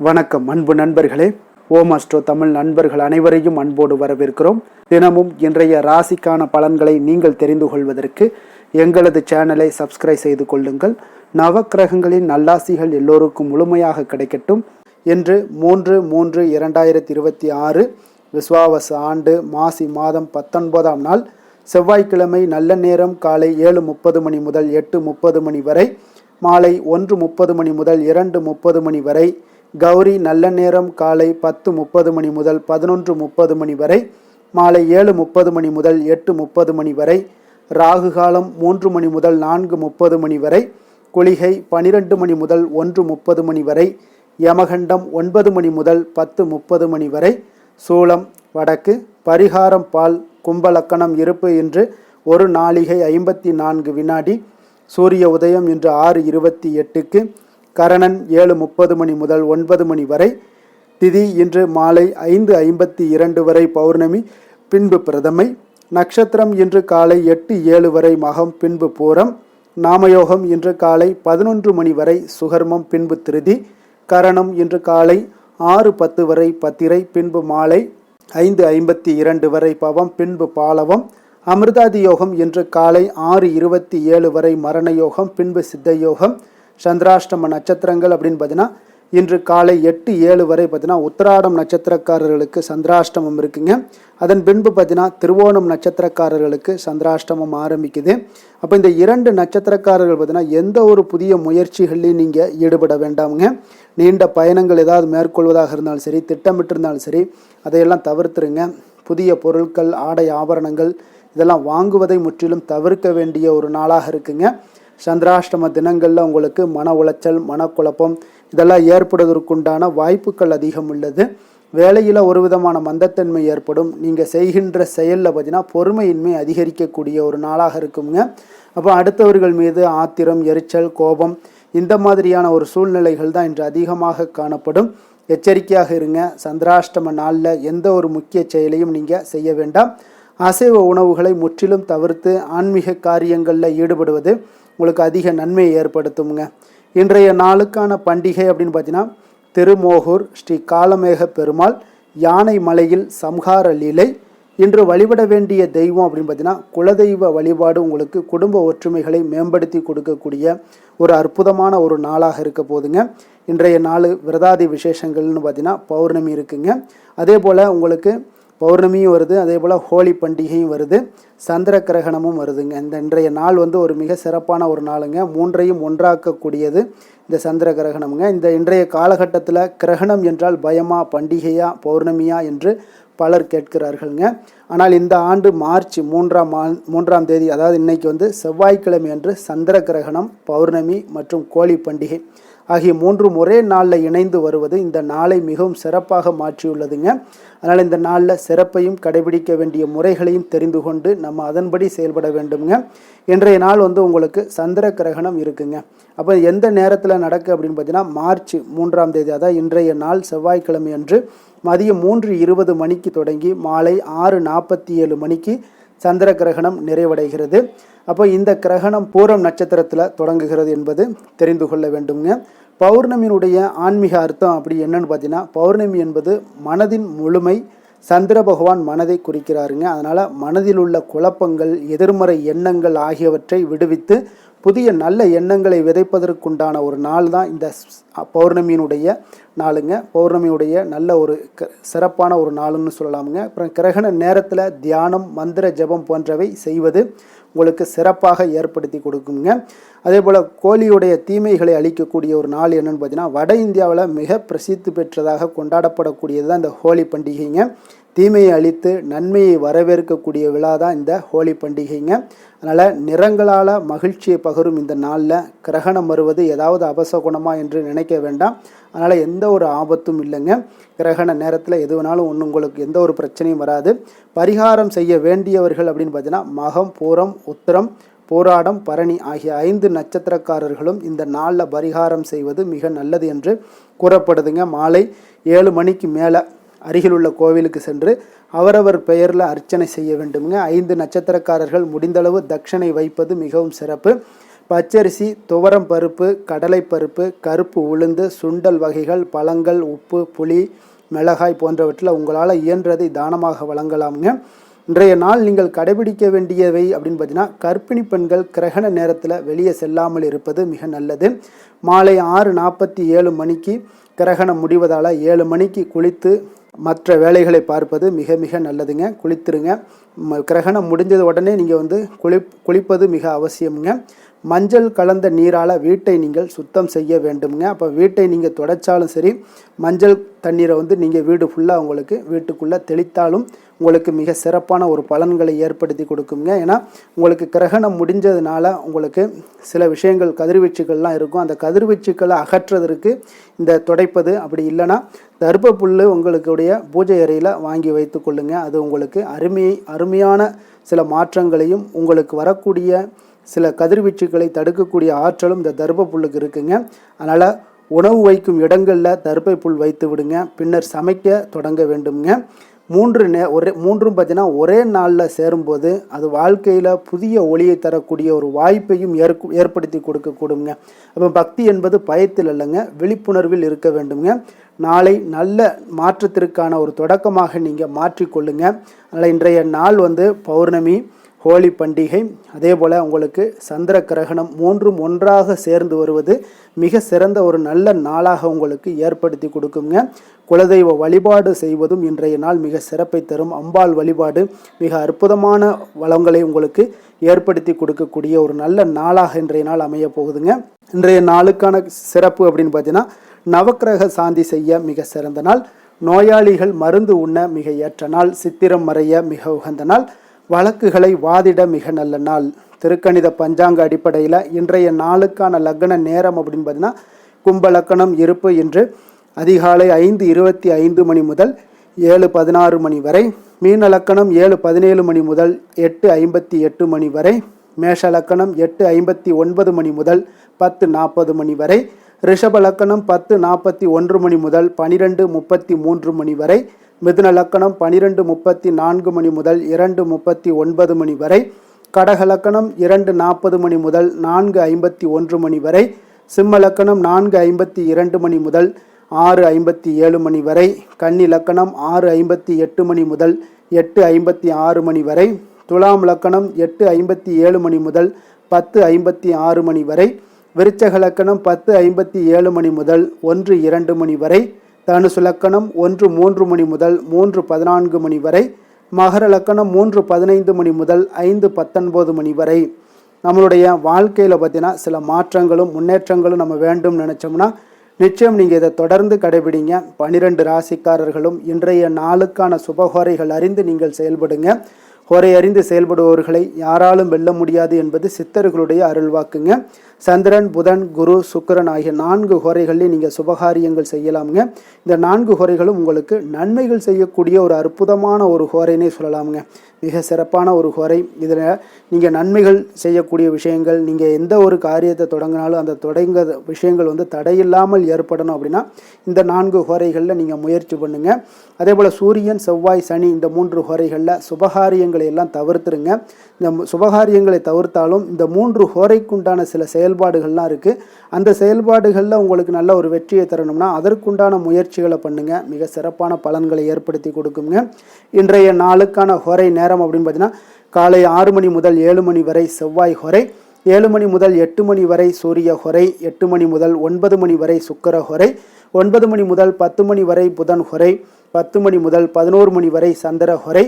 வணக்கம் அன்பு நண்பர்களே. ஓம் அஸ்ட்ரோ தமிழ் நண்பர்கள் அனைவரையும் அன்போடு வரவேற்கிறோம். தினமும் இன்றைய ராசிக்கான பலன்களை நீங்கள் தெரிந்து கொள்வதற்கு எங்களது சேனலை சப்ஸ்கிரைப் செய்து கொள்ளுங்கள். நவக்கிரகங்களின் நல்லாசிகள் எல்லோருக்கும் முழுமையாக கிடைக்கட்டும். இன்று 3/3/2026 விஸ்வாவச ஆண்டு மாசி மாதம் 19ஆம் நாள் செவ்வாய்க்கிழமை. நல்ல நேரம் காலை 7:30 மணி முதல் 8:30 மணி வரை, மாலை 1:30 மணி முதல் 2:30 மணி வரை. கௌரி நல்ல நேரம் காலை 10:30 மணி முதல் 11:30 மணி வரை, மாலை 7:30 மணி முதல் 8:30 மணி வரை. ராகு காலம் 3 மணி முதல் 4:30 மணி வரை. குளிகை 12 மணி முதல் 1:30 மணி வரை. யமகண்டம் 9 மணி முதல் 10:30 மணி வரை. சூலம் வடக்கு. பரிகாரம் பால். கும்பலக்கணம் இருப்பு இன்று 1 நாழிகை 54 வினாடி. சூரிய உதயம் இன்று 6:28க்கு. கரணன் 7:30 மணி முதல் 9 மணி வரை. திதி இன்று மாலை 5:52 வரை பௌர்ணமி, பின்பு பிரதமை. நட்சத்திரம் இன்று காலை 8:07 வரை மகம், பின்பு பூரம். நாமயோகம் இன்று காலை 11 மணி வரை சுகர்மம், பின்பு திருதி. கரணம் இன்று காலை 6:10 வரை பத்திரை, பின்பு மாலை 5:52 வரை பவம், பின்பு பாலவம். அமிர்தாதி யோகம் இன்று காலை 6:27 வரை மரண யோகம், பின்பு சித்த யோகம். சந்திராஷ்டம நட்சத்திரங்கள் அப்படின்னு பார்த்தீங்கன்னா இன்று காலை 8:07 வரை பார்த்தீங்கன்னா உத்திராடம் நட்சத்திரக்காரர்களுக்கு சந்திராஷ்டமம் இருக்குங்க. அதன் பின்பு பார்த்தீங்கன்னா திருவோணம் நட்சத்திரக்காரர்களுக்கு சந்திராஷ்டமம் ஆரம்பிக்குது. அப்போ இந்த 2 நட்சத்திரக்காரர்கள் பார்த்தீங்கன்னா எந்த ஒரு புதிய முயற்சிகள்லையும் நீங்கள் ஈடுபட வேண்டாமுங்க. நீண்ட பயணங்கள் ஏதாவது மேற்கொள்வதாக இருந்தாலும் சரி, திட்டமிட்டிருந்தாலும் சரி, அதையெல்லாம் தவிர்த்துருங்க. புதிய பொருட்கள், ஆடை, ஆபரணங்கள் இதெல்லாம் வாங்குவதை முற்றிலும் தவிர்க்க வேண்டிய ஒரு நாளாக இருக்குங்க. சந்திராஷ்டம தினங்களில் உங்களுக்கு மன உளைச்சல், மனக்குழப்பம் இதெல்லாம் ஏற்படுவதற்குண்டான வாய்ப்புகள் அதிகம் உள்ளது. வேலையில் ஒரு விதமான மந்தத்தன்மை ஏற்படும். நீங்கள் செய்கின்ற செயலில் பார்த்தீங்கன்னா பொறுமையின்மை அதிகரிக்கக்கூடிய ஒரு நாளாக இருக்குங்க. அப்போ அடுத்தவர்கள் மீது ஆத்திரம், எரிச்சல், கோபம் இந்த மாதிரியான ஒரு சூழ்நிலைகள் தான் இன்று அதிகமாக காணப்படும். எச்சரிக்கையாக இருங்க. சந்திராஷ்டம நாளில் எந்த ஒரு முக்கிய செயலையும் நீங்கள் செய்ய வேண்டாம். அசைவ உணவுகளை முற்றிலும் தவிர்த்து ஆன்மீக காரியங்களில் ஈடுபடுவது உங்களுக்கு அதிக நன்மையை ஏற்படுத்துங்க. இன்றைய நாளுக்கான பண்டிகை அப்படின்னு பார்த்தீங்கன்னா திருமோகூர் ஸ்ரீ காலமேக பெருமாள் யானை மலையில் சம்ஹார லீலை. இன்று வழிபட வேண்டிய தெய்வம் அப்படின்னு பார்த்தீங்கன்னா குலதெய்வ வழிபாடு உங்களுக்கு குடும்ப ஒற்றுமைகளை மேம்படுத்தி கொடுக்கக்கூடிய ஒரு அற்புதமான ஒரு நாளாக இருக்க போதுங்க. இன்றைய நாள் விரதாதி விசேஷங்கள்னு பார்த்தீங்கன்னா பௌர்ணமி இருக்குங்க. அதே போல் உங்களுக்கு பௌர்ணமியும் வருது, அதே போல் ஹோலி பண்டிகையும் வருது, சந்திர கிரகணமும் வருதுங்க. இன்றைய நாள் ஒரு மிக சிறப்பான ஒரு நாளுங்க. 3ஐயும் ஒன்றாக்கக்கூடியது இந்த சந்திர கிரகணம்ங்க. இன்றைய காலகட்டத்தில் கிரகணம் என்றால் பயமா, பண்டிகையா, பௌர்ணமியா என்று பலர் கேட்கிறார்கள்ங்க. ஆனால் இந்த ஆண்டு மார்ச் 3ஆம் தேதி, அதாவது இன்னைக்கு செவ்வாய்க்கிழமை அன்று சந்திர கிரகணம், பௌர்ணமி மற்றும் கோழி பண்டிகை ஆகிய 3 ஒரே நாளில் இணைந்து வருவது இந்த நாளை மிகவும் சிறப்பாக மாற்றியுள்ளதுங்க. அதனால் இந்த நாளில் சிறப்பையும் கடைபிடிக்க வேண்டிய முறைகளையும் தெரிந்து கொண்டு நம்ம அதன்படி செயல்பட வேண்டுங்க. இன்றைய நாள் உங்களுக்கு சந்திர கிரகணம் இருக்குங்க. அப்போ எந்த நேரத்தில் நடக்கு அப்படின்னு பார்த்தீங்கன்னா மார்ச் 3ஆம் தேதி, அதாவது இன்றைய நாள் செவ்வாய்க்கிழமை அன்று மதியம் 3:20 மணிக்கு தொடங்கி மாலை 6:47 மணிக்கு சந்திர கிரகணம் நிறைவடைகிறது. அப்போ இந்த கிரகணம் பூரம் நட்சத்திரத்தில் தொடங்குகிறது என்பது தெரிந்து கொள்ள வேண்டுங்க. பௌர்ணமியினுடைய ஆன்மீக அர்த்தம் அப்படி என்னன்னு பார்த்தீங்கன்னா பௌர்ணமி என்பது மனதின் முழுமை. சந்திர பகவான் மனதை குறிக்கிறாருங்க. அதனால் மனதில் உள்ள குழப்பங்கள், எதிர்மறை எண்ணங்கள் ஆகியவற்றை விடுவித்து புதிய நல்ல எண்ணங்களை விதைப்பதற்குண்டான ஒரு நாள் தான் இந்த பௌர்ணமியினுடைய நாளுங்க. பௌர்ணமியுடைய நல்ல ஒரு சிறப்பான ஒரு நாளுன்னு சொல்லலாமுங்க. அப்புறம் கிரகண நேரத்தில் தியானம், மந்திர ஜபம் போன்றவை செய்வது உங்களுக்கு சிறப்பாக ஏற்படுத்தி கொடுக்குங்க. அதே போல் கோழியுடைய தீமைகளை அழிக்கக்கூடிய ஒரு நாள் என்னென்னு பார்த்தீங்கன்னா வட இந்தியாவில் மிக பிரசித்தி பெற்றதாக கொண்டாடப்படக்கூடியது தான் இந்த ஹோலி பண்டிகைங்க. தீமையை அழித்து நன்மையை வரவேற்கக்கூடிய விழா தான் இந்த ஹோலி பண்டிகைங்க. அதனால் நிறங்களால் மகிழ்ச்சியை பகரும் இந்த நாளில் கிரகணம் வருவது ஏதாவது அபசகுணமா என்று நினைக்க வேண்டாம். அதனால் எந்த ஒரு ஆபத்தும் இல்லைங்க. கிரகண நேரத்தில் எது வேணாலும் உங்களுக்கு எந்த ஒரு பிரச்சனையும் வராது. பரிகாரம் செய்ய வேண்டியவர்கள் அப்படின்னு பார்த்தீங்கன்னா மகம், பூரம், உத்திரம், போராடம், பரணி ஆகிய 5 நட்சத்திரக்காரர்களும் இந்த நாளில் பரிகாரம் செய்வது மிக நல்லது என்று கூறப்படுதுங்க. மாலை 7 மணிக்கு மேலே, அருகிலுள்ள கோவிலுக்கு சென்று அவரவர் பெயரில் அர்ச்சனை செய்ய வேண்டுங்க. 5 நட்சத்திரக்காரர்கள் முடிந்தளவு தட்சணை வைப்பது மிகவும் சிறப்பு. பச்சரிசி, துவரம் பருப்பு, கடலை பருப்பு, கருப்பு உளுந்து, சுண்டல் வகைகள், பழங்கள், உப்பு, புளி, மிளகாய் போன்றவற்றில் உங்களால் இயன்றதை தானமாக வழங்கலாமுங்க. இன்றைய நாள் நீங்கள் கடைபிடிக்க வேண்டியவை அப்படின்னு பார்த்தீங்கன்னா, கர்ப்பிணி பெண்கள் கிரகண நேரத்தில் வெளியே செல்லாமல் இருப்பது மிக நல்லது. மாலை 6:47 மணிக்கு கிரகணம் முடிவதால் 7 மணிக்கு குளித்து மற்ற வேலைகளை பார்ப்பது மிக மிக நல்லதுங்க. குளித்துருங்க. கிரகணம் முடிஞ்சது உடனே நீங்கள் குளிப்பது மிக அவசியமுங்க. மஞ்சள் கலந்த நீரால் வீட்டை நீங்கள் சுத்தம் செய்ய வேண்டுங்க. அப்போ வீட்டை நீங்கள் துடைச்சாலும் சரி, மஞ்சள் தண்ணீரை நீங்கள் வீடு ஃபுல்லாக உங்களுக்கு வீட்டுக்குள்ளே தெளித்தாலும் உங்களுக்கு மிக சிறப்பான ஒரு பலன்களை ஏற்படுத்தி கொடுக்குங்க. ஏன்னா உங்களுக்கு கிரகணம் முடிஞ்சதுனால உங்களுக்கு சில விஷயங்கள் கதிர்வீச்சுக்கள்லாம் இருக்கும். அந்த கதிர்வீச்சுக்களை அகற்றுவதற்கு இந்த துடைப்பது, அப்படி இல்லைன்னா தர்ப்ப புல் உங்களுடைய பூஜை அறையில் வாங்கி வைத்து கொள்ளுங்க. அது உங்களுக்கு அருமையான சில மாற்றங்களையும் உங்களுக்கு வரக்கூடிய சில கதிர்வீச்சுக்களை தடுக்கக்கூடிய ஆற்றலும் இந்த தர்ப்ப புல்லுக்கு இருக்குங்க. அதனால் உணவு வைக்கும் இடங்களில் தர்ப்பை புல் வைத்து விடுங்க. பின்னர் சமைக்க தொடங்க வேண்டுங்க. மூன்றும் பார்த்தீங்கன்னா ஒரே நாளில் சேரும்போது அது வாழ்க்கையில் புதிய ஒளியை தரக்கூடிய ஒரு வாய்ப்பையும் ஏற்படுத்தி கொடுக்கக்கூடுங்க. அப்போ பக்தி என்பது பயத்தில் இல்லைங்க, விழிப்புணர்வில் இருக்க வேண்டுங்க. நாளை நல்ல மாற்றத்திற்கான ஒரு தொடக்கமாக நீங்கள் மாற்றிக்கொள்ளுங்க. அதனால் இன்றைய நாள் பௌர்ணமி, ஹோலி பண்டிகை, அதே போல் உங்களுக்கு சந்திர கிரகணம் மூன்றும் ஒன்றாக சேர்ந்து வருவது மிக சிறந்த ஒரு நல்ல நாளாக உங்களுக்கு ஏற்படுத்தி கொடுக்குங்க. குலதெய்வ வழிபாடு செய்வதும் இன்றைய நாள் மிக சிறப்பை தரும். அம்பாள் வழிபாடு மிக அற்புதமான வளங்களை உங்களுக்கு ஏற்படுத்தி கொடுக்கக்கூடிய ஒரு நல்ல நாளாக இன்றைய நாள் அமைய போகுதுங்க. இன்றைய நாளுக்கான சிறப்பு அப்படின்னு பார்த்தீங்கன்னா, நவக்கிரக சாந்தி செய்ய மிக சிறந்த நாள், நோயாளிகள் மருந்து உண்ண மிக ஏற்ற நாள், சித்திரம் மறைய மிக உகந்த நாள், வழக்குகளை வாதிட மிக நல்ல நாள். திருக்கணித பஞ்சாங்க அடிப்படையில் இன்றைய நாளுக்கான லக்ன நேரம் அப்படின்னு பார்த்தீங்கன்னா, கும்ப லக்கணம் இருப்பு இன்று அதிகாலை 5:25 மணி முதல் 7:16 மணி வரை, மீன லக்கணம் 7:17 மணி முதல் 8:58 மணி வரை, மேஷ லக்கணம் 8:59 மணி முதல் 10:40 மணி வரை, ரிஷப லக்கணம் 10:41 மணி முதல் 12:33 மணி வரை, மிதுன லக்கணம் 12:34 மணி முதல் 2:39 மணி வரை, கடக லக்கணம் 2:40 மணி முதல் 4:51 மணி வரை, சிம்ம லக்கணம் 4:52 மணி முதல் 6:57 மணி வரை, கன்னி லக்கணம் 6:58 மணி முதல் 8:56 மணி வரை, துலாம் லக்கணம் 8:57 மணி முதல் 10:56 மணி வரை, விருச்சக லக்கணம் 10:57 மணி முதல் 1:02 மணி வரை, தனுசு லக்கணம் 1:03 மணி முதல் 3:14 மணி வரை, மகர லக்கணம் 3:15 மணி முதல் 5:19 மணி வரை. நம்மளுடைய வாழ்க்கையில் பார்த்தீங்கன்னா சில மாற்றங்களும் முன்னேற்றங்களும் நம்ம வேண்டும் நினச்சோம்னா நிச்சயம் நீங்கள் இதை தொடர்ந்து கடைபிடிங்க. 12 ராசிக்காரர்களும் இன்றைய நாளுக்கான சுபஹோரைகள் அறிந்து நீங்கள் செயல்படுங்க. ஹோரை அறிந்து செயல்படுபவர்களை யாராலும் வெல்ல முடியாது என்பது சித்தர்களுடைய அருள்வாக்குங்க. சந்திரன், புதன், குரு, சுக்கிரன் ஆகிய 4 ஹோரைகளில் நீங்கள் சுபகாரியங்கள் செய்யலாமுங்க. இந்த 4 ஹோரைகளும் உங்களுக்கு நன்மைகள் செய்யக்கூடிய ஒரு அற்புதமான ஒரு ஹோரைனே சொல்லலாமுங்க. மிக சிறப்பான ஒரு ஹோரை. இதில் நீங்கள் நன்மைகள் செய்யக்கூடிய விஷயங்கள், நீங்கள் எந்த ஒரு காரியத்தை தொடங்கினாலும் அந்த தொடங்க விஷயங்கள் தடையில்லாமல் ஏற்படணும் அப்படின்னா இந்த 4 ஹோரைகளில் நீங்கள் முயற்சி பண்ணுங்கள். அதே போல் சூரியன், செவ்வாய், சனி இந்த 3 ஹோரைகளில் சுபகாரியங்களை எல்லாம் தவிர்த்துருங்க. இந்த சுபகாரியங்களை தவிர்த்தாலும் இந்த 3 ஹோரைக்குண்டான சில செயல்பாடுகள்லாம் இருக்குது. அந்த செயல்பாடுகளில் உங்களுக்கு நல்ல ஒரு வெற்றியை தரணும்னா அதற்குண்டான முயற்சிகளை பண்ணுங்கள். மிக சிறப்பான பலன்களை ஏற்படுத்தி கொடுக்குங்க. இன்றைய நாளுக்கான ஹோரை நேரம் அப்படின்னு பார்த்தீங்கன்னா, காலை 6 மணி முதல் 7 மணி வரை செவ்வாய் ஹோரை, 7 மணி முதல் 8 மணி வரை சூரிய ஹோரை, 8 மணி முதல் 9 மணி வரை சுக்கிர ஹோரை, 9 மணி முதல் 10 மணி வரை புதன் ஹோரை, 10 மணி முதல் 11 மணி வரை சந்திர ஹோரை,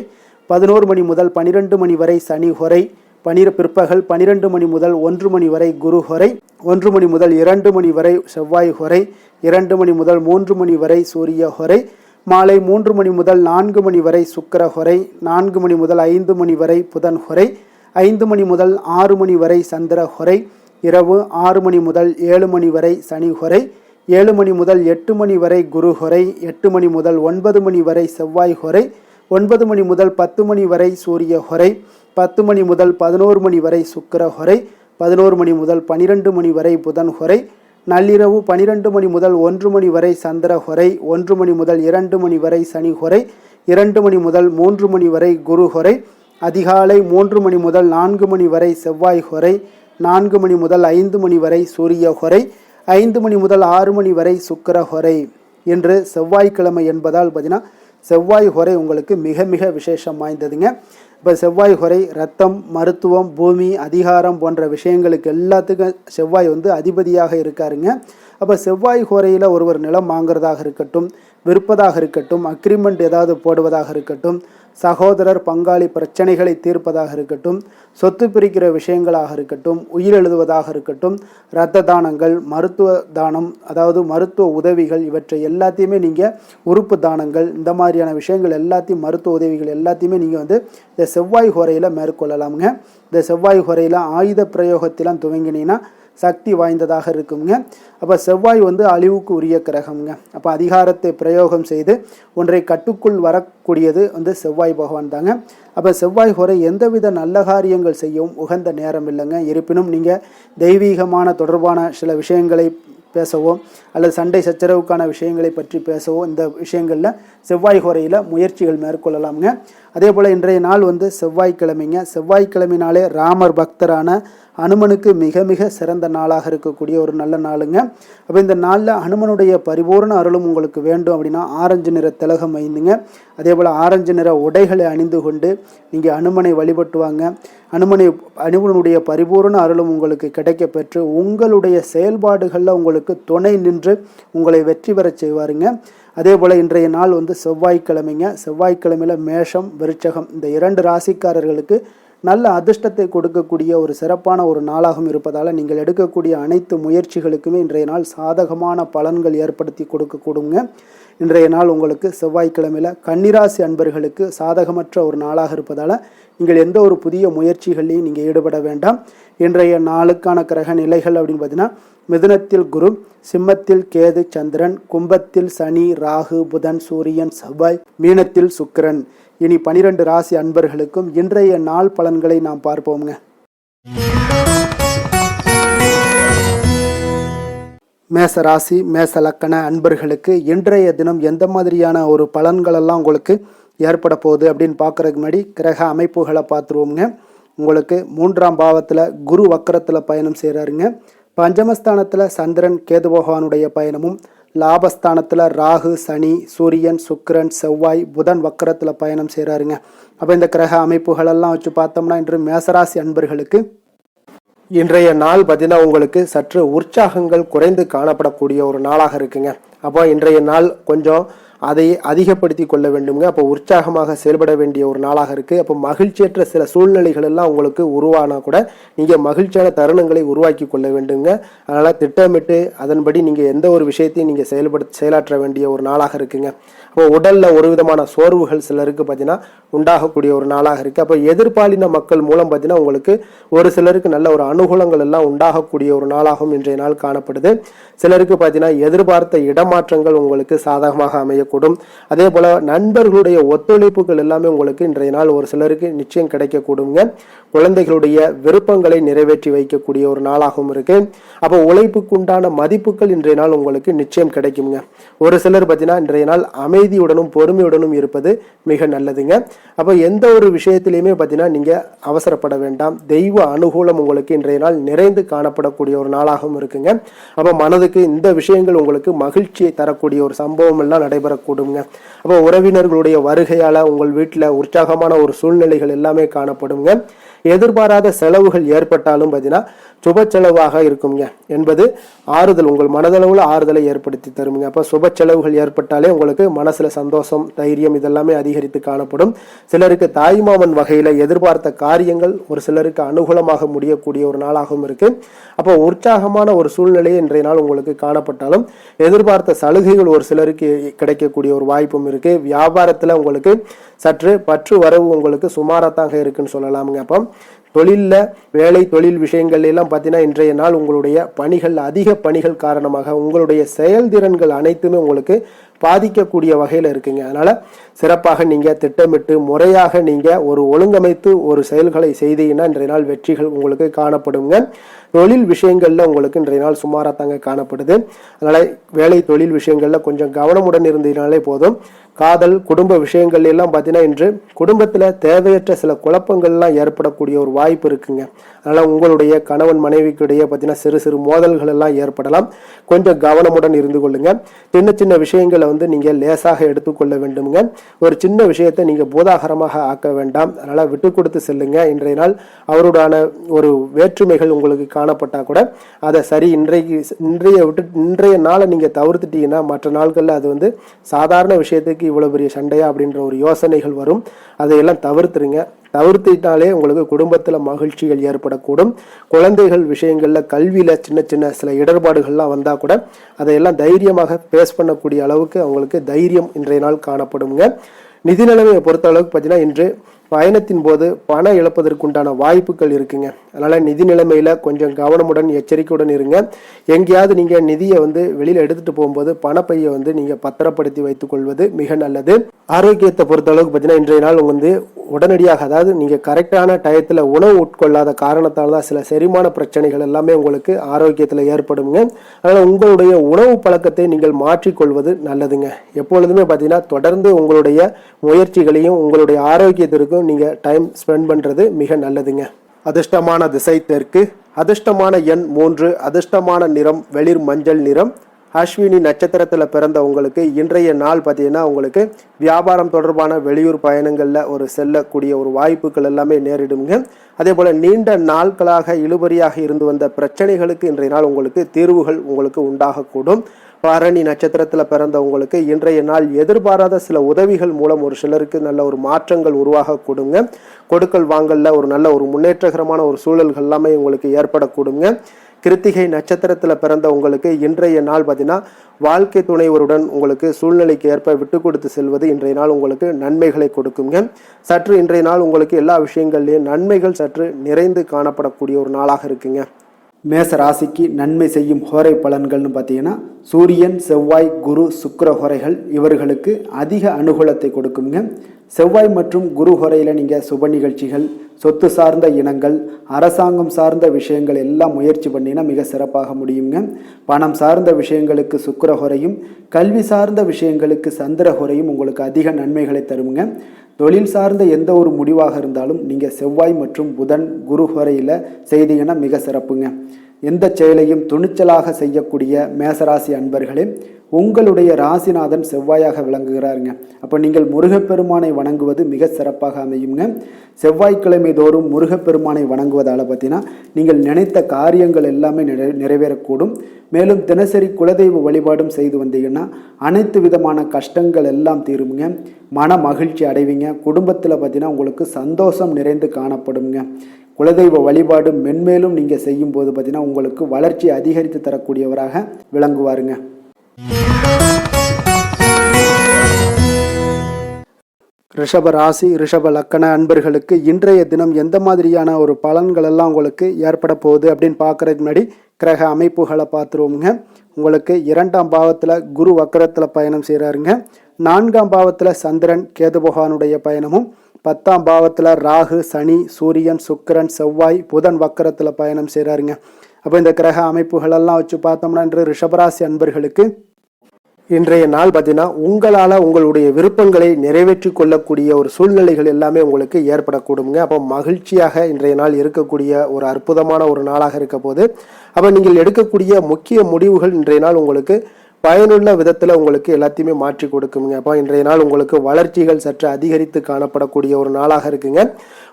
11 மணி முதல் 12 மணி வரை சனி ஹோரை, பிற்பகல் 12 மணி முதல் 1 மணி வரை குரு ஹோரை, 1 மணி முதல் 2 மணி வரை செவ்வாய் ஹோரை, 2 மணி முதல் 3 மணி வரை சூரிய ஹோரை, மாலை 3 மணி முதல் 4 மணி வரை சுக்கிர ஹோரை, 4 மணி முதல் 5 மணி வரை புதன் ஹோரை, 5 மணி முதல் 6 மணி வரை சந்திர ஹோரை, இரவு 6 மணி முதல் 7 மணி வரை சனி ஹோரை, 7 மணி முதல் 8 மணி வரை குரு ஹோரை, 8 மணி முதல் 9 மணி வரை செவ்வாய் ஹோரை, 9 மணி முதல் 10 மணி வரை சூரிய ஹோரை, 10 மணி முதல் 11 மணி வரை சுக்கிர ஹோரை, 11 மணி முதல் 12 மணி வரை புதன் ஹோரை, நள்ளிரவு 12 மணி முதல் 1 மணி வரை சந்திரஹொரை, 1 மணி முதல் 2 மணி வரை சனிஹொரை, 2 மணி முதல் 3 மணி வரை குருஹொரை, அதிகாலை 3 மணி முதல் 4 மணி வரை செவ்வாய் ஹொரை, 4 மணி முதல் 5 மணி வரை சூரிய ஹொரை, 5 மணி முதல் 6 மணி வரை சுக்கிர ஹொரை. இன்று செவ்வாய்க்கிழமை என்பதால் பார்த்தீங்கன்னா செவ்வாய் ஹொரை உங்களுக்கு மிக மிக விசேஷம் வாய்ந்ததுங்க. இப்போ செவ்வாய் ஹொரை ரத்தம், மருத்துவம், பூமி, அதிகாரம் போன்ற விஷயங்களுக்கு எல்லாத்துக்கும் செவ்வாய் அதிபதியாக இருக்காருங்க. அப்போ செவ்வாய் ஹொரையில் ஒருவர் நிலம் வாங்குறதாக இருக்கட்டும், விற்பதாக இருக்கட்டும், அக்ரிமெண்ட் ஏதாவது போடுவதாக இருக்கட்டும், சகோதரர் பங்காளி பிரச்சனைகளை தீர்ப்பதாக இருக்கட்டும், சொத்து பிரிக்கிற விஷயங்களாக இருக்கட்டும், உயிரெழுதுவதாக இருக்கட்டும், இரத்த தானங்கள், மருத்துவ தானம், அதாவது மருத்துவ உதவிகள், இவற்றை எல்லாத்தையுமே நீங்கள் உறுப்பு தானங்கள், இந்த மாதிரியான விஷயங்கள் எல்லாத்தையும், மருத்துவ உதவிகள் எல்லாத்தையுமே நீங்கள் இந்த செவ்வாய் ஹொரையில் மேற்கொள்ளலாமுங்க. இந்த செவ்வாய் ஹொரையில் ஆயுத பிரயோகத்திலாம் துவங்கினீங்கன்னா சக்தி வாய்ந்ததாக இருக்குங்க. அப்போ செவ்வாய் அழிவுக்கு உரிய கிரகம்ங்க. அப்போ அதிகாரத்தை பிரயோகம் செய்து ஒன்றை கட்டுக்குள் வரக்கூடியது செவ்வாய் பகவான் தாங்க. அப்போ செவ்வாய் ஹொரை எந்தவித நல்ல காரியங்கள் செய்யவும் உகந்த நேரம் இல்லைங்க. இருப்பினும் நீங்கள் தெய்வீகமான தொடர்பான சில விஷயங்களை பேசவோ அல்லது சண்டை சச்சரவுக்கான விஷயங்களை பற்றி பேசவோ இந்த விஷயங்களில் செவ்வாய் ஹொரையில் முயற்சிகள் மேற்கொள்ளலாமுங்க. அதே போல் இன்றைய நாள் செவ்வாய்க்கிழமைங்க. செவ்வாய்க்கிழமைனாலே ராமர் பக்தரான அனுமனுக்கு மிக மிக சிறந்த நாளாக இருக்கக்கூடிய ஒரு நல்ல நாளுங்க. அப்போ இந்த நாளில் அனுமனுடைய பரிபூர்ண அருளும் உங்களுக்கு வேண்டும் அப்படின்னா ஆரஞ்சு நிற திலகம் ஐந்துங்க. அதே போல் ஆரஞ்சு நிற உடைகளை அணிந்து கொண்டு நீங்கள் அனுமனை வழிபட்டுவாங்க. அனுமனுடைய பரிபூர்ண அருளும் உங்களுக்கு கிடைக்க பெற்று உங்களுடைய செயல்பாடுகளில் உங்களுக்கு துணை நின்று உங்களை வெற்றி பெறச் செய்வாருங்க. அதே போல் இன்றைய நாள் செவ்வாய்க்கிழமைங்க. செவ்வாய்க்கிழமையில் மேஷம், விருச்சகம் இந்த 2 ராசிக்காரர்களுக்கு நல்ல அதிர்ஷ்டத்தை கொடுக்கக்கூடிய ஒரு சிறப்பான ஒரு நாளாகவும் இருப்பதால் நீங்கள் எடுக்கக்கூடிய அனைத்து முயற்சிகளுக்குமே இன்றைய நாள் சாதகமான பலன்கள் ஏற்படுத்தி கொடுக்கக்கூடுங்க. இன்றைய நாள் உங்களுக்கு செவ்வாய்க்கிழமையில் கன்னிராசி அன்பர்களுக்கு சாதகமற்ற ஒரு நாளாக இருப்பதால் நீங்கள் எந்த ஒரு புதிய முயற்சிகளையும் நீங்கள் ஈடுபட வேண்டாம். இன்றைய நாளுக்கான கிரக நிலைகள் அப்படின்னு பார்த்தீங்கன்னா மிதுனத்தில் குரு, சிம்மத்தில் கேது சந்திரன், கும்பத்தில் சனி ராகு புதன் சூரியன் செவ்வாய், மீனத்தில் சுக்கிரன். இனி 12 ராசி அன்பர்களுக்கும் இன்றைய நாள் பலன்களை நாம் பார்ப்போம்ங்க. மேச ராசி மேச லக்கண அன்பர்களுக்கு இன்றைய தினம் எந்த மாதிரியான ஒரு பலன்களெல்லாம் உங்களுக்கு ஏற்பட போகுது அப்படின்னு பார்க்குறதுக்கு முன்னாடி கிரக அமைப்புகளை பார்த்துருவோம்ங்க. உங்களுக்கு 3ஆம் பாவத்தில் குரு வக்கரத்தில் பயணம் செய்கிறாருங்க. பஞ்சமஸ்தானத்தில் சந்திரன் கேது பகவானுடைய பயணமும், லாபஸ்தானத்தில் ராகு சனி சூரியன் சுக்கிரன் செவ்வாய் புதன் வக்கரத்தில் பயணம் செய்கிறாருங்க. அப்போ இந்த கிரக அமைப்புகளெல்லாம் வச்சு பார்த்தோம்னா இன்று மேசராசி அன்பர்களுக்கு இன்றைய நாள் பார்த்தீங்கன்னா உங்களுக்கு சற்று உற்சாகங்கள் குறைந்து காணப்படக்கூடிய ஒரு நாளாக இருக்குங்க. அப்போ இன்றைய நாள் கொஞ்சம் அதை அதிகப்படுத்தி கொள்ள வேண்டுங்க. அப்போ உற்சாகமாக செயல்பட வேண்டிய ஒரு நாளாக இருக்குது. அப்போ மகிழ்ச்சியற்ற சில சூழ்நிலைகள் எல்லாம் உங்களுக்கு உருவானா கூட நீங்கள் மகிழ்ச்சியான தருணங்களை உருவாக்கி கொள்ள வேண்டுங்க. அதனால் திட்டமிட்டு அதன்படி நீங்கள் எந்த ஒரு விஷயத்தையும் நீங்கள் செயலாற்ற வேண்டிய ஒரு நாளாக இருக்குங்க. அப்போ உடலில் ஒரு விதமான சோர்வுகள் சிலருக்கு பார்த்தீங்கன்னா உண்டாகக்கூடிய ஒரு நாளாக இருக்குது. அப்போ எதிர்பாலின மக்கள் மூலம் பார்த்தீங்கன்னா உங்களுக்கு ஒரு சிலருக்கு நல்ல ஒரு அனுகூலங்கள் எல்லாம் உண்டாகக்கூடிய ஒரு நாளாகவும் இன்றைய நாள் காணப்படுது. சிலருக்கு பார்த்தீங்கன்னா எதிர்பார்த்த இடமாற்றங்கள் உங்களுக்கு சாதகமாக அமையக்கூடும். அதே போல் நண்பர்களுடைய ஒத்துழைப்புகள் எல்லாமே உங்களுக்கு இன்றைய நாள் ஒரு சிலருக்கு நிச்சயம் கிடைக்கக்கூடுங்க. குழந்தைகளுடைய விருப்பங்களை நிறைவேற்றி வைக்கக்கூடிய ஒரு நாளாகவும் இருக்கு. அப்போ உழைப்புக்கு உண்டான மதிப்புகள் இன்றைய நாள் உங்களுக்கு நிச்சயம் கிடைக்குங்க. ஒரு சிலர் பார்த்தீங்கன்னா இன்றைய நாள் அமைதியுடனும் பொறுமையுடனும் இருப்பது மிக நல்லதுங்க. அப்போ எந்த ஒரு விஷயத்திலையுமே பார்த்தீங்கன்னா நீங்கள் அவசரப்பட வேண்டாம். தெய்வ அனுகூலம் உங்களுக்கு இன்றைய நாள் நிறைந்து காணப்படக்கூடிய ஒரு நாளாகவும் இருக்குங்க. அப்போ மனதுக்கு இந்த விஷயங்கள் உங்களுக்கு மகிழ்ச்சியை தரக்கூடிய ஒரு சம்பவம் எல்லாம் நடைபெறக்கூடுங்க. அப்போ உறவினர்களுடைய வருகையால் உங்கள் வீட்டில் உற்சாகமான ஒரு சூழ்நிலைகள் எல்லாமே காணப்படுங்க. எதிர்பாராத செலவுகள் ஏற்பட்டாலும் பார்த்தீங்கன்னா சுப செலவாக இருக்குங்க என்பது ஆறுதல், உங்கள் மனதளவில் ஆறுதலை ஏற்படுத்தி தருங்க. அப்போ சுப செலவுகள் ஏற்பட்டாலே உங்களுக்கு மனசுல சந்தோஷம் தைரியம் இதெல்லாமே அதிகரித்து காணப்படும். சிலருக்கு தாய்மாமன் வகையில எதிர்பார்த்த காரியங்கள் ஒரு சிலருக்கு அனுகூலமாக முடியக்கூடிய ஒரு நாளாகவும் இருக்கு. அப்போ உற்சாகமான ஒரு சூழ்நிலையை இன்றைய நாள் உங்களுக்கு காணப்பட்டாலும் எதிர்பார்த்த சலுகைகள் ஒரு சிலருக்கு கிடைக்கக்கூடிய ஒரு வாய்ப்பும் இருக்கு. வியாபாரத்துல உங்களுக்கு சற்று பற்று வரவு உங்களுக்கு சுமாராக இருக்குன்னு சொல்லலாமுங்க. அப்போ தொழிலில் வேலை தொழில் விஷயங்கள் எல்லாம் பார்த்தீங்கன்னா இன்றைய நாள் உங்களுடைய பணிகள் அதிக பணிகள் காரணமாக உங்களுடைய செயல்திறன்கள் அனைத்துமே உங்களுக்கு பாதிக்கக்கூடிய வகையில் இருக்குங்க. அதனால சிறப்பாக நீங்க திட்டமிட்டு முறையாக நீங்க ஒரு ஒழுங்கமைத்து ஒரு செயல்களை செய்தீங்கன்னா இன்றைய நாள் வெற்றிகள் உங்களுக்கு காணப்படுங்க. தொழில் விஷயங்கள்ல உங்களுக்கு இன்றைய நாள் சுமாராக தாங்க காணப்படுது. அதனால வேலை தொழில் விஷயங்கள்ல கொஞ்சம் கவனமுடன் இருந்தீங்கனாலே போதும். காதல் குடும்ப விஷயங்கள் எல்லாம் பார்த்தீங்கன்னா இன்று குடும்பத்தில் தேவையற்ற சில குழப்பங்கள்லாம் ஏற்படக்கூடிய ஒரு வாய்ப்பு இருக்குங்க. அதனால் உங்களுடைய கணவன் மனைவிக்கிடையே பார்த்தீங்கன்னா சிறு சிறு மோதல்கள் எல்லாம் ஏற்படலாம். கொஞ்சம் கவனமுடன் இருந்து கொள்ளுங்க. சின்ன சின்ன விஷயங்களை நீங்கள் லேசாக எடுத்துக்கொள்ள வேண்டுமுங்க. ஒரு சின்ன விஷயத்தை நீங்கள் பூதாகரமாக ஆக்க வேண்டாம். அதனால் விட்டு கொடுத்து செல்லுங்க. இன்றைய நாள் அவருடான ஒரு வேற்றுமைகள் உங்களுக்கு காணப்பட்டா கூட அதை சரி இன்றைய நாளை நீங்கள் தவிர்த்துட்டீங்கன்னா மற்ற நாட்களில் அது சாதாரண விஷயத்துக்கு இவ்வளவு பெரிய சண்டையா அப்படின்ற ஒரு யோசனைகள் வரும். அதையெல்லாம் தவிர்த்துருங்க. தவிர்த்திட்டாலே உங்களுக்கு குடும்பத்தில் மகிழ்ச்சிகள் ஏற்படக்கூடும். குழந்தைகள் விஷயங்கள்ல கல்வியில சின்ன சின்ன சில இடர்பாடுகள்லாம் வந்தா கூட அதையெல்லாம் தைரியமாக பேஸ் பண்ணக்கூடிய அளவுக்கு அவங்களுக்கு தைரியம் இன்றைய நாள் காணப்படுங்க. நிதி நிலைமையை பொறுத்த அளவுக்கு பார்த்தீங்கன்னா இன்று பயணத்தின் போது பண இழப்பதற்குண்டான வாய்ப்புகள் இருக்குங்க. அதனால நிதி நிலைமையில கொஞ்சம் கவனமுடன் எச்சரிக்கையுடன் இருங்க. எங்கேயாவது நீங்க நிதியை வெளியில எடுத்துட்டு போகும்போது பணப்பையை நீங்க பத்திரப்படுத்தி வைத்துக் கொள்வது மிக நல்லது. ஆரோக்கியத்தை பொறுத்த அளவுக்கு பார்த்தீங்கன்னா இன்றைய நாள் உடனடியாக அதாவது நீங்க கரெக்டான டயத்துல உணவு உட்கொள்ளாத காரணத்தால் தான் சில செரிமான பிரச்சனைகள் எல்லாமே உங்களுக்கு ஆரோக்கியத்துல ஏற்படுங்க. அதனால உங்களுடைய உணவு பழக்கத்தை நீங்கள் மாற்றிக்கொள்வது நல்லதுங்க. எப்பொழுதுமே பார்த்தீங்கன்னா தொடர்ந்து உங்களுடைய முயற்சிகளையும் உங்களுடைய ஆரோக்கியத்திற்கும் நீங்க டைம் ஸ்பெண்ட் பண்றது மிக நல்லதுங்க. அதிர்ஷ்டமான திசை தெற்கு, அதிர்ஷ்டமான எண் 3, அதிர்ஷ்டமான நிறம் வெளிர் மஞ்சள் நிறம். அஸ்வினி நட்சத்திரத்தில் பிறந்த உங்களுக்கு இன்றைய நாள் பார்த்தீங்கன்னா உங்களுக்கு வியாபாரம் தொடர்பான வெளியூர் பயணங்களில் ஒரு செல்லக்கூடிய ஒரு வாய்ப்புகள் எல்லாமே நேரிடுங்க. அதே போல் நீண்ட நாட்களாக இழுபறியாக இருந்து வந்த பிரச்சனைகளுக்கு இன்றைய நாள் உங்களுக்கு தீர்வுகள் உங்களுக்கு உண்டாகக்கூடும். பரணி நட்சத்திரத்தில் பிறந்த உங்களுக்கு இன்றைய நாள் எதிர்பாராத சில உதவிகள் மூலம் ஒரு சிலருக்கு நல்ல ஒரு மாற்றங்கள் உருவாக கூடுங்க. கொடுக்கல் வாங்கல்ல ஒரு நல்ல ஒரு முன்னேற்றகரமான ஒரு சூழல்கள் எல்லாமே உங்களுக்கு ஏற்படக்கூடுங்க. கிருத்திகை நட்சத்திரத்தில் பிறந்த உங்களுக்கு இன்றைய நாள் பார்த்தீங்கன்னா வாழ்க்கை துணைவருடன் உங்களுக்கு சூழ்நிலைக்கு ஏற்ப விட்டு கொடுத்து செல்வது இன்றைய நாள் உங்களுக்கு நன்மைகளை கொடுக்குங்க. சற்று இன்றைய நாள் உங்களுக்கு எல்லா விஷயங்கள்லையும் நன்மைகள் சற்று நிறைந்து காணப்படக்கூடிய ஒரு நாளாக இருக்குங்க. மேச ராசிக்கு நன்மை செய்யும் ஹோரை பலன்கள்னு பார்த்தீங்கன்னா சூரியன் செவ்வாய் குரு சுக்கிர ஹோரைகள் இவர்களுக்கு அதிக அனுகூலத்தை கொடுக்குங்க. செவ்வாய் மற்றும் குரு ஹோரையில் நீங்கள் சுப நிகழ்ச்சிகள், சொத்து சார்ந்த இனங்கள், அரசாங்கம் சார்ந்த விஷயங்கள் எல்லாம் முயற்சி பண்ணினா மிக சிறப்பாக முடியுங்க. பணம் சார்ந்த விஷயங்களுக்கு சுக்கிர ஹோரையும், கல்வி சார்ந்த விஷயங்களுக்கு சந்திர ஹோரையும் உங்களுக்கு அதிக நன்மைகளை தருங்க. தொழில் சார்ந்த எந்த ஒரு முடிவாக இருந்தாலும் நீங்கள் செவ்வாய் மற்றும் புதன் குரு ஹோரையில் செய்தீங்கன்னா மிக சிறப்புங்க. எந்த செயலையும் துணிச்சலாக செய்யக்கூடிய மேசராசி அன்பர்களே, உங்களுடைய ராசிநாதன் செவ்வாயாக விளங்குகிறாருங்க. அப்போ நீங்கள் முருகப்பெருமானை வணங்குவது மிக சிறப்பாக அமையுங்க. செவ்வாய்க்கிழமை தோறும் முருகப்பெருமானை வணங்குவதால் பார்த்தீங்கன்னா நீங்கள் நினைத்த காரியங்கள் எல்லாமே நிறைவேறக்கூடும். மேலும் தினசரி குலதெய்வ வழிபாடும் செய்து வந்தீங்கன்னா அனைத்து விதமான கஷ்டங்கள் எல்லாம் தீருங்க. மன மகிழ்ச்சி அடைவீங்க. குடும்பத்தில் பார்த்தீங்கன்னா உங்களுக்கு சந்தோஷம் நிறைந்து காணப்படுங்க. குலதெய்வ வழிபாடு மென்மேலும் நீங்கள் செய்யும்போது பார்த்தீங்கன்னா உங்களுக்கு வளர்ச்சி அதிகரித்து தரக்கூடியவராக விளங்குவாருங்க. ரிஷப ராசி ரிஷப லக்கண அன்பர்களுக்கு இன்றைய தினம் எந்த மாதிரியான ஒரு பலன்கள் எல்லாம் உங்களுக்கு ஏற்பட போகுது அப்படின்னு பார்க்கறதுக்கு முன்னாடி கிரக அமைப்புகளை பார்த்துருவோங்க. உங்களுக்கு 2ஆம் பாவத்தில் குரு வக்கரத்தில் பயணம் செய்கிறாருங்க. 4ஆம் பாவத்தில் சந்திரன் கேது பகவானுடைய பயணமும், 10ஆம் பாவத்தில் ராகு சனி சூரியன் சுக்கிரன் செவ்வாய் புதன் வக்கரத்தில் பயணம் செய்கிறாருங்க. அப்போ இந்த கிரக அமைப்புகளெல்லாம் வச்சு பார்த்தோம்னா இன்று ரிஷபராசி அன்பர்களுக்கு இன்றைய நாள் பார்த்தீங்கன்னா உங்களால் உங்களுடைய விருப்பங்களை நிறைவேற்றி கொள்ளக்கூடிய ஒரு சூழ்நிலைகள் எல்லாமே உங்களுக்கு ஏற்படக்கூடுங்க. அப்போ மகிழ்ச்சியாக இன்றைய நாள் இருக்கக்கூடிய ஒரு அற்புதமான ஒரு நாளாக இருக்க போது. அப்போ நீங்கள் எடுக்கக்கூடிய முக்கிய முடிவுகள் இன்றைய நாள் உங்களுக்கு பயனுள்ள விதத்தில் உங்களுக்கு எல்லாத்தையுமே மாற்றி கொடுக்குங்க. அப்போ இன்றைய நாள் உங்களுக்கு வளர்ச்சிகள் சற்று அதிகரித்து காணப்படக்கூடிய ஒரு நாளாக இருக்குங்க.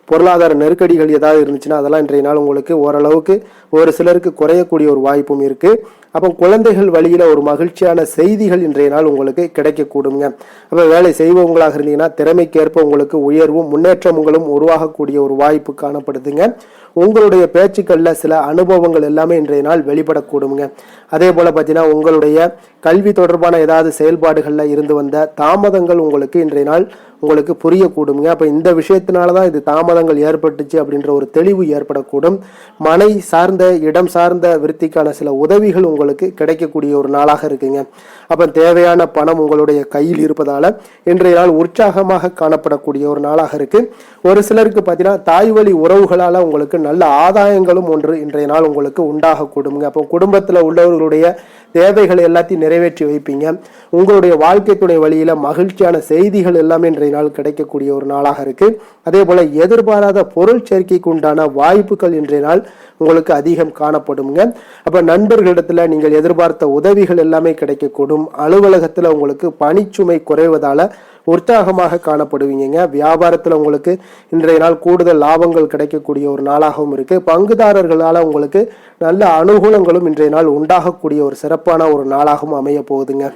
பொருளாதார நெருக்கடிகள் ஏதாவது இருந்துச்சுன்னா அதெல்லாம் இன்றைய நாள் உங்களுக்கு ஓரளவுக்கு ஒரு சிலருக்கு குறையக்கூடிய ஒரு வாய்ப்பும் இருக்குது. அப்போ குழந்தைகள் வழியில் ஒரு மகிழ்ச்சியான செய்திகள் இன்றைய நாள் உங்களுக்கு கிடைக்கக்கூடுங்க. அப்போ வேலை செய்பவங்களாக இருந்தீங்கன்னா திறமைக்கேற்ப உங்களுக்கு உயர்வும் முன்னேற்றங்களும் உருவாகக்கூடிய ஒரு வாய்ப்பு காணப்படுதுங்க. உங்களுடைய பேச்சுக்களில் சில அனுபவங்கள் எல்லாமே இன்றைய நாள் வெளிப்படக்கூடுங்க. அதே போல் பார்த்தீங்கன்னா உங்களுடைய கல்வி தொடர்பான ஏதாவது செயல்பாடுகளில் இருந்து வந்த தாமதங்கள் உங்களுக்கு இன்றைய நாள் உங்களுக்கு புரியக்கூடுங்க. அப்போ இந்த விஷயத்தினால தான் இது தாமதங்கள் ஏற்பட்டுச்சு அப்படின்ற ஒரு தெளிவு ஏற்படக்கூடும். மனை சார்ந்த இடம் சார்ந்த விருத்திக்கான சில உதவிகள் உங்களுக்கு கிடைக்கக்கூடிய ஒரு நாளாக இருக்குங்க. அப்போ தேவையான பணம் உங்களுடைய கையில் இருப்பதால இன்றைய நாள் உற்சாகமாக காணப்படக்கூடிய ஒரு நாளாக இருக்கு. ஒரு சிலருக்கு பார்த்தீங்கன்னா தாய் வழி உறவுகளால் உங்களுக்கு நல்ல ஆதாயங்களும் ஒன்று இன்றைய நாள் உங்களுக்கு உண்டாகக்கூடுங்க. அப்போ குடும்பத்தில் உள்ளவர்களுடைய தேவைகளை எல்லாத்தையும் நிறைவேற்றி வைப்பீங்க. உங்களுடைய வாழ்க்கை துணை வழியில மகிழ்ச்சியான செய்திகள் எல்லாமே இன்றைய நாள் கிடைக்கக்கூடிய ஒரு நாளாக இருக்கு. அதே போல எதிர்பாராத பொருள் சேர்க்கைக்கு உண்டான வாய்ப்புகள் இன்றைய நாள் உங்களுக்கு அதிகம் காணப்படுங்க. அப்ப நண்பர்களிடத்துல நீங்கள் எதிர்பார்த்த உதவிகள் எல்லாமே கிடைக்கக்கூடும். அலுவலகத்துல உங்களுக்கு பணிச்சுமை குறைவதால உற்சாகமாக காணப்படுவீங்க. வியாபாரத்தில் உங்களுக்கு இன்றைய நாள் கூடுதல் லாபங்கள் கிடைக்கக்கூடிய ஒரு நாளாகவும் இருக்கு. பங்குதாரர்களால் உங்களுக்கு நல்ல அனுகூலங்களும் இன்றைய நாள் உண்டாகக்கூடிய ஒரு சிறப்பான ஒரு நாளாகவும் அமைய போகுதுங்க.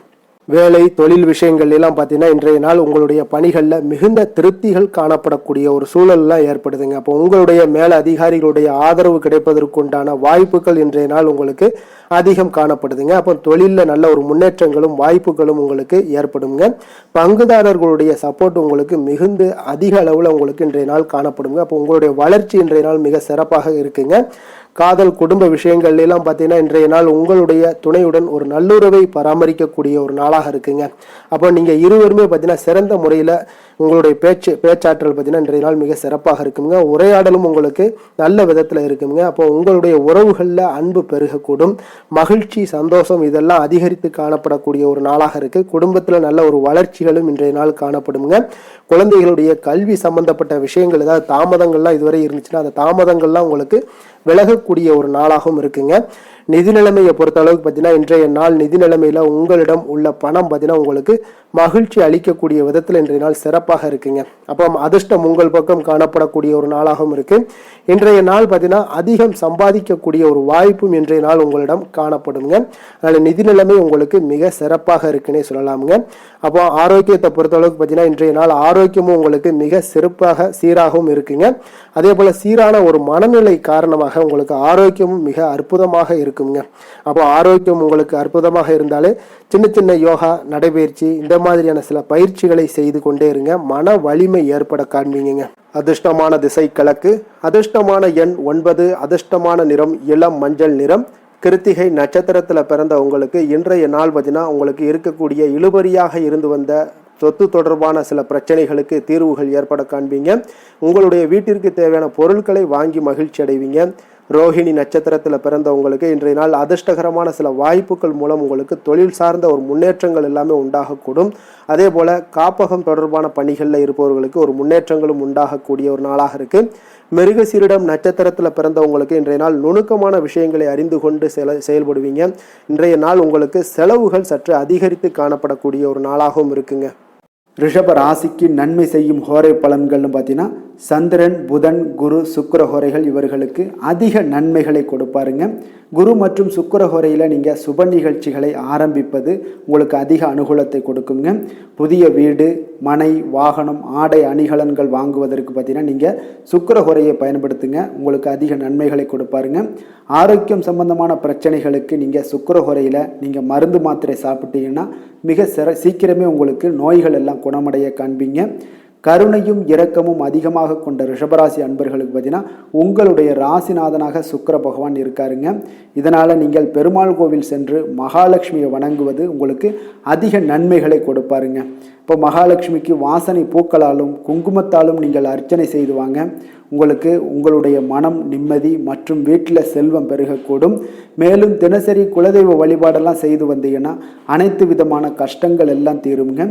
வேலை தொழில் விஷயங்கள் எல்லாம் பார்த்தீங்கன்னா இன்றைய நாள் உங்களுடைய பணிகளில் மிகுந்த திருப்திகள் காணப்படக்கூடிய ஒரு சூழல்லாம் ஏற்படுதுங்க. அப்போ உங்களுடைய மேல அதிகாரிகளுடைய ஆதரவு கிடைப்பதற்குண்டான வாய்ப்புகள் இன்றைய நாள் உங்களுக்கு அதிகம் காணப்படுதுங்க. அப்போ தொழிலில் நல்ல ஒரு முன்னேற்றங்களும் வாய்ப்புகளும் உங்களுக்கு ஏற்படுங்க. பங்குதாரர்களுடைய சப்போர்ட் உங்களுக்கு மிகுந்து அதிக அளவில் உங்களுக்கு இன்றைய நாள் காணப்படுங்க. அப்போ உங்களுடைய வளர்ச்சி இன்றைய நாள் மிக சிறப்பாக இருக்குங்க. காதல் குடும்ப விஷயங்கள்ல எல்லாம் பார்த்தீங்கன்னா இன்றைய நாள் உங்களுடைய துணையுடன் ஒரு நல்லுறவை பராமரிக்கக்கூடிய ஒரு நாளாக இருக்குங்க. அப்போ நீங்க இருவருமே பார்த்தீங்கன்னா சிறந்த முறையில் உங்களுடைய பேச்சாற்றல் பார்த்தீங்கன்னா இன்றைய நாள் மிக சிறப்பாக இருக்குங்க. உரையாடலும் உங்களுக்கு நல்ல விதத்தில் இருக்குங்க. அப்போ உங்களுடைய உறவுகளில் அன்பு பெருகக்கூடும். மகிழ்ச்சி சந்தோஷம் இதெல்லாம் அதிகரித்து காணப்படக்கூடிய ஒரு நாளாக இருக்கு. குடும்பத்தில் நல்ல ஒரு வளர்ச்சிகளும் இன்றைய நாள் காணப்படுங்க. குழந்தைகளுடைய கல்வி சம்பந்தப்பட்ட விஷயங்கள் ஏதாவது தாமதங்கள்லாம் இதுவரை இருந்துச்சுன்னா அந்த தாமதங்கள்லாம் உங்களுக்கு விலகக்கூடிய ஒரு நாளாகவும் இருக்குங்க. நிதி நிலைமையை பொறுத்த அளவுக்கு பார்த்தீங்கன்னா இன்றைய நாள் நிதி நிலைமையில உங்களிடம் உள்ள பணம் பார்த்தீங்கன்னா உங்களுக்கு மகிழ்ச்சி அளிக்கக்கூடிய விதத்தில் இன்றைய நாள் சிறப்பாக இருக்குங்க. அப்போ அதிர்ஷ்டம் உங்கள் பக்கம் காணப்படக்கூடிய ஒரு நாளாகவும் இருக்கு. இன்றைய நாள் பார்த்தீங்கன்னா அதிகம் சம்பாதிக்கக்கூடிய ஒரு வாய்ப்பும் இன்றைய நாள் உங்களிடம் காணப்படுங்க. அதனால நிதி நிலைமை உங்களுக்கு மிக சிறப்பாக இருக்குன்னே சொல்லலாமுங்க. அப்போ ஆரோக்கியத்தை பொறுத்த அளவுக்கு பார்த்தீங்கன்னா இன்றைய நாள் ஆரோக்கியமும் உங்களுக்கு மிக சிறப்பாக சீராகவும் இருக்குங்க. அதே போல சீரான ஒரு மனநிலை காரணமாக உங்களுக்கு ஆரோக்கியமும் மிக அற்புதமாக இருக்குங்க. அப்போ ஆரோக்கியம் உங்களுக்கு அற்புதமாக இருந்தாலே சின்ன சின்ன யோகா நடைபயிற்சி இந்த மாதிரியான சில பயிற்சிகளை செய்து கொண்டே இருங்க. மன வலிமை ஏற்பட காண்பீங்க. அதிர்ஷ்டமான திசை கிழக்கு, அதிர்ஷ்டமான எண் 9, அதிர்ஷ்டமான நிறம் இளம் மஞ்சள் நிறம். கிருத்திகை நட்சத்திரத்துல பிறந்த உங்களுக்கு இன்றைய நாள் பார்த்தீங்கன்னா உங்களுக்கு இருக்கக்கூடிய இழுபறியாக இருந்து வந்த சொத்து தொடர்பான சில பிரச்சனைகளுக்கு தீர்வுகள் ஏற்பட காண்பீங்க. உங்களுடைய வீட்டிற்கு தேவையான பொருட்களை வாங்கி மகிழ்ச்சி அடைவீங்க. ரோஹிணி நட்சத்திரத்தில் பிறந்த உங்களுக்கு இன்றைய நாள் அதிர்ஷ்டகரமான சில வாய்ப்புகள் மூலம் உங்களுக்கு தொழில் சார்ந்த ஒரு முன்னேற்றங்கள் எல்லாமே உண்டாகக்கூடும். அதே போல காப்பகம் தொடர்பான பணிகளில் இருப்பவர்களுக்கு ஒரு முன்னேற்றங்களும் உண்டாகக்கூடிய ஒரு நாளாக இருக்கு. மிருகசீரிடம் நட்சத்திரத்தில் பிறந்தவங்களுக்கு இன்றைய நாள் நுணுக்கமான விஷயங்களை அறிந்து கொண்டு செயல்படுவீங்க. இன்றைய நாள் உங்களுக்கு செலவுகள் சற்று அதிகரித்து காணப்படக்கூடிய ஒரு நாளாகவும் இருக்குங்க. ரிஷப ராசிக்கு நன்மை செய்யும் ஹோரை பலன்கள்னு பார்த்தீங்கன்னா சந்திரன், புதன், குரு, சுக்கிர ஹோரைகள் இவர்களுக்கு அதிக நன்மைகளை கொடுப்பாருங்க. குரு மற்றும் சுக்கிர ஹோரையில் நீங்கள் சுப நிகழ்ச்சிகளை ஆரம்பிப்பது உங்களுக்கு அதிக அனுகூலத்தை கொடுக்குங்க. புதிய வீடு, மனை, வாகனம், ஆடை அணிகலன்கள் வாங்குவதற்கு பார்த்தீங்கன்னா நீங்கள் சுக்கிர ஹோரையை பயன்படுத்துங்க. உங்களுக்கு அதிக நன்மைகளை கொடுப்பாருங்க. ஆரோக்கியம் சம்பந்தமான பிரச்சனைகளுக்கு நீங்கள் சுக்கிர ஹோரையில் நீங்கள் மருந்து மாத்திரை சாப்பிட்டீங்கன்னா மிக சீக்கிரமே உங்களுக்கு நோய்கள் எல்லாம் குணமடைய காண்பீங்க. கருணையும் இரக்கமும் அதிகமாக கொண்ட ரிஷபராசி அன்பர்களுக்கு பார்த்தீங்கன்னா உங்களுடைய ராசிநாதனாக சுக்கிர பகவான் இருக்காருங்க. இதனால் நீங்கள் பெருமாள் கோவில் சென்று மகாலட்சுமியை வணங்குவது உங்களுக்கு அதிக நன்மைகளை கொடுப்பாருங்க. இப்போ மகாலட்சுமிக்கு வாசனை பூக்களாலும் குங்குமத்தாலும் நீங்கள் அர்ச்சனை செய்துவாங்க. உங்களுக்கு உங்களுடைய மனம் நிம்மதி மற்றும் வீட்டில் செல்வம் பெருகக்கூடும். மேலும் தினசரி குலதெய்வ வழிபாடெல்லாம் செய்து வந்தீங்கன்னா அனைத்து விதமான கஷ்டங்கள் எல்லாம் தீருங்க.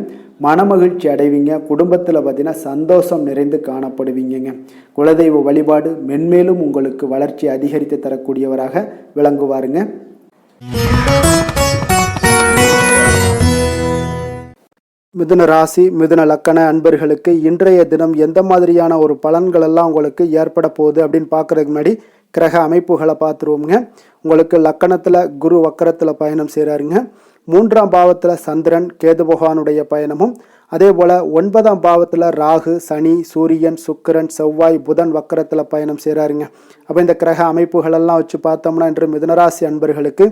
மனமகிழ்ச்சி அடைவீங்க. குடும்பத்தில் பார்த்தீங்கன்னா சந்தோஷம் நிறைந்து காணப்படுவீங்க. குலதெய்வ வழிபாடு மென்மேலும் உங்களுக்கு வளர்ச்சி அதிகரித்து தரக்கூடியவராக விளங்குவாருங்க. மிதுன ராசி மிதுன லக்கண அன்பர்களுக்கு இன்றைய தினம் எந்த மாதிரியான ஒரு பலன்கள் எல்லாம் உங்களுக்கு ஏற்பட போகுது அப்படின்னு பார்க்கறதுக்கு முன்னாடி கிரக அமைப்புகளை பார்த்துருவோங்க. உங்களுக்கு லக்கணத்தில் குரு வக்கரத்தில் பயணம் செய்கிறாருங்க. 3ஆம் பாவத்தில் சந்திரன் கேது பகவானுடைய பயணமும், அதே போல் 9ஆம் பாவத்தில் ராகு, சனி, சூரியன், சுக்கிரன், செவ்வாய், புதன் வக்கரத்தில் பயணம் செய்கிறாருங்க. அப்போ இந்த கிரக அமைப்புகளெல்லாம் வச்சு பார்த்தோம்னா இன்று மிதுனராசி அன்பர்களுக்கு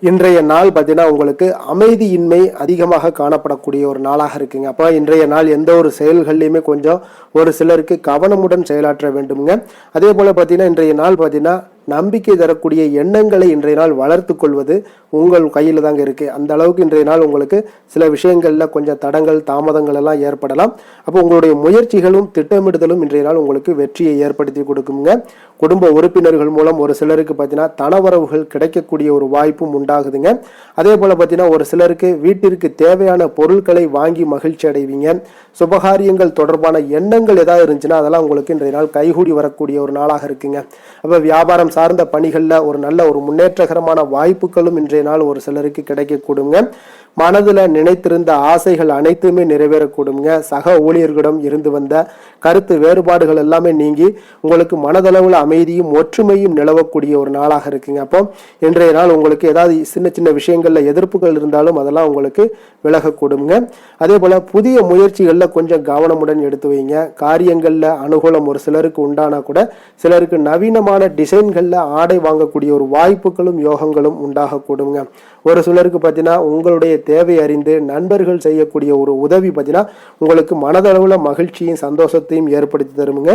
இன்றைய நாள் பார்த்தீங்கன்னா உங்களுக்கு அமைதியின்மை அதிகமாக காணப்படக்கூடிய ஒரு நாளாக இருக்குங்க. அப்போ இன்றைய நாள் எந்த ஒரு செயல்கள்லையுமே கொஞ்சம் ஒரு சிலருக்கு கவனமுடன் செயலாற்ற வேண்டுங்க. அதே போல் பார்த்தீங்கன்னா இன்றைய நாள் பார்த்தீங்கன்னா நம்பிக்கை தரக்கூடிய எண்ணங்களை இன்றைய நாள் வளர்த்து கொள்வது உங்கள் கையில் தாங்க இருக்குது. அந்த அளவுக்கு இன்றைய நாள் உங்களுக்கு சில விஷயங்களில் கொஞ்சம் தடங்கள் தாமதங்கள் எல்லாம் ஏற்படலாம். அப்போ உங்களுடைய முயற்சிகளும் திட்டமிடுதலும் இன்றைய நாள் உங்களுக்கு வெற்றியை ஏற்படுத்தி கொடுக்குங்க. குடும்ப உறுப்பினர்கள் மூலம் ஒரு சிலருக்கு பார்த்தீங்கன்னா தனவரவுகள் கிடைக்கக்கூடிய ஒரு வாய்ப்பும் உண்டாகுதுங்க. அதே போல் பார்த்தீங்கன்னா ஒரு சிலருக்கு வீட்டிற்கு தேவையான பொருட்களை வாங்கி மகிழ்ச்சி அடைவீங்க. சுபகாரியங்கள் தொடர்பான எண்ணங்கள் ஏதாவது இருந்துச்சுன்னா அதெல்லாம் உங்களுக்கு இன்றைய நாள் கைகூடி வரக்கூடிய ஒரு நாளாக இருக்குங்க. அப்போ வியாபாரம் சார்ந்த பணிகளில் ஒரு நல்ல ஒரு முன்னேற்றகரமான வாய்ப்புகளும் இன்றைய நாள் ஒரு சிலருக்கு கிடைக்கக்கூடுங்க. மனதில் நினைத்திருந்த ஆசைகள் அனைத்துமே நிறைவேறக்கூடுங்க. சக ஊழியர்களிடம் இருந்து வந்த கருத்து வேறுபாடுகள் எல்லாமே நீங்கி உங்களுக்கு மனதளவில் அமைதியும் ஒற்றுமையும் நிலவக்கூடிய ஒரு நாளாக இருக்குங்க. அப்போ இன்றைய நாள் உங்களுக்கு ஏதாவது சின்ன சின்ன விஷயங்களில் எதிர்ப்புகள் இருந்தாலும் அதெல்லாம் உங்களுக்கு விலகக்கூடுங்க. அதே போல் புதிய முயற்சிகளில் கொஞ்சம் கவனமுடன் எடுத்து வைங்க. காரியங்களில் அனுகூலம் ஒரு சிலருக்கு உண்டானா கூட சிலருக்கு நவீனமான டிசைன்களில் ஆடை வாங்கக்கூடிய ஒரு வாய்ப்புகளும் யோகங்களும் உண்டாகக்கூடுங்க. ஒரு சிலருக்கு பார்த்தீங்கன்னா உங்களுடைய தேவை அறிந்து நண்பர்கள் செய்யக்கூடிய ஒரு உதவி பார்த்தீங்கன்னா உங்களுக்கு மனதளவில் மகிழ்ச்சியும் சந்தோஷத்தையும் ஏற்படுத்தி தருமுங்க.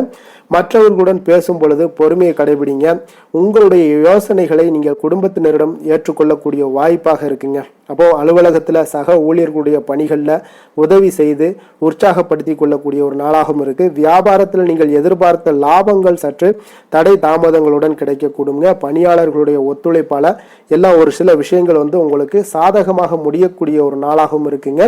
மற்றவர்களுடன் பேசும் பொழுது பொறுமையை கடைபிடிங்க. உங்களுடைய யோசனைகளை நீங்கள் குடும்பத்தினரிடம் ஏற்றுக்கொள்ளக்கூடிய வாய்ப்பாக இருக்குங்க. அப்போ அலுவலகத்தில் சக ஊழியர்களுடைய பணிகளில் உதவி செய்து உற்சாகப்படுத்தி கொள்ளக்கூடிய ஒரு நாளாகவும் இருக்கு. வியாபாரத்தில் நீங்கள் எதிர்பார்த்த லாபங்கள் சற்று தடை தாமதங்களுடன் கிடைக்கக்கூடுங்க. பணியாளர்களுடைய ஒத்துழைப்பால் எல்லாம் ஒரு சில விஷயங்கள் உங்களுக்கு சாதகமாக முடியக்கூடிய ஒரு நாளாகவும் இருக்குங்க.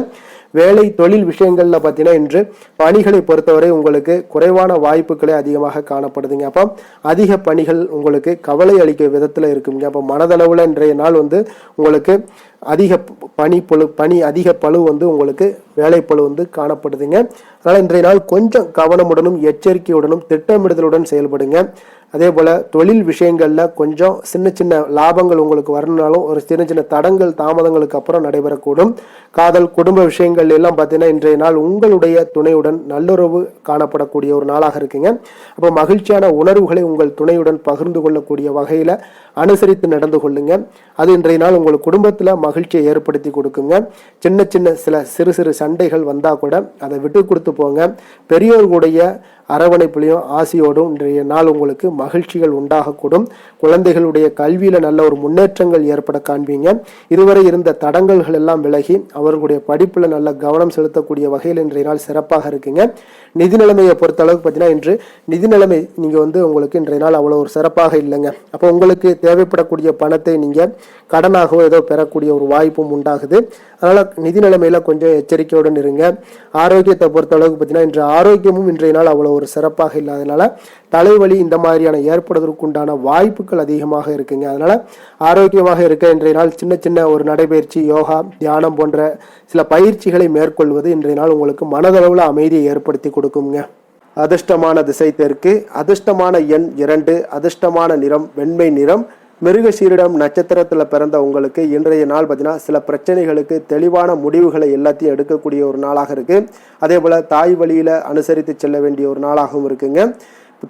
வேலை தொழில் விஷயங்கள்ல பார்த்தீங்கன்னா இன்று பணிகளை பொறுத்தவரை உங்களுக்கு குறைவான வாய்ப்புகளே அதிகமாக காணப்படுதுங்க. அப்போ அதிக பணிகள் உங்களுக்கு கவலை அளிக்க விதத்தில் இருக்குங்க. அப்போ மனதளவில் இன்றைய நாள் உங்களுக்கு அதிக பணி அதிக பளு உங்களுக்கு வேலைப்பளு காணப்படுதுங்க. அதனால் இன்றைய நாள் கொஞ்சம் கவனமுடனும் எச்சரிக்கையுடனும் திட்டமிடுதலுடன் செயல்படுங்க. அதே போல் தொழில் விஷயங்களில் கொஞ்சம் சின்ன சின்ன லாபங்கள் உங்களுக்கு வரணுனாலும் ஒரு சின்ன சின்ன தடங்கள் தாமதங்களுக்கு அப்புறம் நடைபெறக்கூடும். காதல் குடும்ப விஷயங்கள் எல்லாம் பார்த்தீங்கன்னா இன்றைய நாள் உங்களுடைய துணையுடன் நல்லுறவு காணப்படக்கூடிய ஒரு நாளாக இருக்குங்க. அப்போ மகிழ்ச்சியான உணர்வுகளை உங்கள் துணையுடன் பகிர்ந்து கொள்ளக்கூடிய வகையில் அனுசரித்து நடந்து கொள்ளுங்க. அது இன்றைய நாள் உங்கள் குடும்பத்தில் மகிழ்ச்சியை ஏற்படுத்தி கொடுக்குங்க. சின்ன சின்ன சிறு சிறு சண்டைகள் வந்தால் கூட அதை விட்டு கொடுத்து போங்க. பெரியோர்களுடைய அரவணைப்புலையும் ஆசையோடும் இன்றைய நாள் உங்களுக்கு மகிழ்ச்சிகள் உண்டாகக்கூடும். குழந்தைகளுடைய கல்வியில் நல்ல ஒரு முன்னேற்றங்கள் ஏற்பட காண்பீங்க. இதுவரை இருந்த தடங்கல்கள் எல்லாம் விலகி அவர்களுடைய படிப்பில் நல்ல கவனம் செலுத்தக்கூடிய வகையில் இன்றைய நாள் சிறப்பாக இருக்குங்க. நிதி நிலைமையை பொறுத்த அளவுக்கு பார்த்தீங்கன்னா இன்று நிதி நிலைமை நீங்கள் உங்களுக்கு இன்றைய நாள் அவ்வளோ ஒரு சிறப்பாக இல்லைங்க. அப்போ உங்களுக்கு தேவைப்படக்கூடிய பணத்தை நீங்கள் கடனாகவோ ஏதோ பெறக்கூடிய ஒரு வாய்ப்பும் உண்டாகுது. அதனால் நிதி நிலைமையில் கொஞ்சம் எச்சரிக்கையுடன் இருங்க. ஆரோக்கியத்தை பொறுத்த அளவுக்கு பார்த்தீங்கன்னா இன்று ஆரோக்கியமும் இன்றைய நாள் அவ்வளோ ஒரு சிறப்பாக இல்லாதனால தலைவலி இந்த மாதிரியான ஏற்படுவதற்குண்டான வாய்ப்புகள் அதிகமாக இருக்குங்க. அதனால ஆரோக்கியமாக இருக்க இன்றைய நாள் சின்ன சின்ன ஒரு நடைபயிற்சி, யோகா, தியானம் போன்ற சில பயிற்சிகளை மேற்கொள்வது இன்றைய நாள் உங்களுக்கு மனதளவில் அமைதியை ஏற்படுத்தி கொடுக்குங்க. அதிர்ஷ்டமான திசை தெற்கு, அதிர்ஷ்டமான எண் 2, அதிர்ஷ்டமான நிறம் வெண்மை நிறம். மிருகசீரிடம் நட்சத்திரத்தில் பிறந்த உங்களுக்கு இன்றைய நாள் பார்த்தீங்கன்னா சில பிரச்சனைகளுக்கு தெளிவான முடிவுகளை எல்லாத்தையும் எடுக்கக்கூடிய ஒரு நாளாக இருக்குது. அதே போல் தாய் வழியில் அனுசரித்து செல்ல வேண்டிய ஒரு நாளாகவும் இருக்குங்க.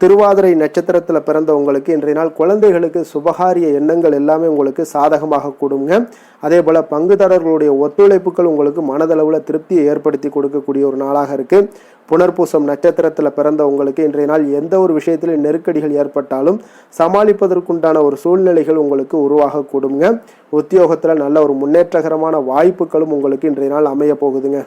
திருவாதிரை நட்சத்திரத்தில் பிறந்த உங்களுக்கு இன்றைய நாள் குழந்தைகளுக்கு சுபகாரிய எண்ணங்கள் எல்லாமே உங்களுக்கு சாதகமாக கூடுங்க. அதே போல் பங்குதாரர்களுடைய ஒத்துழைப்புகள் உங்களுக்கு மனதளவில் திருப்தியை ஏற்படுத்தி கொடுக்கக்கூடிய ஒரு நாளாக இருக்குது. புனர்பூசம் நட்சத்திரத்தில் பிறந்த உங்களுக்கு இன்றைய நாள் எந்த ஒரு விஷயத்திலும் நெருக்கடிகள் ஏற்பட்டாலும் சமாளிப்பதற்குண்டான ஒரு சூழ்நிலைகள் உங்களுக்கு உருவாக கூடுங்க. உத்தியோகத்தில் நல்ல ஒரு முன்னேற்றகரமான வாய்ப்புகளும் உங்களுக்கு இன்றைய நாள் அமைய போகுதுங்க.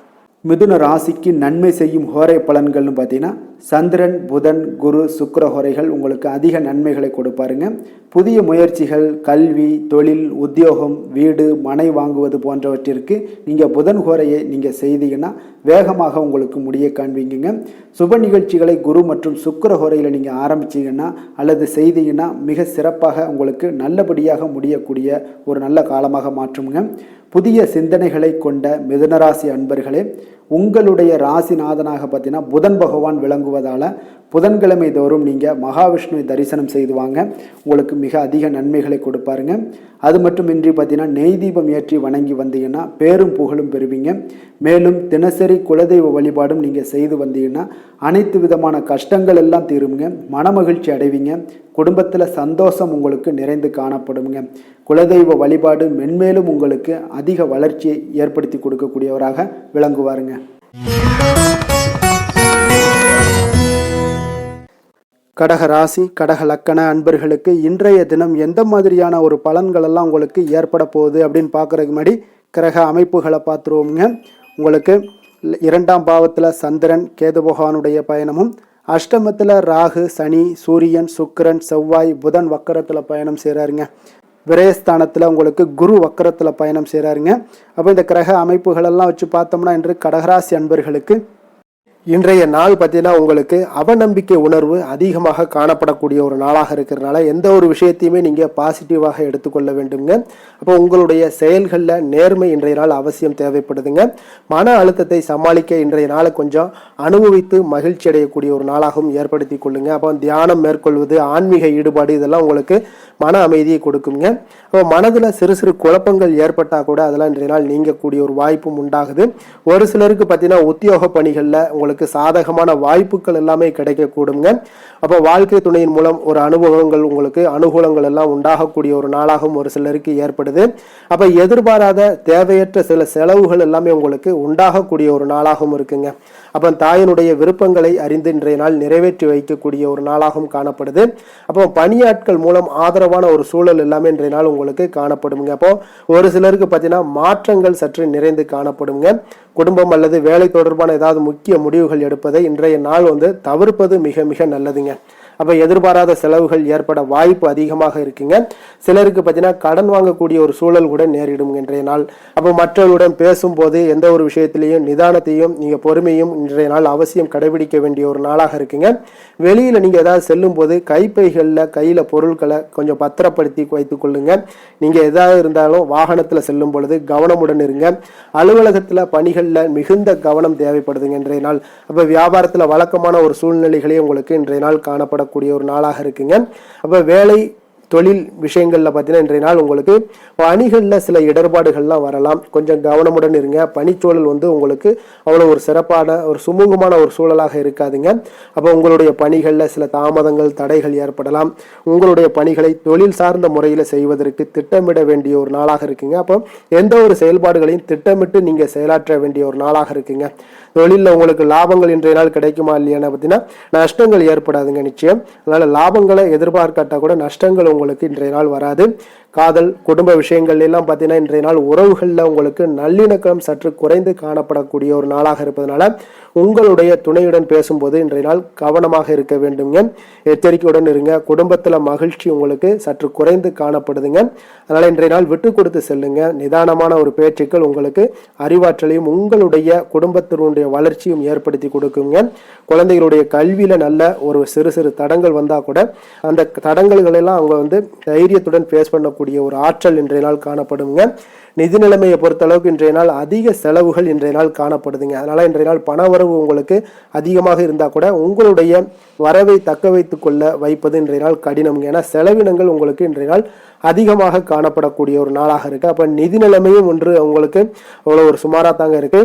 மிதுன ராசிக்கு நன்மை செய்யும் ஹோரை பலன்கள்னு பார்த்தீங்கன்னா சந்திரன், புதன், குரு, சுக்கிர ஹோரைகள் உங்களுக்கு அதிக நன்மைகளை கொடுப்பாருங்க. புதிய முயற்சிகள், கல்வி, தொழில், உத்தியோகம், வீடு, மனை வாங்குவது போன்றவற்றிற்கு நீங்கள் புதன் ஹோரையை நீங்கள் செய்தீங்கன்னா வேகமாக உங்களுக்கு முடிய காண்பீங்க. சுப நிகழ்ச்சிகளை குரு மற்றும் சுக்கிர ஹோரையில் நீங்கள் ஆரம்பிச்சிங்கன்னா அல்லது செய்தீங்கன்னா மிக சிறப்பாக உங்களுக்கு நல்லபடியாக முடியக்கூடிய ஒரு நல்ல காலமாக மாற்றுங்க. புதிய சிந்தனைகளை கொண்ட மிதுனராசி அன்பர்களே, உங்களுடைய ராசிநாதனாக பார்த்தீங்கன்னா புதன் பகவான் விளங்குவதால் புதன்கிழமை தோறும் நீங்கள் மகாவிஷ்ணுவை தரிசனம் செய்து வாங்க. உங்களுக்கு மிக அதிக நன்மைகளை கொடுப்பாருங்க. அது மட்டுமின்றி பார்த்தீங்கன்னா நெய் தீபம் ஏற்றி வணங்கி வந்தீங்கன்னா பேரும் புகழும் பெறுவீங்க. மேலும் தினசரி குலதெய்வ வழிபாடும் நீங்கள் செய்து வந்தீங்கன்னா அனைத்து விதமான கஷ்டங்கள் எல்லாம் தீருங்க. மனமகிழ்ச்சி அடைவீங்க. குடும்பத்தில் சந்தோஷம் உங்களுக்கு நிறைந்து காணப்படுங்க. குலதெய்வ வழிபாடு மென்மேலும் உங்களுக்கு அதிக வளர்ச்சியை ஏற்படுத்தி கொடுக்கக்கூடியவராக விளங்குவாருங்க. கடக ராசி கடக லக்கண அன்பர்களுக்கு இன்றைய தினம் எந்த மாதிரியான ஒரு பலன்கள் எல்லாம் உங்களுக்கு ஏற்பட போகுது அப்படின்னு பார்க்குறதுக்கு முன்னாடி கிரக அமைப்புகளை பார்த்துருவோங்க. உங்களுக்கு 2ஆம் பாவத்தில் சந்திரன் கேது பகவானுடைய பயணமும், அஷ்டமத்தில் ராகு சனி சூரியன் சுக்கிரன் செவ்வாய் புதன் வக்கரத்தில் பயணம் செய்கிறாருங்க. விரயஸ்தானத்தில் உங்களுக்கு குரு வக்கரத்தில் பயணம் செய்கிறாருங்க. அப்போ இந்த கிரக அமைப்புகளெல்லாம் வச்சு பார்த்தோம்னா இன்று கடகராசி அன்பர்களுக்கு இன்றைய நாள் பார்த்தீங்கன்னா உங்களுக்கு அவநம்பிக்கை உணர்வு அதிகமாக காணப்படக்கூடிய ஒரு நாளாக இருக்கிறதுனால எந்த ஒரு விஷயத்தையுமே நீங்கள் பாசிட்டிவாக எடுத்துக்கொள்ள வேண்டுங்க. அப்போ உங்களுடைய செயல்களில் நேர்மை இன்றைய நாள் அவசியம் தேவைப்படுதுங்க. மன அழுத்தத்தை சமாளிக்க இன்றைய நாளை கொஞ்சம் அனுபவித்து மகிழ்ச்சி அடையக்கூடிய ஒரு நாளாகவும் ஏற்படுத்தி கொள்ளுங்க. அப்போ தியானம் மேற்கொள்வது, ஆன்மீக ஈடுபாடு இதெல்லாம் உங்களுக்கு மன அமைதியை கொடுக்குங்க. அப்போ மனதில் சிறு சிறு குழப்பங்கள் ஏற்பட்டால் கூட அதெல்லாம் இன்றைய நாள் நீங்கக்கூடிய ஒரு வாய்ப்பும் உண்டாகுது. ஒரு சிலருக்கு பார்த்தீங்கன்னா உத்தியோக பணிகளில் உங்களுக்கு சாதகமான வாய்ப்புகள் எல்லாமே கிடைக்கக்கூடுங்க. அப்போ வாழ்க்கை துணையின் மூலம் ஒரு அனுபவங்கள் உங்களுக்கு அனுகூலங்கள் எல்லாம் உண்டாகக்கூடிய ஒரு நாளாகவும் ஒரு சிலருக்கு ஏற்படுது. அப்போ எதிர்பாராத தேவையற்ற சில செலவுகள் எல்லாமே உங்களுக்கு உண்டாகக்கூடிய ஒரு நாளாகவும் இருக்குங்க. அப்போ தாயினுடைய விருப்பங்களை அறிந்து இன்றைய நாள் நிறைவேற்றி வைக்கக்கூடிய ஒரு நாளாகவும் காணப்படுது. அப்போ பணியாட்கள் மூலம் ஆதரவான ஒரு சூழல் எல்லாமே இன்றைய நாள் உங்களுக்கு காணப்படுங்க. அப்போ ஒரு சிலருக்கு பார்த்தீங்கன்னா மாற்றங்கள் சற்று நிறைந்து காணப்படுங்க. குடும்பம் அல்லது வேலை தொடர்பான ஏதாவது முக்கிய முடிவுகள் எடுப்பதை இன்றைய நாள் தவிர்ப்பது மிக மிக நல்லதுங்க. அப்போ எதிர்பாராத செலவுகள் ஏற்பட வாய்ப்பு அதிகமாக இருக்குங்க. சிலருக்கு பார்த்தீங்கன்னா கடன் வாங்கக்கூடிய ஒரு சூழல் கூட நேரிடும் இன்றைய நாள். அப்போ மற்றவர்களுடன் பேசும்போது எந்த ஒரு விஷயத்திலையும் நிதானத்தையும் நீங்கள் பொறுமையும் இன்றைய நாள் அவசியம் கடைபிடிக்க வேண்டிய ஒரு நாளாக இருக்குங்க. வெளியில் நீங்கள் ஏதாவது செல்லும் போது கையில் பொருட்களை கொஞ்சம் பத்திரப்படுத்தி வைத்துக் கொள்ளுங்க. நீங்கள் எதாவது இருந்தாலும் வாகனத்தில் செல்லும் பொழுது கவனமுடன் இருங்க. அலுவலகத்தில் பணிகளில் மிகுந்த கவனம் தேவைப்படுதுங்க இன்றைய நாள். அப்போ வியாபாரத்தில் வழக்கமான ஒரு சூழ்நிலைகளே உங்களுக்கு இன்றைய நாள் காணப்படக்கூடிய ஒரு நாளாக இருக்குங்க. அப்போ வேலை தொழில் விஷயங்கள்ல பார்த்தீங்கன்னா இன்றைய நாள் உங்களுக்கு பணிகளில் சில இடர்பாடுகள்லாம் வரலாம். கொஞ்சம் கவனமுடன் இருங்க. பணிச்சூழல் உங்களுக்கு அவ்வளோ ஒரு சிறப்பான ஒரு சுமூகமான ஒரு சூழலாக இருக்காதுங்க. அப்போ உங்களுடைய பணிகளில் சில தாமதங்கள் தடைகள் ஏற்படலாம். உங்களுடைய பணிகளை தொழில் சார்ந்த முறையில் செய்வதற்கு திட்டமிட வேண்டிய ஒரு நாளாக இருக்குங்க. அப்போ எந்த ஒரு செயல்பாடுகளையும் திட்டமிட்டு நீங்கள் செயலாற்ற வேண்டிய ஒரு நாளாக இருக்குங்க. தொழிலில் உங்களுக்கு லாபங்கள் இன்றைய நாள் கிடைக்குமா இல்லையான்னு பார்த்தீங்கன்னா நஷ்டங்கள் ஏற்படாதுங்க நிச்சயம். அதனால லாபங்களை எதிர்பார்க்காட்டா கூட நஷ்டங்கள் உங்களுக்கு இன்றைய நாள் வராது. காதல் குடும்ப விஷயங்கள் எல்லாம் பார்த்தீங்கன்னா இன்றைய நாள் உறவுகளில் உங்களுக்கு நல்லிணக்கம் சற்று குறைந்து காணப்படக்கூடிய ஒரு நாளாக இருப்பதனால உங்களுடைய துணையுடன் பேசும்போது இன்றைய நாள் கவனமாக இருக்க வேண்டுங்க. எச்சரிக்கையுடன் இருங்க. குடும்பத்தில் மகிழ்ச்சி உங்களுக்கு சற்று குறைந்து காணப்படுதுங்க. அதனால இன்றைய நாள் விட்டு கொடுத்து செல்லுங்க. நிதானமான ஒரு பேச்சுக்கள் உங்களுக்கு அறிவாற்றலையும் உங்களுடைய குடும்பத்தினுடைய வளர்ச்சியும் ஏற்படுத்தி கொடுக்குங்க. குழந்தைகளுடைய கல்வியில நல்ல ஒரு சிறு சிறு தடங்கள் வந்தா கூட அந்த தடங்கல்கள் எல்லாம் அவங்க தைரியத்துடன் பேஸ் பண்ணக்கூடிய ஒரு ஆற்றல் இன்றைய நாள் காணப்படுங்க. நிதி நிலைமையை பொறுத்த அளவுக்கு இன்றைய நாள் அதிக செலவுகள் இன்றைய நாள் காணப்படுதுங்க. அதனால இன்றைய நாள் பண வரவு உங்களுக்கு அதிகமாக இருந்தா கூட உங்களுடைய வரவை தக்க வைத்துக் கொள்ள வைப்பது இன்றைய நாள் கடினம்ங்க. ஏன்னா செலவினங்கள் உங்களுக்கு இன்றைய நாள் அதிகமாக காணப்படக்கூடிய ஒரு நாளாக இருக்கு. அப்ப நிதி நிலைமையும் உங்களுக்கு அவ்வளவு ஒரு சுமாராக தாங்க இருக்கு.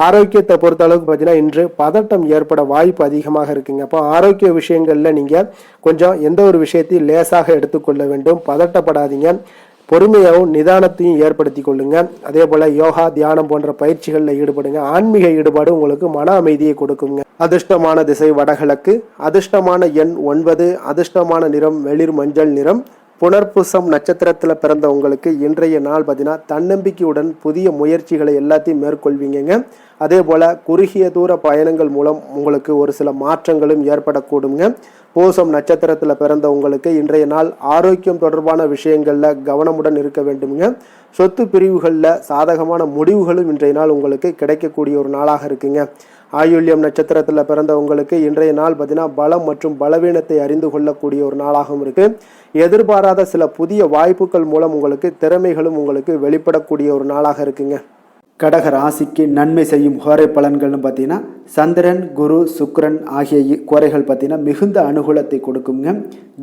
ஆரோக்கியத்தை பொறுத்த அளவுக்கு பார்த்தீங்கன்னா இன்று பதட்டம் ஏற்பட வாய்ப்பு அதிகமாக இருக்குங்க. அப்போ ஆரோக்கிய விஷயங்கள்ல நீங்க கொஞ்சம் எந்த ஒரு விஷயத்தையும் லேசாக எடுத்துக்கொள்ள வேண்டும். பதட்டப்படாதீங்க. பொறுமையாகவும் நிதானத்தையும் ஏற்படுத்தி கொள்ளுங்க. அதே போல யோகா தியானம் போன்ற பயிற்சிகளில் ஈடுபடுங்க. ஆன்மீக ஈடுபாடு உங்களுக்கு மன அமைதியை கொடுக்குங்க. அதிர்ஷ்டமான திசை வடகிழக்கு, அதிர்ஷ்டமான எண் 9, அதிர்ஷ்டமான நிறம் வெளிர் மஞ்சள் நிறம். புனர்பூசம் நட்சத்திரத்தில் பிறந்த உங்களுக்கு இன்றைய நாள் பார்த்தீங்கன்னா தன்னம்பிக்கையுடன் புதிய முயற்சிகளை எல்லாத்தையும் மேற்கொள்வீங்க. அதே போல் குறுகிய தூர பயணங்கள் மூலம் உங்களுக்கு ஒரு சில மாற்றங்களும் ஏற்படக்கூடுங்க. பூசம் நட்சத்திரத்தில் பிறந்த உங்களுக்கு இன்றைய நாள் ஆரோக்கியம் தொடர்பான விஷயங்களில் கவனமுடன் இருக்க வேண்டுங்க. சொத்து பிரிவுகளில் சாதகமான முடிவுகளும் இன்றைய நாள் உங்களுக்கு கிடைக்கக்கூடிய ஒரு நாளாக இருக்குங்க. ஆயுள்யம் நட்சத்திரத்தில் பிறந்த உங்களுக்கு இன்றைய நாள் பார்த்தீங்கன்னா பலம் மற்றும் பலவீனத்தை அறிந்து கொள்ளக்கூடிய ஒரு நாளாகவும் இருக்கு. எதிர்பாராத சில புதிய வாய்ப்புகள் மூலம் உங்களுக்கு திறமைகளும் உங்களுக்கு வெளிப்படக்கூடிய ஒரு நாளாக இருக்குங்க. கடக ராசிக்கு நன்மை செய்யும் ஹோரை பலன்கள்னு பார்த்தீங்கன்னா சந்திரன் குரு சுக்கிரன் ஆகிய குறைகள் பார்த்தீங்கன்னா மிகுந்த அனுகூலத்தை கொடுக்குங்க.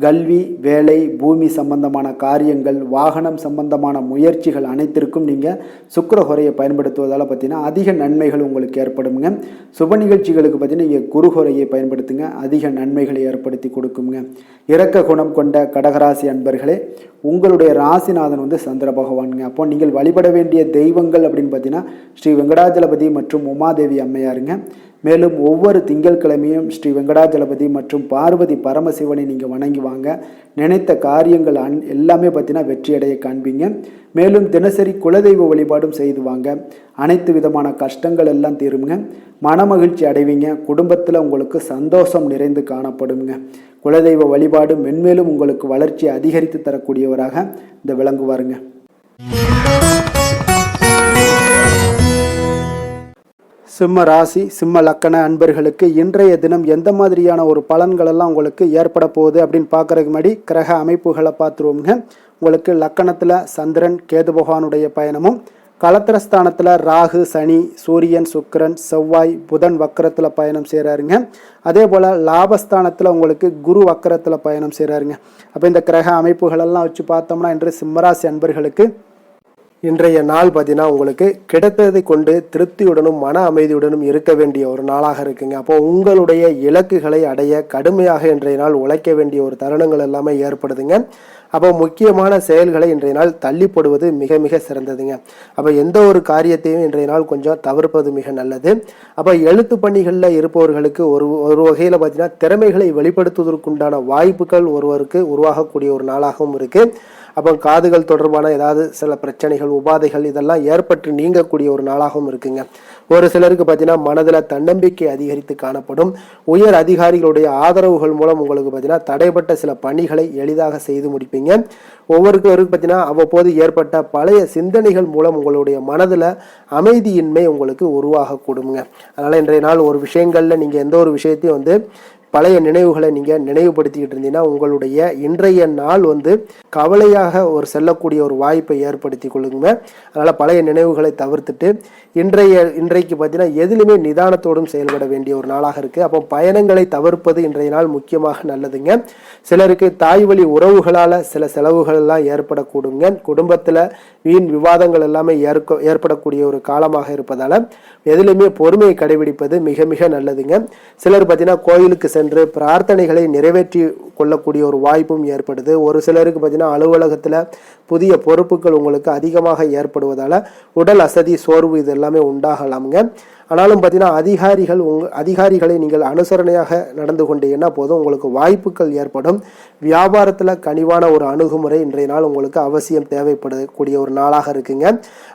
கல்வி வேலை பூமி சம்பந்தமான காரியங்கள் வாகனம் சம்பந்தமான முயற்சிகள் அனைத்திற்கும் நீங்கள் சுக்கிர ஹோரையை பயன்படுத்துவதால் பார்த்தீங்கன்னா அதிக நன்மைகள் உங்களுக்கு ஏற்படுங்க. சுப நிகழ்ச்சிகளுக்கு பார்த்தீங்கன்னா நீங்கள் குரு ஹோரையை பயன்படுத்துங்க. அதிக நன்மைகளை ஏற்படுத்தி கொடுக்குங்க. இரக்க குணம் கொண்ட கடகராசி அன்பர்களே, உங்களுடைய ராசிநாதன் வந்து சந்திர பகவானுங்க. அப்போ நீங்கள் வழிபட வேண்டிய தெய்வங்கள் அப்படின்னு பார்த்தீங்கன்னா ஸ்ரீ வெங்கடாஜலபதி மற்றும் உமாதேவி அம்மையாருங்க. மேலும் ஒவ்வொரு திங்கட்கிழமையும் ஸ்ரீ வெங்கடாஜலபதி மற்றும் பார்வதி பரமசிவனை நீங்கள் வணங்கி வாங்க. நினைத்த காரியங்கள் எல்லாமே பார்த்தீங்கன்னா வெற்றியடைய காண்பீங்க. மேலும் தினசரி குலதெய்வ வழிபாடும் செய்து வாங்க. அனைத்து விதமான கஷ்டங்கள் எல்லாம் தீருங்க. மனமகிழ்ச்சி அடைவீங்க. குடும்பத்தில் உங்களுக்கு சந்தோஷம் நிறைந்து காணப்படுங்க. குலதெய்வ வழிபாடு மென்மேலும் உங்களுக்கு வளர்ச்சியை அதிகரித்து தரக்கூடியவராக இந்த விளங்குவாருங்க. சிம்ம ராசி சிம்ம லக்கண அன்பர்களுக்கு இன்றைய தினம் எந்த மாதிரியான ஒரு பலன்களெல்லாம் உங்களுக்கு ஏற்பட போகுது அப்படின்னு பார்க்குறதுக்கு முன்னாடி கிரக அமைப்புகளை பார்த்துருவோங்க. உங்களுக்கு லக்கணத்தில் சந்திரன் கேது பகவானுடைய பயணமும், களத்திரஸ்தானத்தில் ராகு சனி சூரியன் சுக்கிரன் செவ்வாய் புதன் வக்கரத்தில் பயணம் செய்கிறாருங்க. அதே போல் லாபஸ்தானத்தில் உங்களுக்கு குரு வக்கரத்தில் பயணம் செய்கிறாருங்க. அப்போ இந்த கிரக அமைப்புகளெல்லாம் வச்சு பார்த்தோம்னா இன்று சிம்மராசி அன்பர்களுக்கு இன்றைய நாள் பார்த்தீங்கன்னா உங்களுக்கு கிடைத்ததை கொண்டு திருப்தியுடனும் மன அமைதியுடனும் இருக்க வேண்டிய ஒரு நாளாக இருக்குங்க. அப்போ உங்களுடைய இலக்குகளை அடைய கடுமையாக இன்றைய நாள் உழைக்க வேண்டிய ஒரு தருணங்கள் எல்லாமே ஏற்படுதுங்க. அப்போ முக்கியமான செயல்களை இன்றைய நாள் தள்ளிப்படுவது மிக மிக சிறந்ததுங்க. அப்போ எந்த ஒரு காரியத்தையும் இன்றைய நாள் கொஞ்சம் தவிர்ப்பது மிக நல்லது. அப்போ எழுத்து பணிகளில் இருப்பவர்களுக்கு ஒரு வகையில் பார்த்தீங்கன்னா திறமைகளை வெளிப்படுத்துவதற்குண்டான வாய்ப்புகள் ஒருவருக்கு உருவாகக்கூடிய ஒரு நாளாகவும் இருக்குது. அப்போ காதுகள் தொடர்பான ஏதாவது சில பிரச்சனைகள் உபாதைகள் இதெல்லாம் ஏற்பட்டு நீங்கக்கூடிய ஒரு நாளாகவும் இருக்குங்க. ஒரு சிலருக்கு பார்த்தீங்கன்னா மனதில் தன்னம்பிக்கை அதிகரித்து காணப்படும். உயர் அதிகாரிகளுடைய ஆதரவுகள் மூலம் உங்களுக்கு பார்த்தீங்கன்னா தடைப்பட்ட சில பணிகளை எளிதாக செய்து முடிப்பீங்க. ஒவ்வொருவருக்கு பார்த்தீங்கன்னா அவ்வப்போது ஏற்பட்ட பழைய சிந்தனைகள் மூலம் உங்களுடைய மனதில் அமைதியின்மை உங்களுக்கு உருவாகக்கூடுங்க. அதனால் இன்றைய நாள் ஒரு விஷயங்களில் நீங்கள் எந்த ஒரு விஷயத்தையும் வந்து பழைய நினைவுகளை நீங்கள் நினைவுபடுத்திக்கிட்டு இருந்தீங்கன்னா உங்களுடைய இன்றைய நாள் வந்து கவலையாக ஒரு செல்லக்கூடிய ஒரு வாய்ப்பை ஏற்படுத்தி கொள்ளுங்க. அதனால் பழைய நினைவுகளை தவிர்த்துட்டு இன்றைக்கு பார்த்தீங்கன்னா எதிலுமே நிதானத்தோடும் செயல்பட வேண்டிய ஒரு நாளாக இருக்குது. அப்போ பயணங்களை தவிர்ப்பது இன்றைய நாள் முக்கியமாக நல்லதுங்க. சிலருக்கு தாய் வழி உறவுகளால் சில செலவுகள் எல்லாம் ஏற்படக்கூடுங்க. குடும்பத்தில் வீண் விவாதங்கள் எல்லாமே ஏற்படக்கூடிய ஒரு காலமாக இருப்பதால் எதிலுமே பொறுமையை கடைபிடிப்பது மிக மிக நல்லதுங்க. சிலர் பார்த்தீங்கன்னா கோயிலுக்கு சென்று பிரார்த்தனைகளை நிறைவேற்றி கொள்ளக்கூடிய ஒரு வாய்ப்பும் ஏற்படுது. ஒரு சிலருக்கு பார்த்தீங்கன்னா அலுவலகத்தில் புதிய பொறுப்புகள் உங்களுக்கு அதிகமாக ஏற்படுவதால் உடல் அசதி சோர்வு இது எல்லாமே உண்டாகலாமுங்க. ஆனாலும் பார்த்தீங்கன்னா அதிகாரிகளை நீங்கள் அனுசரணையாக நடந்து கொண்டீங்கன்னா போதும் உங்களுக்கு வாய்ப்புகள் ஏற்படும். வியாபாரத்தில் கனிவான ஒரு அணுகுமுறை இன்றைய நாள் உங்களுக்கு அவசியம் தேவைப்படக்கூடிய ஒரு நாளாக இருக்குங்க.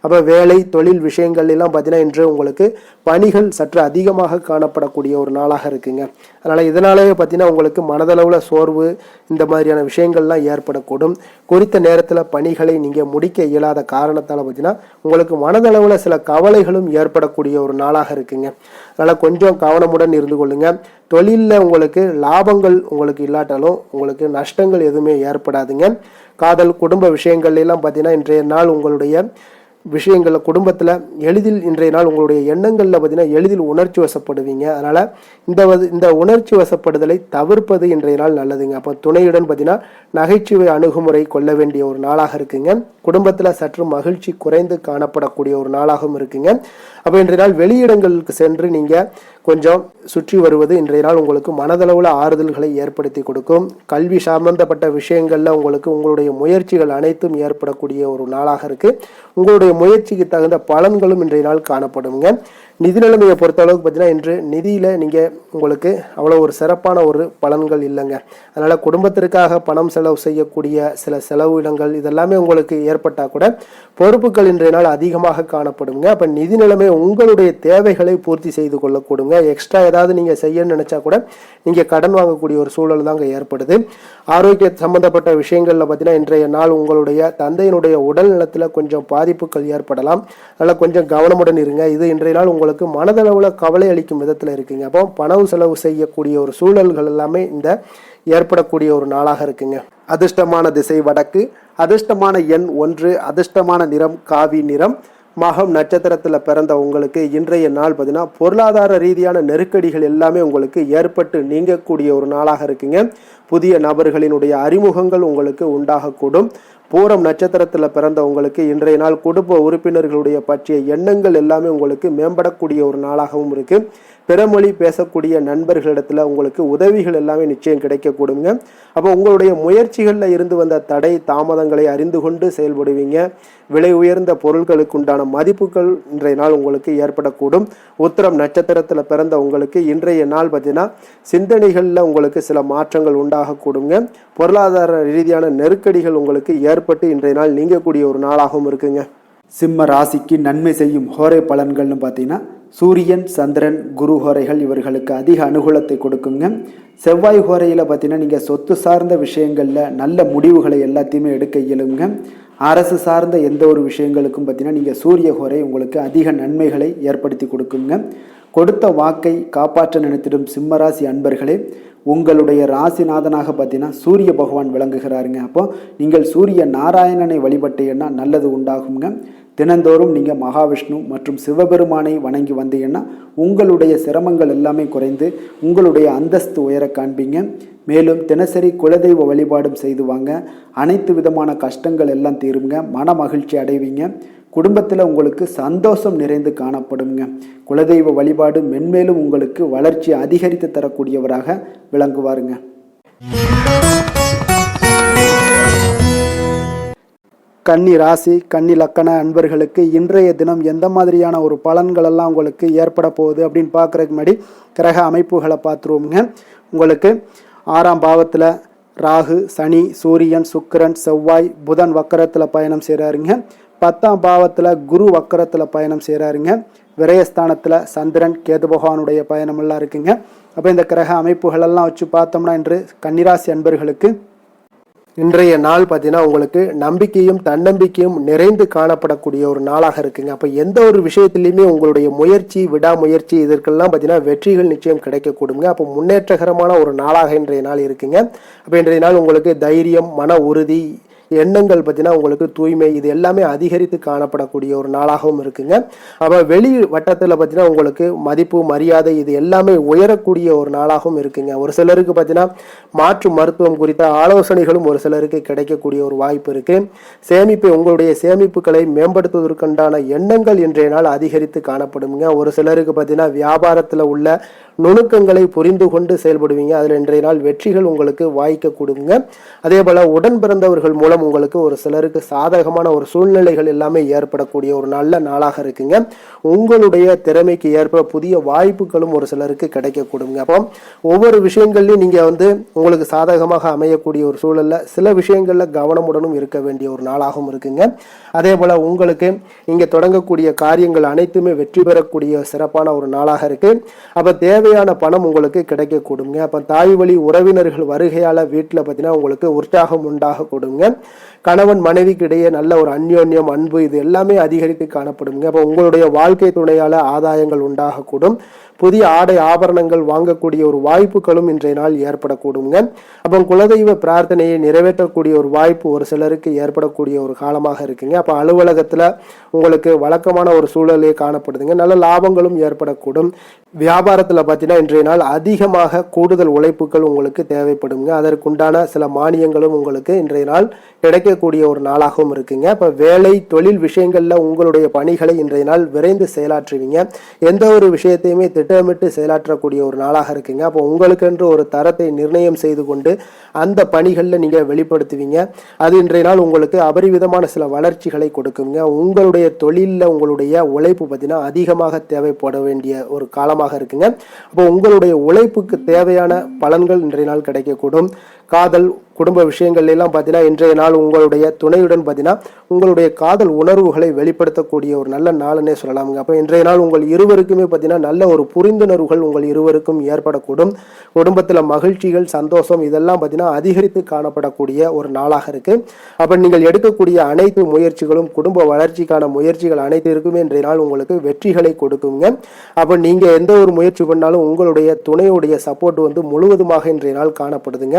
அப்போ வேலை தொழில் விஷயங்கள் எல்லாம் பார்த்தீங்கன்னா இன்று உங்களுக்கு பணிகள் சற்று அதிகமாக காணப்படக்கூடிய ஒரு நாளாக இருக்குங்க. அதனால் இதனாலேயே பார்த்தீங்கன்னா உங்களுக்கு மனதளவில் சோர்வு இந்த மாதிரியான விஷயங்கள்லாம் ஏற்படக்கூடும். குறித்த நேரத்தில் பணிகளை நீங்கள் முடிக்க இயலாத காரணத்தால் பார்த்தீங்கன்னா உங்களுக்கு மனதளவில் சில கவலைகளும் ஏற்படக்கூடிய ஒரு நாளாக இருக்குங்க. அதனால் கொஞ்சம் கவனமுடன் இருந்து கொள்ளுங்க. தொழிலில் உங்களுக்கு லாபங்கள் உங்களுக்கு இல்லாட்டாலும் உங்களுக்கு நஷ்டங்கள் எதுவுமே ஏற்படாதுங்க. காதல் குடும்ப விஷயங்கள் எல்லாம் பார்த்தீங்கன்னா இன்றைய நாள் உங்களுடைய விஷயங்களில் குடும்பத்தில் எளிதில் இன்றைய நாள் உங்களுடைய எண்ணங்களில் பார்த்தீங்கன்னா எளிதில் உணர்ச்சி வசப்படுவீங்க. அதனால் இந்த உணர்ச்சி வசப்படுதலை தவிர்ப்பது இன்றைய நாள் நல்லதுங்க. அப்போ துணையுடன் பார்த்தீங்கன்னா நகைச்சுவை அணுகுமுறை கொள்ள வேண்டிய ஒரு நாளாக இருக்குங்க. குடும்பத்தில் சற்று மகிழ்ச்சி குறைந்து காணப்படக்கூடிய ஒரு நாளாகவும் இருக்குங்க. அப்போ இன்றைய நாள் வெளியிடங்களுக்கு சென்று நீங்கள் கொஞ்சம் சுற்றி வருவது இன்றைய நாள் உங்களுக்கு மனதளவில் ஆறுதல்களை ஏற்படுத்தி கொடுக்கும். கல்வி சம்பந்தப்பட்ட விஷயங்களில் உங்களுக்கு உங்களுடைய முயற்சிகள் அனைத்தும் ஏற்படக்கூடிய ஒரு நாளாக இருக்குது. உங்களுடைய முயற்சிக்கு தகுந்த பலன்களும் இன்றைய நாள் காணப்படுங்க. நிதி நிலைமையை பொறுத்த அளவுக்கு பார்த்தீங்கன்னா இன்று நிதியில் நீங்கள் உங்களுக்கு அவ்வளோ ஒரு சிறப்பான ஒரு பலன்கள் இல்லைங்க. அதனால் குடும்பத்திற்காக பணம் செலவு செய்யக்கூடிய சில செலவினங்கள் இதெல்லாமே உங்களுக்கு ஏற்பட்டால் கூட பொறுப்புகள் இன்றைய நாள் அதிகமாக காணப்படுங்க. அப்போ நிதி நிலைமை உங்களுடைய தேவைகளை பூர்த்தி செய்து கொள்ளக்கூடுங்க. எக்ஸ்ட்ரா ஏதாவது நீங்கள் செய்ய நினைச்சா கூட நீங்கள் கடன் வாங்கக்கூடிய ஒரு சூழல் தாங்க ஏற்படுது. ஆரோக்கிய சம்பந்தப்பட்ட விஷயங்களில் பார்த்தீங்கன்னா இன்றைய நாள் உங்களுடைய தந்தையினுடைய உடல் நலத்தில் கொஞ்சம் பாதிப்புகள் ஏற்படலாம். அதனால் கொஞ்சம் கவனமுடன் இருங்க. இது இன்றைய நாள் உங்களுக்கு மனதளவில் கவலை அளிக்கும் விதத்தில் இருக்குங்க. அப்போ பணம் செலவு செய்யக்கூடிய ஒரு சூழல்கள் எல்லாமே இந்த ஏற்படக்கூடிய ஒரு நாளாக இருக்குங்க. அதிர்ஷ்டமான திசை வடக்கு, அதிர்ஷ்டமான எண் 1, அதிர்ஷ்டமான நிறம் காவி நிறம். மகம் நட்சத்திரத்தில் பிறந்த உங்களுக்கு இன்றைய நாள் பார்த்தீங்கன்னா பொருளாதார ரீதியான நெருக்கடிகள் எல்லாமே உங்களுக்கு ஏற்பட்டு நீங்கக்கூடிய ஒரு நாளாக இருக்குங்க. புதிய நபர்களினுடைய அறிமுகங்கள் உங்களுக்கு உண்டாகக்கூடும். பூரம் நட்சத்திரத்தில் பிறந்த உங்களுக்கு இன்றைய நாள் குடும்ப உறுப்பினர்களுடைய பற்றிய எண்ணங்கள் எல்லாமே உங்களுக்கு மேம்படக்கூடிய ஒரு நாளாகவும் இருக்கு. பிறமொழி பேசக்கூடிய நண்பர்களிடத்துல உங்களுக்கு உதவிகள் எல்லாமே நிச்சயம் கிடைக்கக்கூடுங்க. அப்போ உங்களுடைய முயற்சிகளில் இருந்து வந்த தடை தாமதங்களை அறிந்து கொண்டு செயல்படுவீங்க. விலை உயர்ந்த பொருட்களுக்கு உண்டான மதிப்புகள் இன்றைய நாள் உங்களுக்கு ஏற்படக்கூடும். உத்திரம் நட்சத்திரத்தில் பிறந்த உங்களுக்கு இன்றைய நாள் பார்த்தீங்கன்னா சிந்தனைகளில் உங்களுக்கு சில மாற்றங்கள் உண்டாகக்கூடுங்க. பொருளாதார ரீதியான நெருக்கடிகள் உங்களுக்கு ஏற்பட்டு இன்றைய நாள் நீங்கக்கூடிய ஒரு நாளாகவும் இருக்குங்க. சிம்ம ராசிக்கு நன்மை செய்யும் ஹோரை பலன்கள்னு பார்த்தீங்கன்னா சூரியன், சந்திரன், குரு ஹோரைகள் இவர்களுக்கு அதிக அனுகூலத்தை கொடுக்குங்க. செவ்வாய் ஹோரையில் பார்த்தீங்கன்னா நீங்கள் சொத்து சார்ந்த விஷயங்களில் நல்ல முடிவுகளை எல்லாத்தையுமே எடுக்க இயலுங்க. அரசு சார்ந்த எந்த ஒரு விஷயங்களுக்கும் பார்த்தீங்கன்னா நீங்கள் சூரிய ஹோரை உங்களுக்கு அதிக நன்மைகளை ஏற்படுத்தி கொடுக்குங்க. கொடுத்த வாக்கை காப்பாற்ற நினைத்திடும் சிம்மராசி அன்பர்களே, உங்களுடைய ராசிநாதனாக பார்த்தீங்கன்னா சூரிய பகவான் விளங்குகிறாருங்க. அப்போ நீங்கள் சூரிய நாராயணனை வழிபட்டீங்கன்னா நல்லது உண்டாகுங்க. தினந்தோறும் நீங்கள் மகாவிஷ்ணு மற்றும் சிவபெருமானை வணங்கி வந்தீங்கன்னா உங்களுடைய சிரமங்கள் எல்லாமே குறைந்து உங்களுடைய அந்தஸ்து உயர காண்பீங்க. மேலும் தினசரி குலதெய்வ வழிபாடும் செய்து வாங்க. அனைத்து விதமான கஷ்டங்கள் எல்லாம் தீருங்க. மன மகிழ்ச்சி அடைவீங்க. குடும்பத்தில் உங்களுக்கு சந்தோஷம் நிறைந்து காணப்படுங்க. குலதெய்வ வழிபாடு மென்மேலும் உங்களுக்கு வளர்ச்சி அதிகரித்து தரக்கூடியவராக விளங்குவாருங்க. கன்னி ராசி, கன்னி லக்கண அன்பர்களுக்கு இன்றைய தினம் எந்த மாதிரியான ஒரு பலன்கள் எல்லாம் உங்களுக்கு ஏற்பட போகுது அப்படின்னு பார்க்குறதுக்கு முன்னாடி கிரக அமைப்புகளை பார்த்துருவோங்க. உங்களுக்கு 6ஆம் பாவத்தில் ராகு, சனி, சூரியன், சுக்கிரன், செவ்வாய், புதன் வக்கரத்தில் பயணம் செய்கிறாருங்க. 10ஆம் பாவத்தில் குரு வக்கரத்தில் பயணம் செய்கிறாருங்க. விரயஸ்தானத்தில் சந்திரன், கேது பகவானுடைய பயணமெல்லாம் இருக்குங்க. அப்போ இந்த கிரக அமைப்புகளெல்லாம் வச்சு பார்த்தோம்னா இன்று கன்னிராசி அன்பர்களுக்கு இன்றைய நாள் பார்த்தீங்கன்னா உங்களுக்கு நம்பிக்கையும் தன்னம்பிக்கையும் நிறைந்து காணப்படக்கூடிய ஒரு நாளாக இருக்குங்க. அப்போ எந்த ஒரு விஷயத்திலையுமே உங்களுடைய முயற்சி, விடாமுயற்சி இதற்கெல்லாம் பார்த்தீங்கன்னா வெற்றிகள் நிச்சயம் கிடைக்கக்கூடுங்க. அப்போ முன்னேற்றகரமான ஒரு நாளாக இன்றைய நாள் இருக்குங்க. அப்போ இன்றைய நாள் உங்களுக்கு தைரியம், மன உறுதி, எண்ணங்கள் பார்த்தீங்கன்னா உங்களுக்கு தூய்மை இது எல்லாமே அதிகரித்து காணப்படக்கூடிய ஒரு நாளாகவும் இருக்குங்க. அப்போ வெளி வட்டத்தில் பார்த்தீங்கன்னா உங்களுக்கு மதிப்பு, மரியாதை இது எல்லாமே உயரக்கூடிய ஒரு நாளாகவும் இருக்குங்க. ஒரு சிலருக்கு பார்த்தீங்கன்னா மாற்று மருத்துவம் குறித்த ஆலோசனைகளும் ஒரு சிலருக்கு கிடைக்கக்கூடிய ஒரு வாய்ப்பு இருக்கு. உங்களுடைய சேமிப்புகளை மேம்படுத்துவதற்குண்டான எண்ணங்கள் இன்றைய நாள் அதிகரித்து காணப்படுங்க. ஒரு சிலருக்கு பார்த்தீங்கன்னா வியாபாரத்தில் உள்ள நுணுக்கங்களை புரிந்து கொண்டு செயல்படுவீங்க. அதில் இன்றைய நாள் வெற்றிகள் உங்களுக்கு வாய்க்க கொடுங்க. அதே போல உடன் பிறந்தவர்கள் மூலம் உங்களுக்கு ஒரு சிலருக்கு சாதகமான ஒரு சூழ்நிலைகள் எல்லாமே ஏற்படக்கூடிய ஒரு நல்ல நாளாக இருக்குங்க. உங்களுடைய திறமைக்கு ஏற்ப புதிய வாய்ப்புகளும் ஒரு சிலருக்கு கிடைக்க கொடுங்க. அப்போ ஒவ்வொரு விஷயங்கள்லையும் நீங்க உங்களுக்கு சாதகமாக அமையக்கூடிய ஒரு சூழல்ல சில விஷயங்கள்ல கவனமுடனும் இருக்க வேண்டிய ஒரு நாளாகவும் இருக்குங்க. அதே போல உங்களுக்கு நீங்க தொடங்கக்கூடிய காரியங்கள் அனைத்துமே வெற்றி பெறக்கூடிய சிறப்பான ஒரு நாளாக இருக்கு. அப்ப தேவையான பணம் உங்களுக்கு கிடைக்க கொடுங்க. அப்ப தாய் வழி உறவினர்கள் வருகையால வீட்டுல பார்த்தீங்கன்னா உங்களுக்கு உற்சாகம் உண்டாக கொடுங்க. கணவன் மனைவிக்கு இடையே நல்ல ஒரு அந்யோன்யம், அன்பு இது எல்லாமே அதிகரித்து காணப்படுங்க. அப்போ உங்களுடைய வாழ்க்கை துணையால ஆதாயங்கள் உண்டாகக்கூடும். புதிய ஆடை ஆபரணங்கள் வாங்கக்கூடிய ஒரு வாய்ப்புகளும் இன்றைய நாள் ஏற்படக்கூடுங்க. அப்போ குலதெய்வ பிரார்த்தனையை நிறைவேற்றக்கூடிய ஒரு வாய்ப்பு ஒரு சிலருக்கு ஏற்படக்கூடிய ஒரு காலமாக இருக்குங்க. அப்போ அலுவலகத்துல உங்களுக்கு வழக்கமான ஒரு சூழலே காணப்படுதுங்க. நல்ல லாபங்களும் ஏற்படக்கூடும். வியாபாரத்துல பார்த்தீங்கன்னா இன்றைய நாள் அதிகமாக கூடுதல் உழைப்புகள் உங்களுக்கு தேவைப்படுங்க. அதற்குண்டான சில மானியங்களும் உங்களுக்கு இன்றைய நாள் கிடைக்கக்கூடிய ஒரு நாளாகவும் இருக்குங்க. இப்போ வேலை, தொழில் விஷயங்கள்ல உங்களுடைய பணிகளை இன்றைய நாள் விரைந்து செயலாற்றுவீங்க. எந்த ஒரு விஷயத்தையுமே திட்டமிட்டு செயலாற்றக்கூடிய ஒரு நாளாக இருக்குங்க. அப்போ உங்களுக்கென்று ஒரு தரத்தை நிர்ணயம் செய்து கொண்டு அந்த பணிகளில் நீங்க வெளிப்படுத்துவீங்க. அது இன்றைய நாள் உங்களுக்கு அபரிவிதமான சில வளர்ச்சிகளை கொடுக்குங்க. உங்களுடைய தொழிலில் உங்களுடைய உழைப்பு பார்த்தீங்கன்னா அதிகமாக தேவைப்பட வேண்டிய ஒரு காலமாக இருக்குங்க. அப்போ உங்களுடைய உழைப்புக்கு தேவையான பலன்கள் இன்றைய நாள் கிடைக்கக்கூடும். காதல், குடும்ப விஷயங்கள் எல்லாம் பார்த்தீங்கன்னா இன்றைய நாள் உங்களுடைய துணையுடன் பார்த்தீங்கன்னா உங்களுடைய காதல் உணர்வுகளை வெளிப்படுத்தக்கூடிய ஒரு நல்ல நாள்னே சொல்லலாமுங்க. அப்போ இன்றைய நாள் உங்கள் இருவருக்குமே பார்த்தீங்கன்னா நல்ல ஒரு புரிந்துணர்வுகள் உங்கள் இருவருக்கும் ஏற்படக்கூடும். குடும்பத்தில் மகிழ்ச்சிகள், சந்தோஷம் இதெல்லாம் பார்த்தீங்கன்னா அதிகரித்து காணப்படக்கூடிய ஒரு நாளாக இருக்கு. அப்போ நீங்கள் எடுக்கக்கூடிய அனைத்து முயற்சிகளும், குடும்ப வளர்ச்சிக்கான முயற்சிகள் அனைத்திற்குமே இன்றைய நாள் உங்களுக்கு வெற்றிகளை கொடுக்குங்க. அப்போ நீங்க எந்த ஒரு முயற்சி பண்ணாலும் உங்களுடைய துணையுடைய சப்போர்ட் முழுவதுமாக இன்றைய நாள் காணப்படுதுங்க.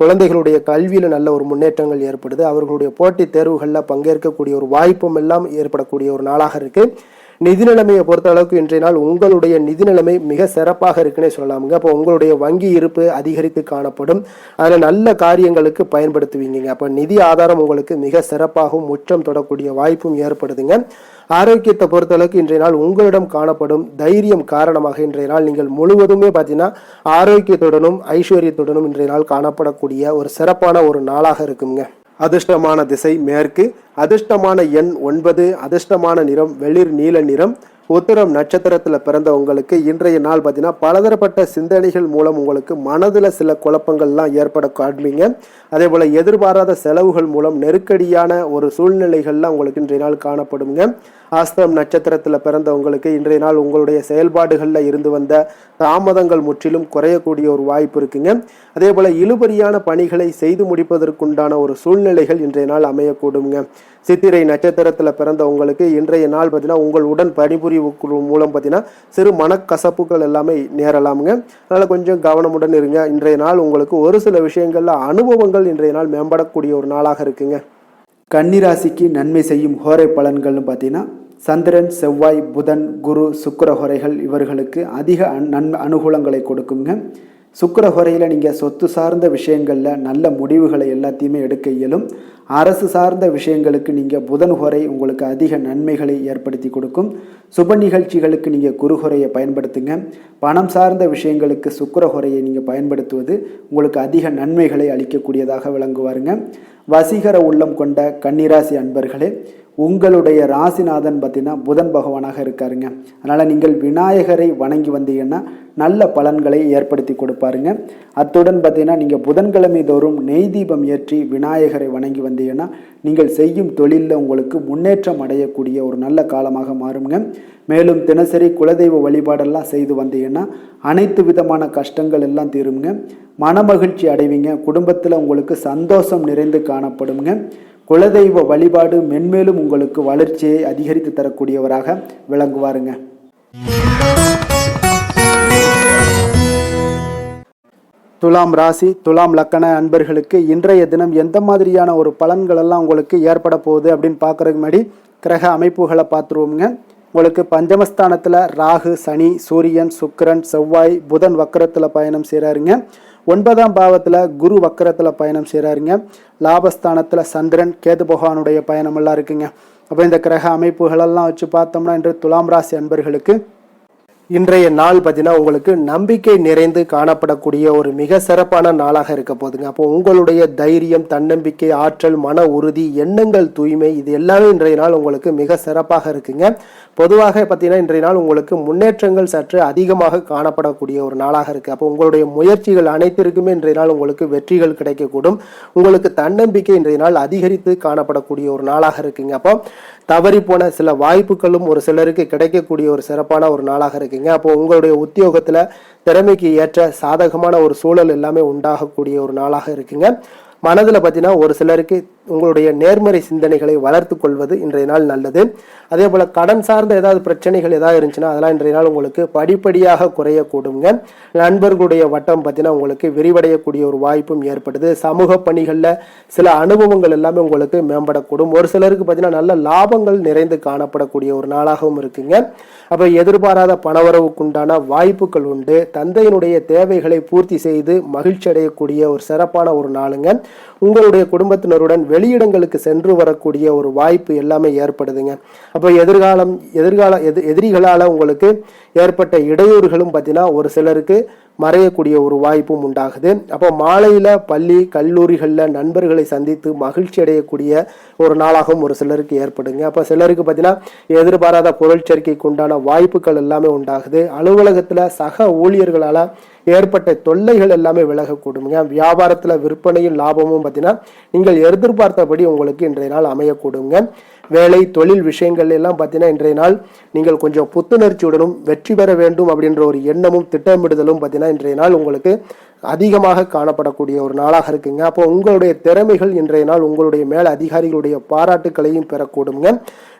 குழந்தைகளுடைய கல்வியில நல்ல ஒரு முன்னேற்றங்கள் ஏற்படுது. அவர்களுடைய போட்டித் தேர்வுகளில் பங்கேற்கக்கூடிய ஒரு வாய்ப்பும் எல்லாம் ஏற்படக்கூடிய ஒரு நாளாக இருக்கு. நிதி நிலைமையை பொறுத்த அளவுக்கு இன்றைய நாள் உங்களுடைய நிதி நிலைமை மிக சிறப்பாக இருக்குன்னே சொல்லலாமுங்க. அப்போ உங்களுடைய வங்கி இருப்பு அதிகரித்து காணப்படும். அதில் நல்ல காரியங்களுக்கு பயன்படுத்துவீங்க. அப்போ நிதி ஆதாரம் உங்களுக்கு மிக சிறப்பாகவும் உச்சம் தொடக்கூடிய வாய்ப்பும் ஏற்படுதுங்க. ஆரோக்கியத்தை பொறுத்தளவுக்கு இன்றைய நாள் உங்களிடம் காணப்படும் தைரியம் காரணமாக இன்றைய நாள் நீங்கள் முழுவதுமே பார்த்தீங்கன்னா ஆரோக்கியத்துடனும் ஐஸ்வர்யத்துடனும் இன்றைய நாள் காணப்படக்கூடிய ஒரு சிறப்பான ஒரு நாளாக இருக்குங்க. அதிர்ஷ்டமான திசை மேற்கு, அதிர்ஷ்டமான எண் 9, அதிர்ஷ்டமான நிறம் வெளிர் நீல நிறம். உத்திரம் நட்சத்திரத்தில் பிறந்த உங்களுக்கு இன்றைய நாள் பார்த்தீங்கன்னா பலதரப்பட்ட சிந்தனைகள் மூலம் உங்களுக்கு மனதில் சில குழப்பங்கள்லாம் ஏற்பட காண்பீங்க. அதே போல் எதிர்பாராத செலவுகள் மூலம் நெருக்கடியான ஒரு சூழ்நிலைகள்லாம் உங்களுக்கு இன்றைய நாள் காணப்படுங்க. ஆஸ்தம் நட்சத்திரத்தில் பிறந்த உங்களுக்கு இன்றைய நாள் உங்களுடைய செயல்பாடுகளில் இருந்து வந்த தாமதங்கள் முற்றிலும் குறையக்கூடிய ஒரு வாய்ப்பு இருக்குங்க. அதே போல் இழுபறியான பணிகளை செய்து முடிப்பதற்குண்டான ஒரு சூழ்நிலைகள் இன்றைய நாள் அமையக்கூடுங்க. சித்திரை நட்சத்திரத்தில் பிறந்த உங்களுக்கு இன்றைய நாள் பார்த்தீங்கன்னா உங்கள் உடன் பணிபுரிவு மூலம் பார்த்தீங்கன்னா சிறு மனக்கசப்புகள் எல்லாமே நேரலாமுங்க. அதனால் கொஞ்சம் கவனமுடன் இருங்க. இன்றைய நாள் உங்களுக்கு ஒரு சில விஷயங்களில் அனுபவங்கள் இன்றைய நாள் மேம்படக்கூடிய ஒரு நாளாக இருக்குங்க. கன்னிராசிக்கு நன்மை செய்யும் ஹோரை பலன்கள்னு பார்த்தீங்கன்னா சந்திரன், செவ்வாய், புதன், குரு, சுக்கிர ஹோரைகள் இவர்களுக்கு அதிக அனுகூலங்களை கொடுக்குங்க. சுக்கிர ஹோரையில் நீங்கள் சொத்து சார்ந்த விஷயங்களில் நல்ல முடிவுகளை எல்லாத்தையுமே எடுக்க இயலும். அரசு சார்ந்த விஷயங்களுக்கு நீங்கள் புதன் ஹோரை உங்களுக்கு அதிக நன்மைகளை ஏற்படுத்தி கொடுக்கும். சுப நிகழ்ச்சிகளுக்கு நீங்கள் குரு ஹோரையை பயன்படுத்துங்க. பணம் சார்ந்த விஷயங்களுக்கு சுக்கிர ஹோரையை நீங்கள் பயன்படுத்துவது உங்களுக்கு அதிக நன்மைகளை அளிக்கக்கூடியதாக விளங்குவாருங்க. வசீகர உள்ளம் கொண்ட கன்னிராசி அன்பர்களே, உங்களுடைய ராசிநாதன் பார்த்தீங்கன்னா புதன் பகவானாக இருக்காருங்க. அதனால் நீங்கள் விநாயகரை வணங்கி வந்தீங்கன்னா நல்ல பலன்களை ஏற்படுத்தி கொடுப்பாருங்க. அத்துடன் பார்த்தீங்கன்னா நீங்கள் புதன்கிழமை தோறும் நெய் தீபம் ஏற்றி விநாயகரை வணங்கி வந்தீங்கன்னா நீங்கள் செய்யும் தொழிலில் உங்களுக்கு முன்னேற்றம் அடையக்கூடிய ஒரு நல்ல காலமாக மாறுங்க. மேலும் தினசரி குலதெய்வ வழிபாடெல்லாம் செய்து வந்தீங்கன்னா அனைத்து விதமான கஷ்டங்கள் எல்லாம் தீருங்க. மனமகிழ்ச்சி அடைவீங்க. குடும்பத்தில் உங்களுக்கு சந்தோஷம் நிறைந்து காணப்படுங்க. குலதெய்வ வழிபாடு மென்மேலும் உங்களுக்கு வளர்ச்சியை அதிகரித்து தரக்கூடியவராக விளங்குவாருங்க. துலாம் ராசி, துலாம் லக்கண அன்பர்களுக்கு இன்றைய தினம் எந்த மாதிரியான ஒரு பலன்கள் எல்லாம் உங்களுக்கு ஏற்பட போகுது அப்படின்னு பார்க்கறதுக்கு முன்னாடி கிரக அமைப்புகளை பார்த்துருவோங்க. உங்களுக்கு பஞ்சமஸ்தானத்தில் ராகு, சனி, சூரியன், சுக்கிரன், செவ்வாய், புதன் வக்கரத்தில் பயணம் செய்கிறாருங்க. 9ஆம் பாவத்தில் குரு வக்கரத்தில் பயணம் செய்கிறாருங்க. லாபஸ்தானத்தில் சந்திரன், கேது பகவானுடைய பயணமெல்லாம் இருக்குங்க. அப்போ இந்த கிரக அமைப்புகளெல்லாம் வச்சு பார்த்தோம்னா இன்று துலாம் ராசி அன்பர்களுக்கு இன்றைய நாள் பார்த்தீங்கன்னா உங்களுக்கு நம்பிக்கை நிறைந்து காணப்படக்கூடிய ஒரு மிக சிறப்பான நாளாக இருக்க போகுதுங்க. அப்போ உங்களுடைய தைரியம், தன்னம்பிக்கை, ஆற்றல், மன உறுதி, எண்ணங்கள் தூய்மை இது எல்லாமே இன்றைய நாள் உங்களுக்கு மிக சிறப்பாக இருக்குங்க. பொதுவாக பார்த்தீங்கன்னா இன்றைய நாள் உங்களுக்கு முன்னேற்றங்கள் சற்று அதிகமாக காணப்படக்கூடிய ஒரு நாளாக இருக்குது. அப்போ உங்களுடைய முயற்சிகள் அனைத்திற்குமே இன்றைய நாள் உங்களுக்கு வெற்றிகள் கிடைக்கக்கூடும். உங்களுக்கு தன்னம்பிக்கை இன்றைய நாள் அதிகரித்து காணப்படக்கூடிய ஒரு நாளாக இருக்குங்க. அப்போ தவறி போன சில வாய்ப்புகளும் ஒரு சிலருக்கு கிடைக்கக்கூடிய ஒரு சிறப்பான ஒரு நாளாக இருக்குங்க. அப்போ உங்களுடைய உத்தியோகத்தில் திறமைக்கு ஏற்ற சாதகமான ஒரு சூழல் எல்லாமே உண்டாகக்கூடிய ஒரு நாளாக இருக்குங்க. மனதில் பார்த்தீங்கன்னா ஒரு சிலருக்கு உங்களுடைய நேர்மறை சிந்தனைகளை வளர்த்து கொள்வது இன்றைய நாள் நல்லது. அதே போல் கடன் சார்ந்த ஏதாவது பிரச்சனைகள் ஏதாவது இருந்துச்சுன்னா அதெல்லாம் இன்றைய நாள் உங்களுக்கு படிப்படியாக குறையக்கூடுங்க. நண்பர்களுடைய வட்டம் பார்த்தீங்கன்னா உங்களுக்கு விரிவடையக்கூடிய ஒரு வாய்ப்பும் ஏற்படுது. சமூக பணிகளில் சில அனுபவங்கள் எல்லாமே உங்களுக்கு மேம்படக்கூடும். ஒரு சிலருக்கு பார்த்தீங்கன்னா நல்ல லாபங்கள் நிறைந்து காணப்படக்கூடிய ஒரு நாளாகவும் இருக்குங்க. அப்போ எதிர்பாராத பணவரவுக்குண்டான வாய்ப்புகள் உண்டு. தந்தையினுடைய தேவைகளை பூர்த்தி செய்து மகிழ்ச்சி அடையக்கூடிய ஒரு சிறப்பான ஒரு நாளுங்க. உங்களுடைய குடும்பத்தினருடன் வெளியிடங்களுக்கு சென்று வரக்கூடிய ஒரு வாய்ப்பு எல்லாமே ஏற்படுதுங்க. அப்போ எதிரிகளால் உங்களுக்கு ஏற்பட்ட இடையூறுகளும் பார்த்தீங்கன்னா ஒரு சிலருக்கு மறையக்கூடிய ஒரு வாய்ப்பும் உண்டாகுது. அப்போ மாலையில் பள்ளி கல்லூரிகளில் நண்பர்களை சந்தித்து மகிழ்ச்சி அடையக்கூடிய ஒரு நாளாகவும் ஒரு சிலருக்கு ஏற்படுங்க. அப்போ சிலருக்கு பார்த்தீங்கன்னா எதிர்பாராத பொருட்சேர்க்கைக்கு உண்டான வாய்ப்புகள் எல்லாமே உண்டாகுது. அலுவலகத்தில் சக ஊழியர்களால் ஏற்பட்ட தொல்லைகள் எல்லாமே விலகக்கூடுங்க. வியாபாரத்தில் விற்பனையும் லாபமும் பார்த்தீங்கன்னா நீங்கள் எதிர்பார்த்தபடி உங்களுக்கு இன்றைய நாள் அமையக்கூடுங்க. வேலை தொழில் விஷயங்கள் எல்லாம் பார்த்தீங்கன்னா இன்றைய நாள் நீங்கள் கொஞ்சம் புத்துணர்ச்சியுடனும் வெற்றி பெற வேண்டும் அப்படின்ற ஒரு எண்ணமும் திட்டமிடுதலும் பார்த்தீங்கன்னா இன்றைய நாள் உங்களுக்கு அதிகமாக காணப்படக்கூடிய ஒரு நாளாக இருக்குங்க. அப்போ உங்களுடைய திறமைகள் இன்றைய நாள் உங்களுடைய மேல் அதிகாரிகளுடைய பாராட்டுக்களையும் பெறக்கூடுங்க.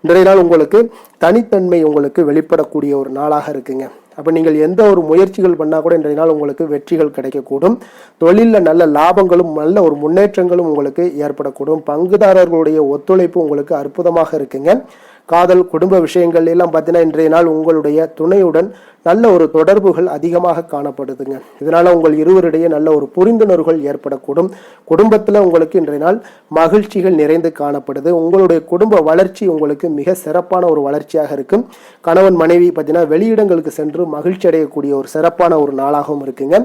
இன்றைய நாள் உங்களுக்கு தனித்தன்மை உங்களுக்கு வெளிப்படக்கூடிய ஒரு நாளாக இருக்குங்க. அப்போ நீங்கள் எந்த ஒரு முயற்சிகள் பண்ணால் கூட இன்றைய நாள் உங்களுக்கு வெற்றிகள் கிடைக்கக்கூடும். தொழிலில் நல்ல லாபங்களும் நல்ல ஒரு முன்னேற்றங்களும் உங்களுக்கு ஏற்படக்கூடும். பங்குதாரர்களுடைய ஒத்துழைப்பு உங்களுக்கு அற்புதமாக இருக்குங்க. காதல் குடும்ப விஷயங்கள் எல்லாம் பார்த்தீங்கன்னா இன்றைய நாள் உங்களுடைய துணையுடன் நல்ல ஒரு தொடர்புகள் அதிகமாக காணப்படுதுங்க. இதனால உங்கள் இருவரிடையே நல்ல ஒரு புரிந்துணர்வுகள் ஏற்படக்கூடும். குடும்பத்துல உங்களுக்கு இன்றைய நாள் மகிழ்ச்சிகள் நிறைந்து காணப்படுது. உங்களுடைய குடும்ப வளர்ச்சி உங்களுக்கு மிக சிறப்பான ஒரு வளர்ச்சியாக இருக்கும். கணவன் மனைவி பார்த்தீங்கன்னா வெளியிடங்களுக்கு சென்று மகிழ்ச்சி அடையக்கூடிய ஒரு சிறப்பான ஒரு நாளாகவும் இருக்குங்க.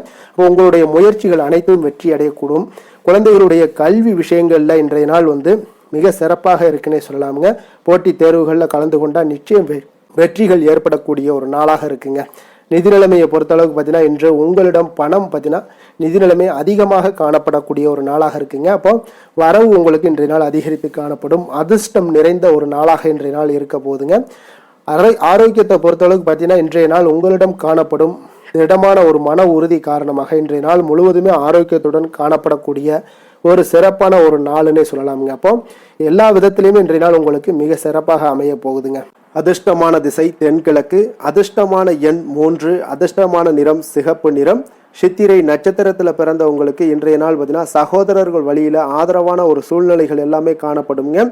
உங்களுடைய முயற்சிகள் அனைத்தும் வெற்றி அடையக்கூடும். குழந்தைகளுடைய கல்வி விஷயங்கள்ல இன்றைய நாள் மிக சிறப்பாக இருக்குன்னே சொல்லலாமுங்க. போட்டித் தேர்வுகளில் கலந்து கொண்டா நிச்சயம் வெற்றிகள் ஏற்படக்கூடிய ஒரு நாளாக இருக்குங்க. நிதி நிலைமையை பொறுத்தளவுக்கு பார்த்தீங்கன்னா இன்று உங்களிடம் பணம் பார்த்தீங்கன்னா நிதி நிலைமை அதிகமாக காணப்படக்கூடிய ஒரு நாளாக இருக்குங்க. அப்போ வரவு உங்களுக்கு இன்றைய நாள் அதிகரித்து காணப்படும். அதிர்ஷ்டம் நிறைந்த ஒரு நாளாக இன்றைய நாள் இருக்க போதுங்க. ஆரோக்கியத்தை பொறுத்தளவுக்கு பார்த்தீங்கன்னா இன்றைய நாள் உங்களிடம் காணப்படும் திடமான ஒரு மன உறுதி காரணமாக இன்றைய நாள் முழுவதுமே ஆரோக்கியத்துடன் காணப்படக்கூடிய ஒரு சிறப்பான ஒரு நாளுன்னே சொல்லலாமுங்க. அப்போ எல்லா விதத்திலையுமே இன்றைய நாள் உங்களுக்கு மிக சிறப்பாக அமைய போகுதுங்க. அதிர்ஷ்டமான திசை தென்கிழக்கு, அதிர்ஷ்டமான எண் 3, அதிர்ஷ்டமான நிறம் சிகப்பு நிறம். சித்திரை நட்சத்திரத்துல பிறந்த உங்களுக்கு இன்றைய நாள் பார்த்தீங்கன்னா சகோதரர்கள் வழியில ஆதரவான ஒரு சூழ்நிலைகள் எல்லாமே காணப்படுங்க.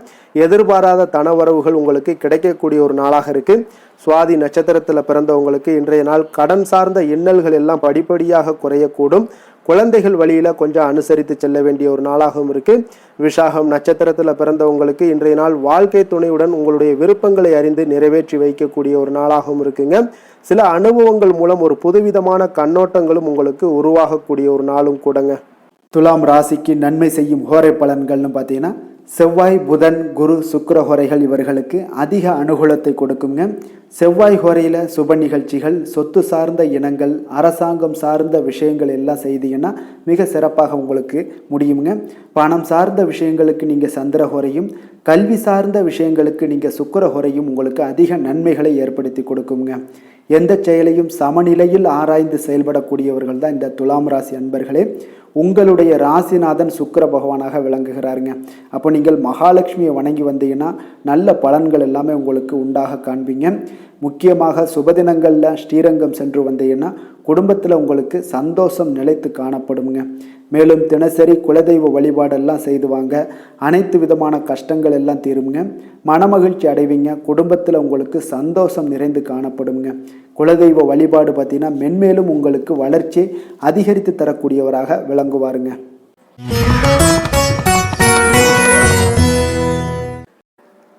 எதிர்பாராத தனவரவுகள் உங்களுக்கு கிடைக்கக்கூடிய ஒரு நாளாக இருக்கு. சுவாதி நட்சத்திரத்துல பிறந்தவங்களுக்கு இன்றைய நாள் கடன் சார்ந்த இன்னல்கள் எல்லாம் படிப்படியாக குறையக்கூடும். குழந்தைகள் வழியில கொஞ்சம் அனுசரித்து செல்ல வேண்டிய ஒரு நாளாகவும் இருக்கு. விசாகம் நட்சத்திரத்துல பிறந்தவங்களுக்கு இன்றைய நாள் வாழ்க்கை துணையுடன் உங்களுடைய விருப்பங்களை அறிந்து நிறைவேற்றி வைக்கக்கூடிய ஒரு நாளாகவும் இருக்குங்க. சில அனுபவங்கள் மூலம் ஒரு புதுவிதமான கண்ணோட்டங்களும் உங்களுக்கு உருவாகக்கூடிய ஒரு நாளும் கூடங்க. துலாம் ராசிக்கு நன்மை செய்யும் ஹோரை பலன்கள்னு பார்த்தீங்கன்னா செவ்வாய் புதன் குரு சுக்கிர ஹோரைகள் இவர்களுக்கு அதிக அனுகூலத்தை கொடுக்குங்க. செவ்வாய் ஹோரையில் சுப நிகழ்ச்சிகள், சொத்து சார்ந்த இனங்கள், அரசாங்கம் சார்ந்த விஷயங்கள் எல்லாம் செய்தீங்கன்னா மிக சிறப்பாக உங்களுக்கு முடியுங்க. பணம் சார்ந்த விஷயங்களுக்கு நீங்கள் சந்திர ஹோரையும், கல்வி சார்ந்த விஷயங்களுக்கு நீங்கள் சுக்கிர ஹோரையும் உங்களுக்கு அதிக நன்மைகளை ஏற்படுத்தி கொடுக்குங்க. எந்த செயலையும் சமநிலையில் ஆராய்ந்து செயல்படக்கூடியவர்கள் தான் இந்த துலாம் ராசி அன்பர்களே. உங்களுடைய ராசிநாதன் சுக்கிர பகவானாக விளங்குகிறாருங்க. அப்போ நீங்கள் மகாலட்சுமியை வணங்கி வந்தீங்கன்னா நல்ல பலன்கள் எல்லாமே உங்களுக்கு உண்டாக காண்பீங்க. முக்கியமாக சுபதினங்களில் ஸ்ரீரங்கம் சென்று வந்தீங்கன்னா குடும்பத்தில் உங்களுக்கு சந்தோஷம் நிலைத்து காணப்படுங்க. மேலும் தினசரி குலதெய்வ வழிபாடெல்லாம் செய்து வாங்க. அனைத்து விதமான கஷ்டங்கள் எல்லாம் தீருங்க. மனமகிழ்ச்சி அடைவீங்க. குடும்பத்தில் உங்களுக்கு சந்தோஷம் நிறைந்து காணப்படுங்க. குலதெய்வ வழிபாடு பார்த்தீங்கன்னா மென்மேலும் உங்களுக்கு வளர்ச்சி அதிகரித்து தரக்கூடியவராக விளங்குவாருங்க.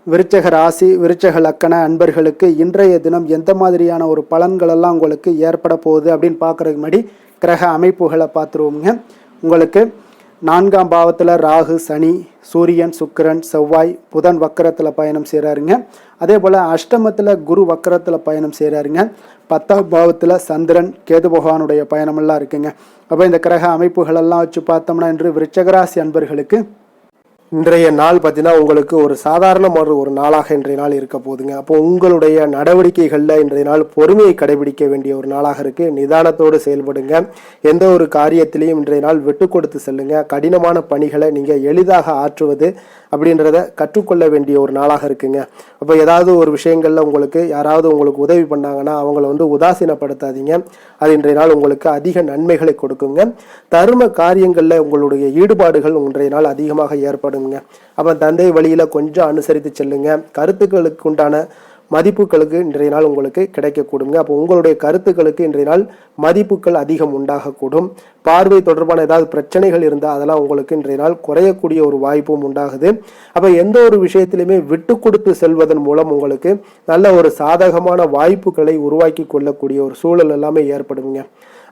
விருச்சக ராசி விருச்சக லக்கண அன்பர்களுக்கு இன்றைய தினம் எந்த மாதிரியான ஒரு பலன்களெல்லாம் உங்களுக்கு ஏற்பட போகுது அப்படின்னு பார்க்குறதுக்கு முன்னாடி கிரக அமைப்புகளை பார்த்துருவோங்க. உங்களுக்கு 4ஆம் பாவத்தில் ராகு, சனி, சூரியன், சுக்கிரன், செவ்வாய், புதன் வக்கரத்தில் பயணம் செய்கிறாருங்க. அதே போல் அஷ்டமத்தில் குரு வக்கரத்தில் பயணம் செய்கிறாருங்க. 10ஆம் பாவத்தில் சந்திரன், கேது பகவானுடைய பயணமெல்லாம் இருக்குங்க. அப்போ இந்த கிரக அமைப்புகளெல்லாம் வச்சு பார்த்தோம்னா இன்று விருச்சகராசி அன்பர்களுக்கு இன்றைய நாள் பார்த்தீங்கன்னா உங்களுக்கு ஒரு சாதாரணமான ஒரு நாளாக இன்றைய நாள் இருக்க போகுதுங்க. அப்போ உங்களுடைய நடவடிக்கைகளில் இன்றைய நாள் பொறுமையை கடைபிடிக்க வேண்டிய ஒரு நாளாக இருக்கு. நிதானத்தோடு செயல்படுங்க. எந்த ஒரு காரியத்திலையும் இன்றைய நாள் விட்டு கொடுத்து செல்லுங்க. கடினமான பணிகளை நீங்கள் எளிதாக ஆற்றுவது அப்படின்றத கற்றுக்கொள்ள வேண்டிய ஒரு நாளாக இருக்குங்க. அப்போ ஏதாவது ஒரு விஷயங்கள்ல உங்களுக்கு யாராவது உங்களுக்கு உதவி பண்ணாங்கன்னா அவங்கள உதாசீனப்படுத்தாதீங்க. அது இன்றைய நாள் உங்களுக்கு அதிக நன்மைகளை கொடுக்குங்க. தர்ம காரியங்களில் உங்களுடைய ஈடுபாடுகள் இன்றைய நாள் அதிகமாக ஏற்படுங்க. அப்போ தந்தை வழியில கொஞ்சம் அனுசரித்து செல்லுங்க. கருத்துக்களுக்கு உண்டான மதிப்புகளுக்கு இன்றைய நாள் உங்களுக்கு கிடைக்கக்கூடுங்க. அப்போ உங்களுடைய கருத்துக்களுக்கு இன்றைய நாள் மதிப்புகள் அதிகம் உண்டாகக்கூடும். பார்வை தொடர்பான ஏதாவது பிரச்சனைகள் இருந்தால் அதெல்லாம் உங்களுக்கு இன்றைய நாள் குறையக்கூடிய ஒரு வாய்ப்பும் உண்டாகுது. அப்போ எந்த ஒரு விஷயத்திலுமே விட்டு கொடுத்து செல்வதன் மூலம் உங்களுக்கு நல்ல ஒரு சாதகமான வாய்ப்புகளை உருவாக்கி கொள்ளக்கூடிய ஒரு சூழல் எல்லாமே ஏற்படுங்க.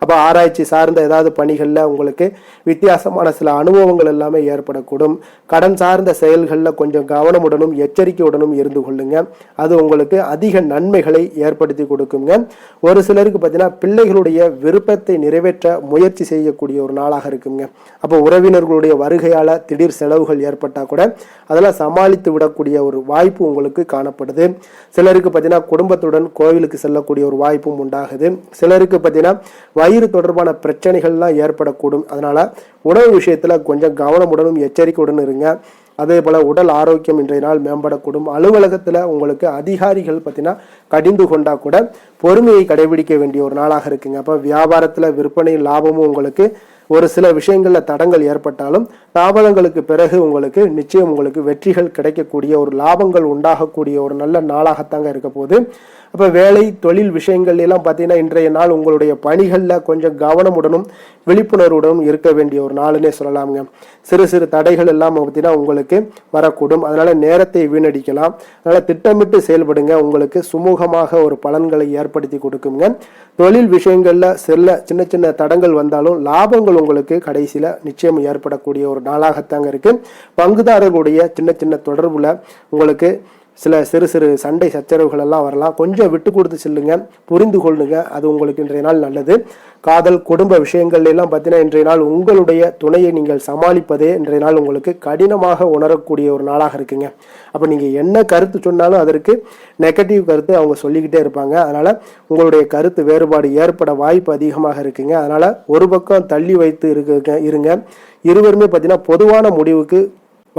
அப்போ ஆராய்ச்சி சார்ந்த ஏதாவது பணிகளில் உங்களுக்கு வித்தியாசமான சில அனுபவங்கள் எல்லாமே ஏற்படக்கூடும். கடன் சார்ந்த செயல்களில் கொஞ்சம் கவனமுடனும் எச்சரிக்கையுடனும் இருந்து கொள்ளுங்க. அது உங்களுக்கு அதிக நன்மைகளை ஏற்படுத்தி கொடுக்குங்க. ஒரு சிலருக்கு பார்த்தீங்கன்னா பிள்ளைகளுடைய விருப்பத்தை நிறைவேற்ற முயற்சி செய்யக்கூடிய ஒரு நாளாக இருக்குங்க. அப்போ உறவினர்களுடைய வருகையால் திடீர் செலவுகள் ஏற்பட்டால் கூட அதெல்லாம் சமாளித்து விடக்கூடிய ஒரு வாய்ப்பு உங்களுக்கு காணப்படுது. சிலருக்கு பார்த்தீங்கன்னா குடும்பத்துடன் கோவிலுக்கு செல்லக்கூடிய ஒரு வாய்ப்பும் உண்டாகுது. சிலருக்கு பார்த்தீங்கன்னா வயிறு தொடர்பான பிரச்சனைகள்லாம் ஏற்படக்கூடும். அதனால உணவு விஷயத்துல கொஞ்சம் கவனமுடனும் எச்சரிக்கையுடன் இருங்க. அதே போல உடல் ஆரோக்கியம் இன்றைய நாள் மேம்படக்கூடும். அலுவலகத்துல உங்களுக்கு அதிகாரிகள் பார்த்தீங்கன்னா கடிந்து கொண்டா கூட பொறுமையை கடைபிடிக்க வேண்டிய ஒரு நாளாக இருக்குங்க. அப்போ வியாபாரத்துல விற்பனை லாபமும் உங்களுக்கு ஒரு சில விஷயங்களில் தடங்கள் ஏற்பட்டாலும் தாமதங்களுக்கு பிறகு உங்களுக்கு நிச்சயம் உங்களுக்கு வெற்றிகள் கிடைக்கக்கூடிய ஒரு லாபங்கள் உண்டாகக்கூடிய ஒரு நல்ல நாளாகத்தாங்க இருக்க போகுது. அப்போ வேலை தொழில் விஷயங்கள் எல்லாம் பார்த்தீங்கன்னா இன்றைய நாள் உங்களுடைய பணிகளில் கொஞ்சம் கவனமுடனும் விழிப்புணர்வுடனும் இருக்க வேண்டிய ஒரு நாளுன்னே சொல்லலாமுங்க. சிறு சிறு தடைகள் எல்லாம் பார்த்தீங்கன்னா உங்களுக்கு வரக்கூடும். அதனால நேரத்தை வீணடிக்கலாம். அதனால திட்டமிட்டு செயல்படுங்க. உங்களுக்கு சுமூகமாக ஒரு பலன்களை ஏற்படுத்தி கொடுக்குங்க. தொழில் விஷயங்கள்ல சின்ன சின்ன தடங்கள் வந்தாலும் லாபங்கள் உங்களுக்கு கடைசியில நிச்சயம் ஏற்படக்கூடிய ஒரு நாளாகத்தாங்க இருக்கு. பங்குதாரர்களுடைய சின்ன சின்ன தொடர்புல உங்களுக்கு சில சிறு சிறு சண்டை சச்சரவுகள் எல்லாம் வரலாம். கொஞ்சம் விட்டு கொடுத்து செல்லுங்க, புரிந்து கொள்ளுங்க. அது உங்களுக்கு இன்றைய நாள் நல்லது. காதல் குடும்ப விஷயங்கள் எல்லாம் பார்த்தீங்கன்னா இன்றைய நாள் உங்களுடைய துணையை நீங்கள் சமாளிப்பதே இன்றைய நாள் உங்களுக்கு கடினமாக உணரக்கூடிய ஒரு நாளாக இருக்குங்க. அப்போ நீங்கள் என்ன கருத்து சொன்னாலும் அதற்கு நெகட்டிவ் கருத்து அவங்க சொல்லிக்கிட்டே இருப்பாங்க. அதனால உங்களுடைய கருத்து வேறுபாடு ஏற்பட வாய்ப்பு அதிகமாக இருக்குங்க. அதனால ஒரு பக்கம் தள்ளி வைத்து இருங்க. இருவருமே பார்த்தீங்கன்னா பொதுவான முடிவுக்கு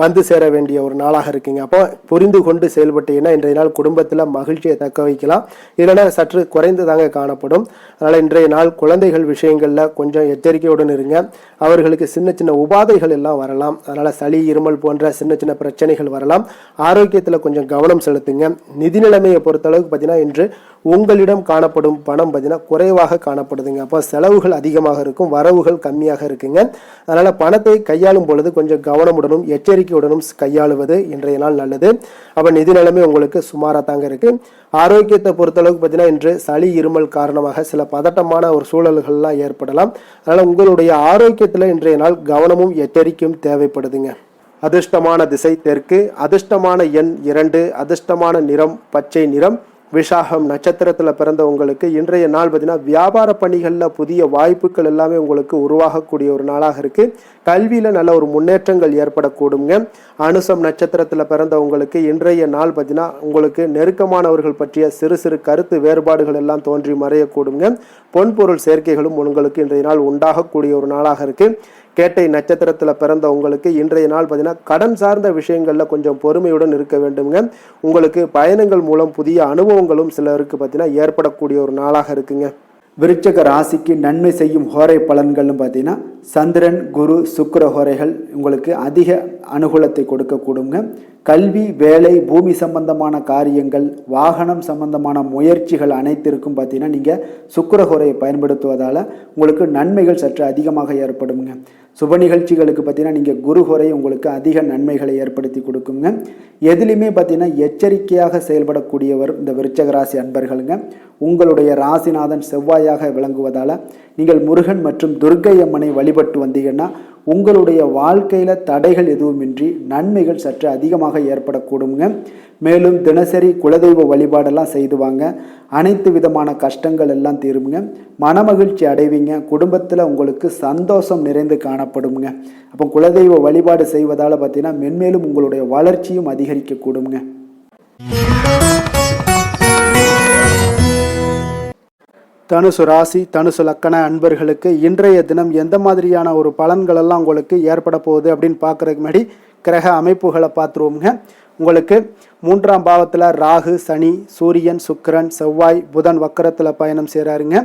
வந்து சேர வேண்டிய ஒரு நாளாக இருக்குங்க. அப்போ புரிந்து கொண்டு செயல்பட்டீங்கன்னா இன்றைய நாள் குடும்பத்தில் மகிழ்ச்சியை தக்க வைக்கலாம். இல்லைன்னா சற்று குறைந்துதாங்க காணப்படும். அதனால் இன்றைய நாள் குழந்தைகள் விஷயங்களில் கொஞ்சம் எச்சரிக்கையுடன் இருங்க. அவர்களுக்கு சின்ன சின்ன உபாதைகள் எல்லாம் வரலாம். அதனால் சளி இருமல் போன்ற சின்ன சின்ன பிரச்சனைகள் வரலாம். ஆரோக்கியத்தில் கொஞ்சம் கவனம் செலுத்துங்க. நிதி நிலைமையை பொறுத்தளவுக்கு பார்த்தீங்கன்னா இன்று உங்களிடம் காணப்படும் பணம் பார்த்தீங்கன்னா குறைவாக காணப்படுதுங்க. அப்போ செலவுகள் அதிகமாக இருக்கும், வரவுகள் கம்மியாக இருக்குங்க. அதனால் பணத்தை கையாளும் பொழுது கொஞ்சம் கவனமுடனும் எச்சரிக்கையுடனும் கையாளுவது இன்றைய நாள் நல்லது. அப்போ நிதி நிலைமை உங்களுக்கு சுமாராக தாங்க இருக்கு. ஆரோக்கியத்தை பொறுத்தளவுக்கு பார்த்தீங்கன்னா இன்று சளி இருமல் காரணமாக சில பதட்டமான ஒரு சூழல்கள்லாம் ஏற்படலாம். அதனால் உங்களுடைய ஆரோக்கியத்தில் இன்றைய நாள் கவனமும் எச்சரிக்கையும் தேவைப்படுதுங்க. அதிர்ஷ்டமான திசை தெற்கு, அதிர்ஷ்டமான எண் 2, அதிர்ஷ்டமான நிறம் பச்சை நிறம். விசாகம் நட்சத்திரத்தில் பிறந்த உங்களுக்கு இன்றைய நாள் பார்த்தீங்கன்னா வியாபார பணிகளில் புதிய வாய்ப்புகள் எல்லாமே உங்களுக்கு உருவாகக்கூடிய ஒரு நாளாக இருக்கு. கல்வியில் நல்ல ஒரு முன்னேற்றங்கள் ஏற்படக்கூடுங்க. அனுசம் நட்சத்திரத்தில் பிறந்த உங்களுக்கு இன்றைய நாள் பார்த்தீங்கன்னா உங்களுக்கு நெருக்கமானவர்கள் பற்றிய சிறு சிறு கருத்து வேறுபாடுகள் எல்லாம் தோன்றி மறையக்கூடுங்க. பொன்பொருள் சேர்க்கைகளும் உங்களுக்கு இன்றைய நாள் உண்டாகக்கூடிய ஒரு நாளாக இருக்கு. கேட்டை நட்சத்திரத்தில் பிறந்த உங்களுக்கு இன்றைய நாள் பார்த்தீங்கன்னா கடன் சார்ந்த விஷயங்களில் கொஞ்சம் பொறுமையுடன் இருக்க வேண்டுங்க. உங்களுக்கு பயணங்கள் மூலம் புதிய அனுபவங்களும் சிலருக்கு பார்த்தீங்கன்னா ஏற்படக்கூடிய ஒரு நாளாக இருக்குங்க. விருச்சக ராசிக்கு நன்மை செய்யும் ஹோரை பலன்கள்னு பார்த்தீங்கன்னா சந்திரன் குரு சுக்கிர ஹோரைகள் உங்களுக்கு அதிக அனுகூலத்தை கொடுக்கக்கூடுங்க. கல்வி வேலை பூமி சம்பந்தமான காரியங்கள் வாகனம் சம்பந்தமான முயற்சிகள் அனைத்திற்கும் பார்த்தீங்கன்னா நீங்கள் சுக்கிர ஹோரையை பயன்படுத்துவதால் உங்களுக்கு நன்மைகள் சற்று அதிகமாக ஏற்படுங்க. சுப நிகழ்ச்சிகளுக்கு பார்த்தீங்கன்னா நீங்கள் குரு ஹோரை உங்களுக்கு அதிக நன்மைகளை ஏற்படுத்தி கொடுக்குங்க. எதுலையுமே பார்த்தீங்கன்னா எச்சரிக்கையாக செயல்படக்கூடியவர் இந்த விருச்சக ராசி அன்பர்களுங்க. உங்களுடைய ராசிநாதன் செவ்வாயாக விளங்குவதால் நீங்கள் முருகன் மற்றும் துர்க்கை அம்மனை வழிபட்டு வந்தீங்கன்னா உங்களுடைய வாழ்க்கையில் தடைகள் எதுவுமின்றி நன்மைகள் சற்று அதிகமாக ஏற்படக்கூடுங்க. மேலும் தினசரி குலதெய்வ வழிபாடெல்லாம் செய்து வாங்க. அனைத்து விதமான கஷ்டங்கள் எல்லாம் தீருங்க. மனமகிழ்ச்சி அடைவீங்க. குடும்பத்தில் உங்களுக்கு சந்தோஷம் நிறைந்து காணப்படுங்க. அப்போ குலதெய்வ வழிபாடு செய்வதால் பார்த்தீங்கன்னா மென்மேலும் உங்களுடைய வளர்ச்சியும் அதிகரிக்கக்கூடுங்க. தனுசு ராசி தனுசு லக்கண அன்பர்களுக்கு இன்றைய தினம் எந்த மாதிரியான ஒரு பலன்கள் எல்லாம் உங்களுக்கு ஏற்பட போகுது அப்படின்னு பார்க்குறதுக்கு முன்னாடி கிரக அமைப்புகளை பார்த்துருவோங்க. உங்களுக்கு 3ஆம் பாவத்தில் ராகு சனி சூரியன் சுக்கிரன் செவ்வாய் புதன் வக்கரத்தில் பயணம் செய்கிறாருங்க.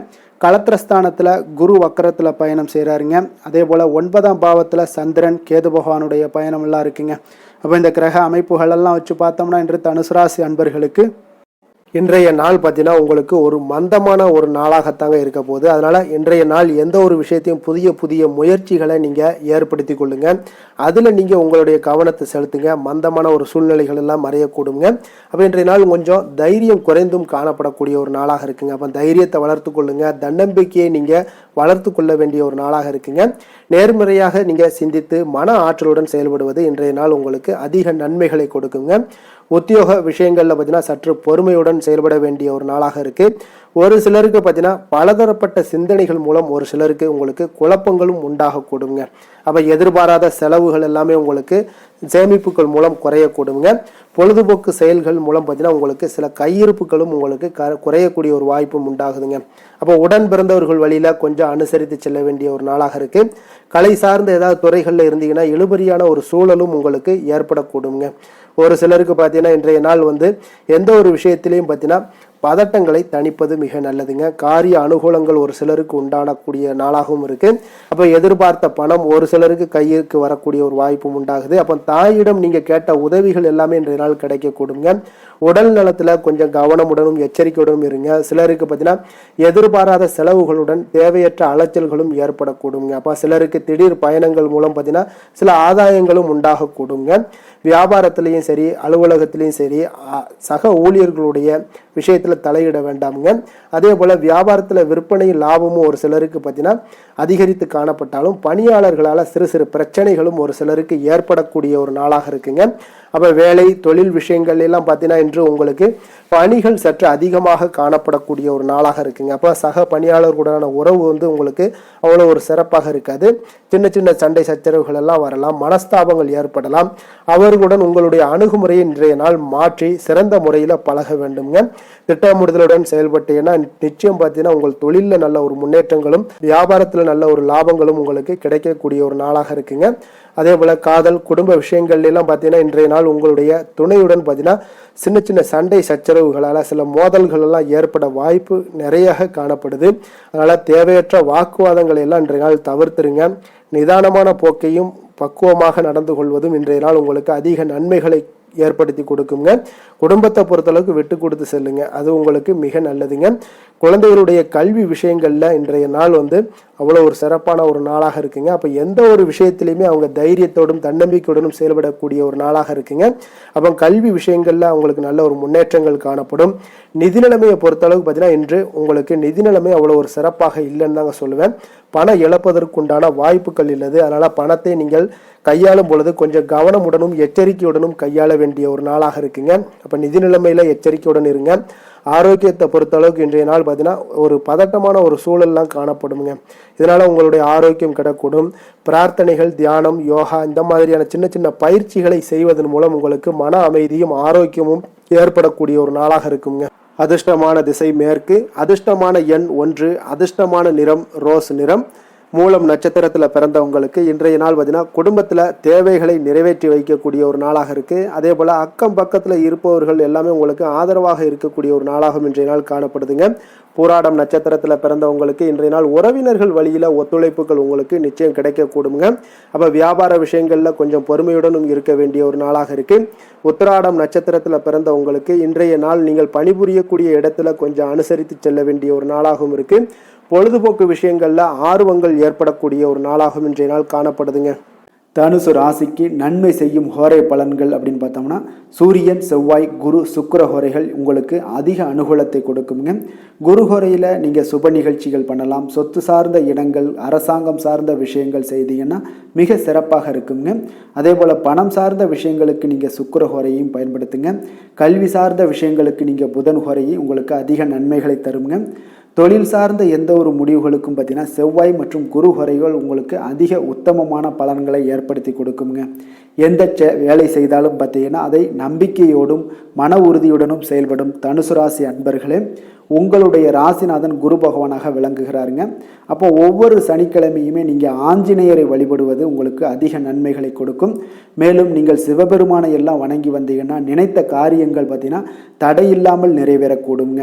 களத்திரஸ்தானத்தில் குரு வக்கரத்தில் பயணம் செய்கிறாருங்க. அதே போல் 9ஆம் பாவத்தில் சந்திரன் கேது பகவானுடைய பயணம் எல்லாம் இருக்குங்க. அப்போ இந்த கிரக அமைப்புகளெல்லாம் வச்சு பார்த்தோம்னா இன்று தனுசு ராசி அன்பர்களுக்கு இன்றைய நாள் பார்த்தீங்கன்னா உங்களுக்கு ஒரு மந்தமான ஒரு நாளாகத்தாங்க இருக்க போகுது. அதனால் இன்றைய நாள் எந்த ஒரு விஷயத்தையும் புதிய புதிய முயற்சிகளை நீங்கள் ஏற்படுத்தி கொள்ளுங்க. அதில் நீங்கள் உங்களுடைய கவனத்தை செலுத்துங்க. மந்தமான ஒரு சூழ்நிலைகள் எல்லாம் மறையக்கூடுங்க. அப்போ இன்றைய நாள் கொஞ்சம் தைரியம் குறைந்தும் காணப்படக்கூடிய ஒரு நாளாக இருக்குங்க. அப்போ தைரியத்தை வளர்த்து கொள்ளுங்க. தன்னம்பிக்கையை நீங்கள் வளர்த்து கொள்ள வேண்டிய ஒரு நாளாக இருக்குங்க. நேர்மறையாக நீங்கள் சிந்தித்து மன ஆற்றலுடன் செயல்படுவது இன்றைய நாள் உங்களுக்கு அதிக நன்மைகளை கொடுக்குங்க. உத்தியோக விஷயங்களில் பார்த்தீங்கன்னா சற்று பொறுமையுடன் செயல்பட வேண்டிய ஒரு நாளாக இருக்கு. ஒரு சிலருக்கு பார்த்தீங்கன்னா பலதரப்பட்ட சிந்தனைகள் மூலம் ஒரு சிலருக்கு உங்களுக்கு குழப்பங்களும் உண்டாகக்கூடுங்க. அப்போ எதிர்பாராத செலவுகள் எல்லாமே உங்களுக்கு சேமிப்புகள் மூலம் குறையக்கூடுங்க. பொழுதுபோக்கு செயல்கள் மூலம் பார்த்தீங்கன்னா உங்களுக்கு சில கையிருப்புகளும் உங்களுக்கு குறையக்கூடிய ஒரு வாய்ப்பும் உண்டாகுதுங்க. அப்போ உடன் பிறந்தவர்கள் வழியில் கொஞ்சம் அனுசரித்து செல்ல வேண்டிய ஒரு நாளாக இருக்கு. கலை சார்ந்த ஏதாவது துறைகளில் இருந்தீங்கன்னா இழுபறியான ஒரு சூழலும் உங்களுக்கு ஏற்படக்கூடுங்க. ஒரு சிலருக்கு பார்த்தீங்கன்னா இன்றைய நாள் எந்த ஒரு விஷயத்திலையும் பார்த்தீங்கன்னா பதட்டங்களை தணிப்பது மிக நல்லதுங்க. காரிய அனுகூலங்கள் ஒரு சிலருக்கு உண்டானக்கூடிய நாளாகவும் இருக்கு. அப்போ எதிர்பார்த்த பணம் ஒரு சிலருக்கு கையிற்கு வரக்கூடிய ஒரு வாய்ப்பும் உண்டாகுது. அப்போ தாயிடம் நீங்க கேட்ட உதவிகள் எல்லாமே இன்றைய நாள் கிடைக்கக்கூடுங்க. உடல் நலத்துல கொஞ்சம் கவனமுடனும் எச்சரிக்கையுடனும் இருங்க. சிலருக்கு பார்த்தீங்கன்னா எதிர்பாராத செலவுகளுடன் தேவையற்ற அலைச்சல்களும் ஏற்படக்கூடுங்க. அப்போ சிலருக்கு திடீர் பயணங்கள் மூலம் பார்த்தீங்கன்னா சில ஆதாயங்களும் உண்டாகக்கூடுங்க. வியாபாரத்திலையும் சரி அலுவலகத்திலையும் சரி சக ஊழியர்களுடைய விஷயத்துல தலையிட வேண்டாமுங்க. அதே போல வியாபாரத்துல விற்பனை லாபமும் ஒரு சிலருக்கு பார்த்தீங்கன்னா அதிகரித்து காணப்பட்டாலும் பணியாளர்களால் சிறு சிறு பிரச்சனைகளும் ஒரு சிலருக்கு ஏற்படக்கூடிய ஒரு நாளாக இருக்குங்க. அப்போ வேலை தொழில் விஷயங்கள் எல்லாம் பார்த்தீங்கன்னா இன்று உங்களுக்கு பணிகள் சற்று அதிகமாக காணப்படக்கூடிய ஒரு நாளாக இருக்குங்க. அப்போ சக பணியாளர்களுடனான உறவு உங்களுக்கு அவ்வளோ ஒரு சிறப்பாக இருக்காது. சின்ன சின்ன சண்டை சச்சரவுகள் எல்லாம் வரலாம், மனஸ்தாபங்கள் ஏற்படலாம். அவர்களுடன் உங்களுடைய அணுகுமுறையை இன்றைய நாள் மாற்றி சிறந்த முறையில் பழக வேண்டுங்க. திட்டமிடுதலுடன் செயல்பட்டீங்கன்னா நிச்சயம் பார்த்தீங்கன்னா உங்கள் தொழிலில் நல்ல ஒரு முன்னேற்றங்களும் வியாபாரத்தில் நல்ல ஒரு லாபங்களும் உங்களுக்கு கிடைக்கக்கூடிய ஒரு நாளாக இருக்குங்க. அதே போல காதல் குடும்ப விஷயங்கள் எல்லாம் பார்த்தீங்கன்னா இன்றைய நாள் உங்களுடைய துணையுடன் பார்த்தீங்கன்னா சின்ன சின்ன சண்டை சச்சரவுகளால் சில மோதல்கள் எல்லாம் ஏற்பட வாய்ப்பு நிறைய காணப்படுது. அதனால தேவையற்ற வாக்குவாதங்களை எல்லாம் இன்றைய நாள் தவிர்த்துருங்க. நிதானமான போக்கையும் பக்குவமாக நடந்து கொள்வதும் இன்றைய நாள் உங்களுக்கு அதிக நன்மைகளை ஏற்படுத்தி கொடுக்குங்க. குடும்பத்தை பொறுத்தளவுக்கு விட்டு கொடுத்து செல்லுங்க, அது உங்களுக்கு மிக நல்லதுங்க. குழந்தைகளுடைய கல்வி விஷயங்கள்ல இன்றைய நாள் அவ்வளோ ஒரு சிறப்பான ஒரு நாளாக இருக்குங்க. அப்போ எந்த ஒரு விஷயத்திலையுமே அவங்க தைரியத்தோடும் தன்னம்பிக்கையுடனும் செயல்படக்கூடிய ஒரு நாளாக இருக்குங்க. அப்போ கல்வி விஷயங்கள்ல அவங்களுக்கு நல்ல ஒரு முன்னேற்றங்கள் காணப்படும். நிதி நிலைமையை பொறுத்தளவுக்கு பார்த்தீங்கன்னா இன்று உங்களுக்கு நிதி நிலைமை அவ்வளோ ஒரு சிறப்பாக இல்லைன்னு தாங்க சொல்லுவேன். பணம் இழப்பதற்குண்டான வாய்ப்புகள் இல்லது. அதனால பணத்தை நீங்கள் கையாளும் பொழுது கொஞ்சம் கவனமுடனும் எச்சரிக்கையுடனும் கையாள வேண்டிய ஒரு நாளாக இருக்குங்க. அப்போ நிதி நிலைமையில எச்சரிக்கையுடன் இருங்க. ஆரோக்கியத்தை பொறுத்த அளவுக்கு இன்றைய நாள் பார்த்தீங்கன்னா ஒரு பதட்டமான ஒரு சூழல்லாம் காணப்படுங்க. இதனால உங்களுடைய ஆரோக்கியம் கிடக்கூடும். பிரார்த்தனைகள், தியானம், யோகா இந்த மாதிரியான சின்ன சின்ன பயிற்சிகளை செய்வதன் மூலம் உங்களுக்கு மன அமைதியும் ஆரோக்கியமும் ஏற்படக்கூடிய ஒரு நாளாக இருக்குங்க. அதிர்ஷ்டமான திசை மேற்கு, அதிர்ஷ்டமான எண் 1, அதிர்ஷ்டமான நிறம் ரோஸ் நிறம். மூலம் நட்சத்திரத்தில் பிறந்தவங்களுக்கு இன்றைய நாள் பார்த்தீங்கன்னா குடும்பத்தில் தேவைகளை நிறைவேற்றி வைக்கக்கூடிய ஒரு நாளாக இருக்குது. அதே போல் அக்கம் பக்கத்தில் இருப்பவர்கள் எல்லாமே உங்களுக்கு ஆதரவாக இருக்கக்கூடிய ஒரு நாளாகவும் இன்றைய நாள் காணப்படுதுங்க. பூராடம் நட்சத்திரத்தில் பிறந்தவங்களுக்கு இன்றைய நாள் உறவினர்கள் வழியில் ஒத்துழைப்புகள் உங்களுக்கு நிச்சயம் கிடைக்கக்கூடுங்க. அப்போ வியாபார விஷயங்களில் கொஞ்சம் பொறுமையுடனும் இருக்க வேண்டிய ஒரு நாளாக இருக்குது. உத்திராடம் நட்சத்திரத்தில் பிறந்தவங்களுக்கு இன்றைய நாள் நீங்கள் பணிபுரியக்கூடிய இடத்துல கொஞ்சம் அனுசரித்து செல்ல வேண்டிய ஒரு நாளாகவும் இருக்குது. பொழுதுபோக்கு விஷயங்கள்ல ஆர்வங்கள் ஏற்படக்கூடிய ஒரு நாளாகவும் இன்றைய நாள் காணப்படுதுங்க. தனுசு ராசிக்கு நன்மை செய்யும் ஹோரை பலன்கள் அப்படின்னு பார்த்தோம்னா சூரியன், செவ்வாய், குரு, சுக்கிர ஹோரைகள் உங்களுக்கு அதிக அனுகூலத்தை கொடுக்குங்க. குரு ஹோரையில் நீங்கள் சுப நிகழ்ச்சிகள் பண்ணலாம். சொத்து சார்ந்த இடங்கள், அரசாங்கம் சார்ந்த விஷயங்கள் செய்தீங்கன்னா மிக சிறப்பாக இருக்குங்க. அதே போல் பணம் சார்ந்த விஷயங்களுக்கு நீங்கள் சுக்கிர ஹோரையும் பயன்படுத்துங்க. கல்வி சார்ந்த விஷயங்களுக்கு நீங்கள் புதன் ஹோரையை உங்களுக்கு அதிக நன்மைகளை தருங்க. தொழில் சார்ந்த எந்த ஒரு முடிவுகளுக்கும் பார்த்தீங்கன்னா செவ்வாய் மற்றும் குரு ஹோரைகள் உங்களுக்கு அதிக உத்தமமான பலன்களை ஏற்படுத்தி கொடுக்குங்க. எந்த வேலை செய்தாலும் பார்த்தீங்கன்னா அதை நம்பிக்கையோடும் மன உறுதியுடனும் செயல்படும் தனுசு ராசி அன்பர்களே, உங்களுடைய ராசிநாதன் குரு பகவானாக விளங்குகிறாருங்க. அப்போ ஒவ்வொரு சனிக்கிழமையுமே நீங்கள் ஆஞ்சநேயரை வழிபடுவது உங்களுக்கு அதிக நன்மைகளை கொடுக்கும். மேலும் நீங்கள் சிவபெருமானை எல்லாம் வணங்கி வந்தீங்கன்னா நினைத்த காரியங்கள் பார்த்தீங்கன்னா தடையில்லாமல் நிறைவேறக்கூடுங்க.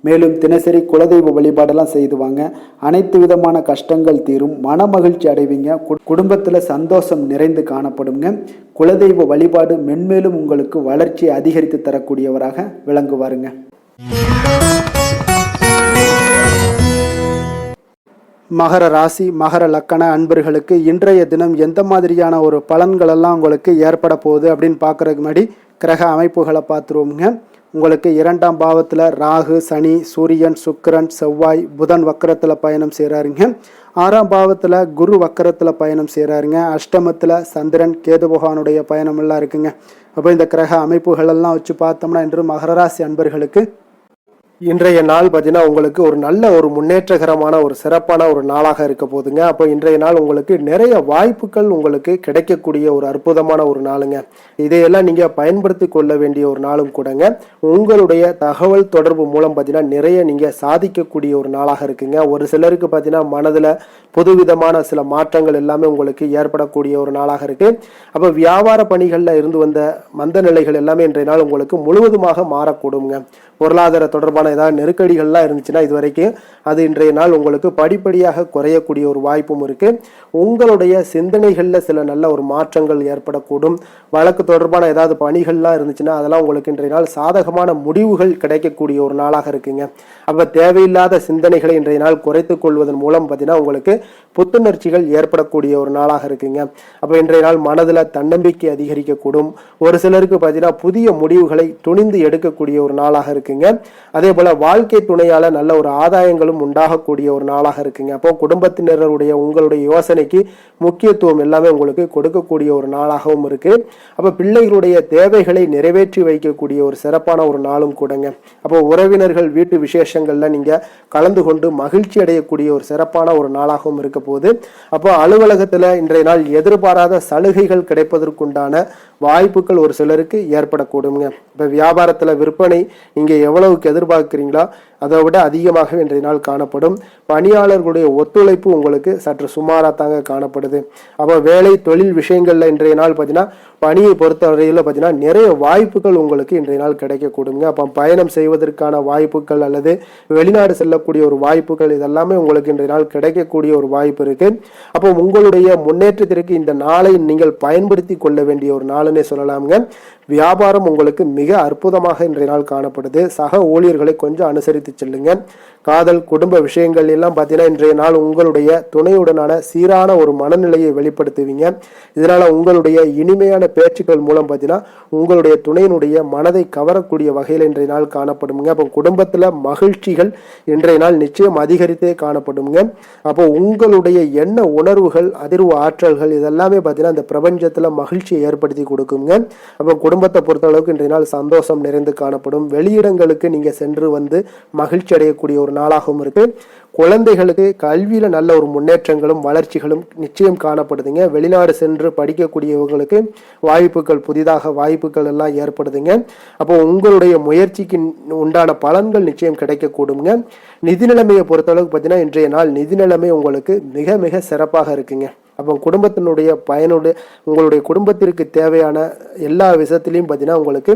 மேலும் தினசரி குலதெய்வ வழிபாடெல்லாம் செய்துவாங்க. அனைத்து விதமான கஷ்டங்கள் தீரும், மன மகிழ்ச்சி அடைவீங்க. குடும்பத்தில் சந்தோஷம் நிறைந்து காணப்படுங்க. குலதெய்வ வழிபாடு மென்மேலும் உங்களுக்கு வளர்ச்சியை அதிகரித்து தரக்கூடியவராக விளங்குவாருங்க. மகர ராசி மகர லக்கண அன்பர்களுக்கு இன்றைய தினம் எந்த மாதிரியான ஒரு பலன்களெல்லாம் உங்களுக்கு ஏற்பட போகுது அப்படின்னு பார்க்குறதுக்கு முன்னாடி கிரக அமைப்புகளை பார்த்துருவோங்க. உங்களுக்கு 2ஆம் பாவத்தில் ராகு, சனி, சூரியன், சுக்கிரன், செவ்வாய், புதன் வக்கரத்தில் பயணம் செய்கிறாருங்க. 6ஆம் பாவத்தில் குரு வக்கரத்தில் பயணம் செய்கிறாருங்க. அஷ்டமத்தில் சந்திரன், கேது பகவானுடைய பயணம் எல்லாம் இருக்குங்க. அப்போ இந்த கிரக அமைப்புகளெல்லாம் வச்சு பார்த்தோம்னா இன்று மகர ராசி அன்பர்களுக்கு இன்றைய நாள் பார்த்தீங்கன்னா உங்களுக்கு ஒரு நல்ல ஒரு முன்னேற்றகரமான ஒரு சிறப்பான ஒரு நாளாக இருக்க போதுங்க. அப்போ இன்றைய நாள் உங்களுக்கு நிறைய வாய்ப்புகள் உங்களுக்கு கிடைக்கக்கூடிய ஒரு அற்புதமான ஒரு நாளுங்க. இதையெல்லாம் நீங்கள் பயன்படுத்தி கொள்ள வேண்டிய ஒரு நாளும் கூடங்க. உங்களுடைய தகவல் தொடர்பு மூலம் பார்த்தீங்கன்னா நிறைய நீங்கள் சாதிக்கக்கூடிய ஒரு நாளாக இருக்குங்க. ஒரு சிலருக்கு பார்த்தீங்கன்னா மனதில் புதுவிதமான சில மாற்றங்கள் எல்லாமே உங்களுக்கு ஏற்படக்கூடிய ஒரு நாளாக இருக்கு. அப்போ வியாபார பணிகளில் இருந்து வந்த மந்த நிலைகள் எல்லாமே இன்றைய நாள் உங்களுக்கு முழுவதுமாக மாறக்கூடுங்க. பொருளாதார தொடர்பான தொடர்பான ஏதாவது நெருக்கடிகள்லாம் இருந்துச்சுன்னா இது வரைக்கும் அது இன்றைய நாள் உங்களுக்கு படிப்படியாக குறையக்கூடிய ஒரு வாய்ப்பும் இருக்கு. உங்களுடைய சிந்தனைகளில் சில நல்ல ஒரு மாற்றங்கள் ஏற்படக்கூடும். வழக்கு தொடர்பான ஏதாவது பணிகள்லாம் இருந்துச்சுன்னா அதெல்லாம் உங்களுக்கு இன்றைய நாள் சாதகமான முடிவுகள் கிடைக்கக்கூடிய ஒரு நாளாக இருக்குங்க. அப்போ தேவையில்லாத சிந்தனைகளை இன்றைய நாள் குறைத்துக் கொள்வதன் மூலம் பார்த்தீங்கன்னா உங்களுக்கு புத்துணர்ச்சிகள் ஏற்படக்கூடிய ஒரு நாளாக இருக்குங்க. அப்போ இன்றைய நாள் மனதில் தன்னம்பிக்கை அதிகரிக்கக்கூடும். ஒரு சிலருக்கு பார்த்தீங்கன்னா புதிய முடிவுகளை துணிந்து எடுக்கக்கூடிய ஒரு நாளாக இருக்குங்க. அதே போல வாழ்க்கை துணையால நல்ல ஒரு ஆதாயங்களும் உண்டாகக்கூடிய ஒரு நாளாக இருக்குங்க. அப்போ குடும்பத்தினருடைய உங்களுடைய யோசனைக்கு முக்கியத்துவம் எல்லாமே உங்களுக்கு கொடுக்கக்கூடிய ஒரு நாளாகவும் இருக்கு. அப்போ பிள்ளைகளுடைய தேவைகளை நிறைவேற்றி வைக்கக்கூடிய ஒரு சிறப்பான ஒரு நாளும் கூடங்க. அப்போ உறவினர்கள் வீட்டு விசேஷங்கள்ல நீங்க கலந்து கொண்டு மகிழ்ச்சி அடையக்கூடிய ஒரு சிறப்பான ஒரு நாளாகவும் இருக்க போகுது. அப்போ அலுவலகத்துல இன்றைய நாள் எதிர்பாராத சலுகைகள் கிடைப்பதற்குண்டான வாய்ப்புகள் ஒரு சிலருக்கு ஏற்படக்கூடுங்க. இப்போ வியாபாரத்துல விற்பனை நீங்க எவ்வளவுக்கு எதிர்பார்க்கிறீங்களோ அதை விட அதிகமாக இன்றைய நாள் காணப்படும். பணியாளர்களுடைய ஒத்துழைப்பு உங்களுக்கு சற்று சுமாராக தாங்க காணப்படுது. அப்போ வேலை தொழில் விஷயங்கள்ல இன்றைய நாள் பார்த்தீங்கன்னா பணியை பொறுத்தவரையில் பார்த்தீங்கன்னா நிறைய வாய்ப்புகள் உங்களுக்கு இன்றைய நாள் கிடைக்கக்கூடுங்க. அப்போ பயணம் செய்வதற்கான வாய்ப்புகள் அல்லது வெளிநாடு செல்லக்கூடிய ஒரு வாய்ப்புகள் இதெல்லாமே உங்களுக்கு இன்றைய நாள் கிடைக்கக்கூடிய ஒரு வாய்ப்பு இருக்கு. அப்போ உங்களுடைய முன்னேற்றத்திற்கு இந்த நாளை நீங்கள் பயன்படுத்தி கொள்ள வேண்டிய ஒரு நாளுன்னே சொல்லலாமுங்க. வியாபாரம் உங்களுக்கு மிக அற்புதமாக இன்றைய நாள் காணப்படுது. சக ஊழியர்களை கொஞ்சம் அனுசரித்து செல்லுங்க. காதல் குடும்ப விஷயங்கள் எல்லாம் பார்த்தீங்கன்னா இன்றைய நாள் உங்களுடைய துணையுடனான சீரான ஒரு மனநிலையை வெளிப்படுத்துவீங்க. இதனால உங்களுடைய இனிமையான பேச்சுக்கள் மூலம் பார்த்தீங்கன்னா உங்களுடைய துணையினுடைய மனதை கவரக்கூடிய வகையில் இன்றைய நாள் காணப்படுங்க. அப்போ குடும்பத்தில் மகிழ்ச்சிகள் இன்றைய நாள் நிச்சயம் அதிகரித்தே காணப்படுங்க. அப்போ உங்களுடைய எண்ண உணர்வுகள் அதிர்வு ஆற்றல்கள் இதெல்லாமே பார்த்தீங்கன்னா இந்த பிரபஞ்சத்தில் மகிழ்ச்சியை ஏற்படுத்தி கொடுக்குங்க. அப்போ குடும்பத்தை பொறுத்த அளவுக்கு இன்றைய நாள் சந்தோஷம் நிறைந்து காணப்படும். வெளியிடங்களுக்கு நீங்க சென்று வந்து மகிழ்ச்சி அடையக்கூடிய ஒரு நாளாகவும் இருக்கு. குழந்தைகளுக்கு கல்வியில நல்ல ஒரு முன்னேற்றங்களும் வளர்ச்சிகளும் நிச்சயம் காணப்படுதுங்க. வெளிநாடு சென்று படிக்கக்கூடியவங்களுக்கு வாய்ப்புகள் புதிதாக வாய்ப்புகள் எல்லாம் ஏற்படுதுங்க. அப்போ உங்களுடைய முயற்சிக்கு உண்டான பலன்கள் நிச்சயம் கிடைக்கக்கூடுங்க. நிதி நிலைமையை பொறுத்தளவுக்கு பார்த்தீங்கன்னா இன்றைய நாள் நிதி நிலைமை உங்களுக்கு மிக மிக சிறப்பாக இருக்குங்க. அப்போ குடும்பத்தினுடைய பயனோடு உங்களுடைய குடும்பத்திற்கு தேவையான எல்லா விஷயத்திலையும் பார்த்தீங்கன்னா உங்களுக்கு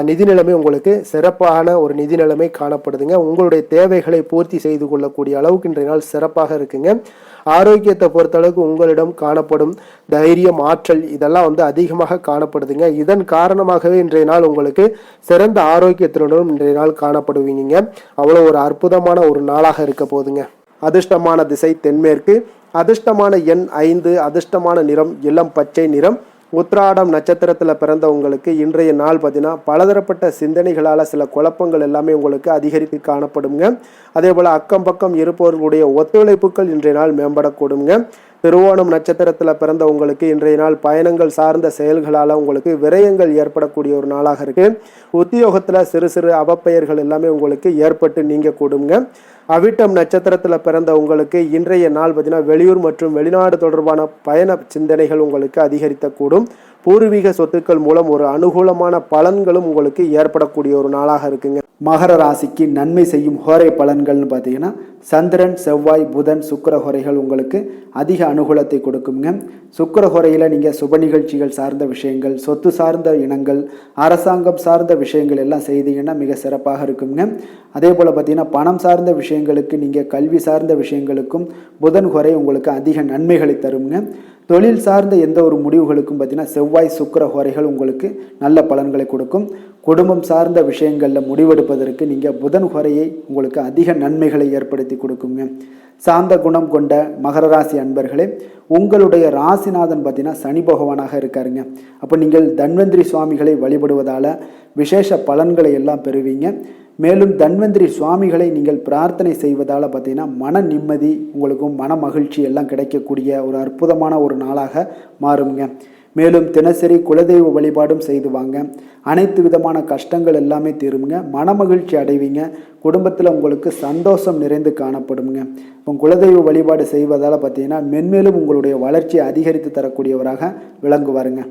நிதி நிலைமை உங்களுக்கு சிறப்பான ஒரு நிதி நிலைமை காணப்படுதுங்க. உங்களுடைய தேவைகளை பூர்த்தி செய்து கொள்ளக்கூடிய அளவுக்கு இன்றைய நாள் சிறப்பாக இருக்குங்க. ஆரோக்கியத்தை பொறுத்தளவுக்கு உங்களிடம் காணப்படும் தைரியம் ஆற்றல் இதெல்லாம் அதிகமாக காணப்படுதுங்க. இதன் காரணமாகவே இன்றைய நாள் உங்களுக்கு சிறந்த ஆரோக்கியத்தினுடன் இன்றைய நாள் காணப்படுவீங்க. அவ்வளோ ஒரு அற்புதமான ஒரு நாளாக இருக்க போதுங்க. அதிர்ஷ்டமான திசை தென்மேற்கு. அதிர்ஷ்டமான எண் 5. அதிர்ஷ்டமான நிறம் இளம் பச்சை நிறம். உத்திராடம் நட்சத்திரத்தில் பிறந்தவங்களுக்கு இன்றைய நாள் பார்த்தீங்கன்னா பலதரப்பட்ட சிந்தனைகளால் சில குழப்பங்கள் எல்லாமே உங்களுக்கு அதிகரித்து காணப்படுங்க. அதே போல் அக்கம் பக்கம் இருப்பவர்களுடைய ஒத்துழைப்புகள் இன்றைய நாள் மேம்படக்கூடுங்க. திருவோணம் நட்சத்திரத்தில் பிறந்தவங்களுக்கு இன்றைய நாள் பயணங்கள் சார்ந்த செயல்களால் உங்களுக்கு விரயங்கள் ஏற்படக்கூடிய ஒரு நாளாக இருக்கு. உத்தியோகத்தில் சிறு சிறு அவப்பெயர்கள் எல்லாமே உங்களுக்கு ஏற்பட்டு நீங்க கூடுங்க. அவிட்டம் நட்சத்திரத்தில் பிறந்த உங்களுக்கு இன்றைய நாள் பார்த்தீங்கன்னா வெளியூர் மற்றும் வெளிநாடு தொடர்பான பயண சிந்தனைகள் உங்களுக்கு அதிகரிக்கக்கூடும். பூர்வீக சொத்துக்கள் மூலம் ஒரு அனுகூலமான பலன்களும் உங்களுக்கு ஏற்படக்கூடிய ஒரு நாளாக இருக்குங்க. மகர ராசிக்கு நன்மை செய்யும் ஹோரை பலன்கள்னு பார்த்தீங்கன்னா சந்திரன் செவ்வாய் புதன் சுக்கிர ஹோரைகள் உங்களுக்கு அதிக அனுகூலத்தை கொடுக்குங்க. சுக்கிர ஹோரையில் நீங்கள் சுப நிகழ்ச்சிகள் சார்ந்த விஷயங்கள், சொத்து சார்ந்த இனங்கள், அரசாங்கம் சார்ந்த விஷயங்கள் எல்லாம் செய்தீங்கன்னா மிக சிறப்பாக இருக்குங்க. அதே போல் பார்த்தீங்கன்னா பணம் சார்ந்த விஷயங்களுக்கு நீங்கள் கல்வி சார்ந்த விஷயங்களுக்கும் புதன் ஹோரை உங்களுக்கு அதிக நன்மைகளை தருங்க. தொழில் சார்ந்த எந்த ஒரு முடிவுகளுக்கும் பார்த்தீங்கன்னா செவ்வாய் சுக்கிர ஹோரைகள் உங்களுக்கு நல்ல பலன்களை கொடுக்கும். குடும்பம் சார்ந்த விஷயங்களில் முடிவெடுப்பதற்கு நீங்கள் புதன் ஹோரையை உங்களுக்கு அதிக நன்மைகளை ஏற்படுத்தி கொடுக்குங்க. சாந்த குணம் கொண்ட மகர ராசி அன்பர்களே, உங்களுடைய ராசிநாதன் பார்த்தீங்கன்னா சனி பகவானாக இருக்காருங்க. அப்போ நீங்கள் தன்வந்திரி சுவாமிகளை வழிபடுவதால் விசேஷ பலன்களை எல்லாம் பெறுவீங்க. மேலும் தன்வந்திரி சுவாமிகளை நீங்கள் பிரார்த்தனை செய்வதால் பார்த்தீங்கன்னா மன நிம்மதி உங்களுக்கும் மன மகிழ்ச்சி எல்லாம் கிடைக்கக்கூடிய ஒரு அற்புதமான ஒரு நாளாக மாறுங்க. மேலும் தினசரி குலதெய்வ வழிபாடும் செய்து வாங்க. அனைத்து விதமான கஷ்டங்கள் எல்லாமே தீருங்க. மன மகிழ்ச்சி அடைவீங்க. குடும்பத்தில் உங்களுக்கு சந்தோஷம் நிறைந்து காணப்படுங்க. இப்போ குலதெய்வ வழிபாடு செய்வதால் பார்த்தீங்கன்னா மென்மேலும் உங்களுடைய வளர்ச்சியை அதிகரித்து தரக்கூடியவராக விளங்குவாருங்க.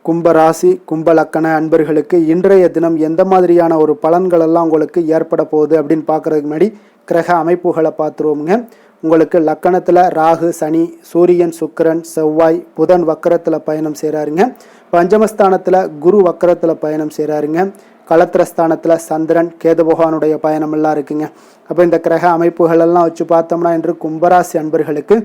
கும்பராசி கும்பலக்கண அன்பர்களுக்கு இன்றைய தினம் எந்த மாதிரியான ஒரு பலன்கள் எல்லாம் உங்களுக்கு ஏற்பட போகுது அப்படின்னு பார்க்கறதுக்கு முன்னாடி கிரக அமைப்புகளை பார்த்துருவோங்க. உங்களுக்கு லக்கணத்தில் ராகு, சனி, சூரியன், சுக்கிரன், செவ்வாய், புதன் வக்கரத்தில் பயணம் செய்கிறாருங்க. பஞ்சமஸ்தானத்தில் குரு வக்கரத்தில் பயணம் செய்கிறாருங்க. களத்திரஸ்தானத்தில் சந்திரன், கேது பகவானுடைய பயணம் எல்லாம் இருக்குங்க. அப்போ இந்த கிரக அமைப்புகள் எல்லாம் வச்சு பார்த்தோம்னா இன்று கும்பராசி அன்பர்களுக்கு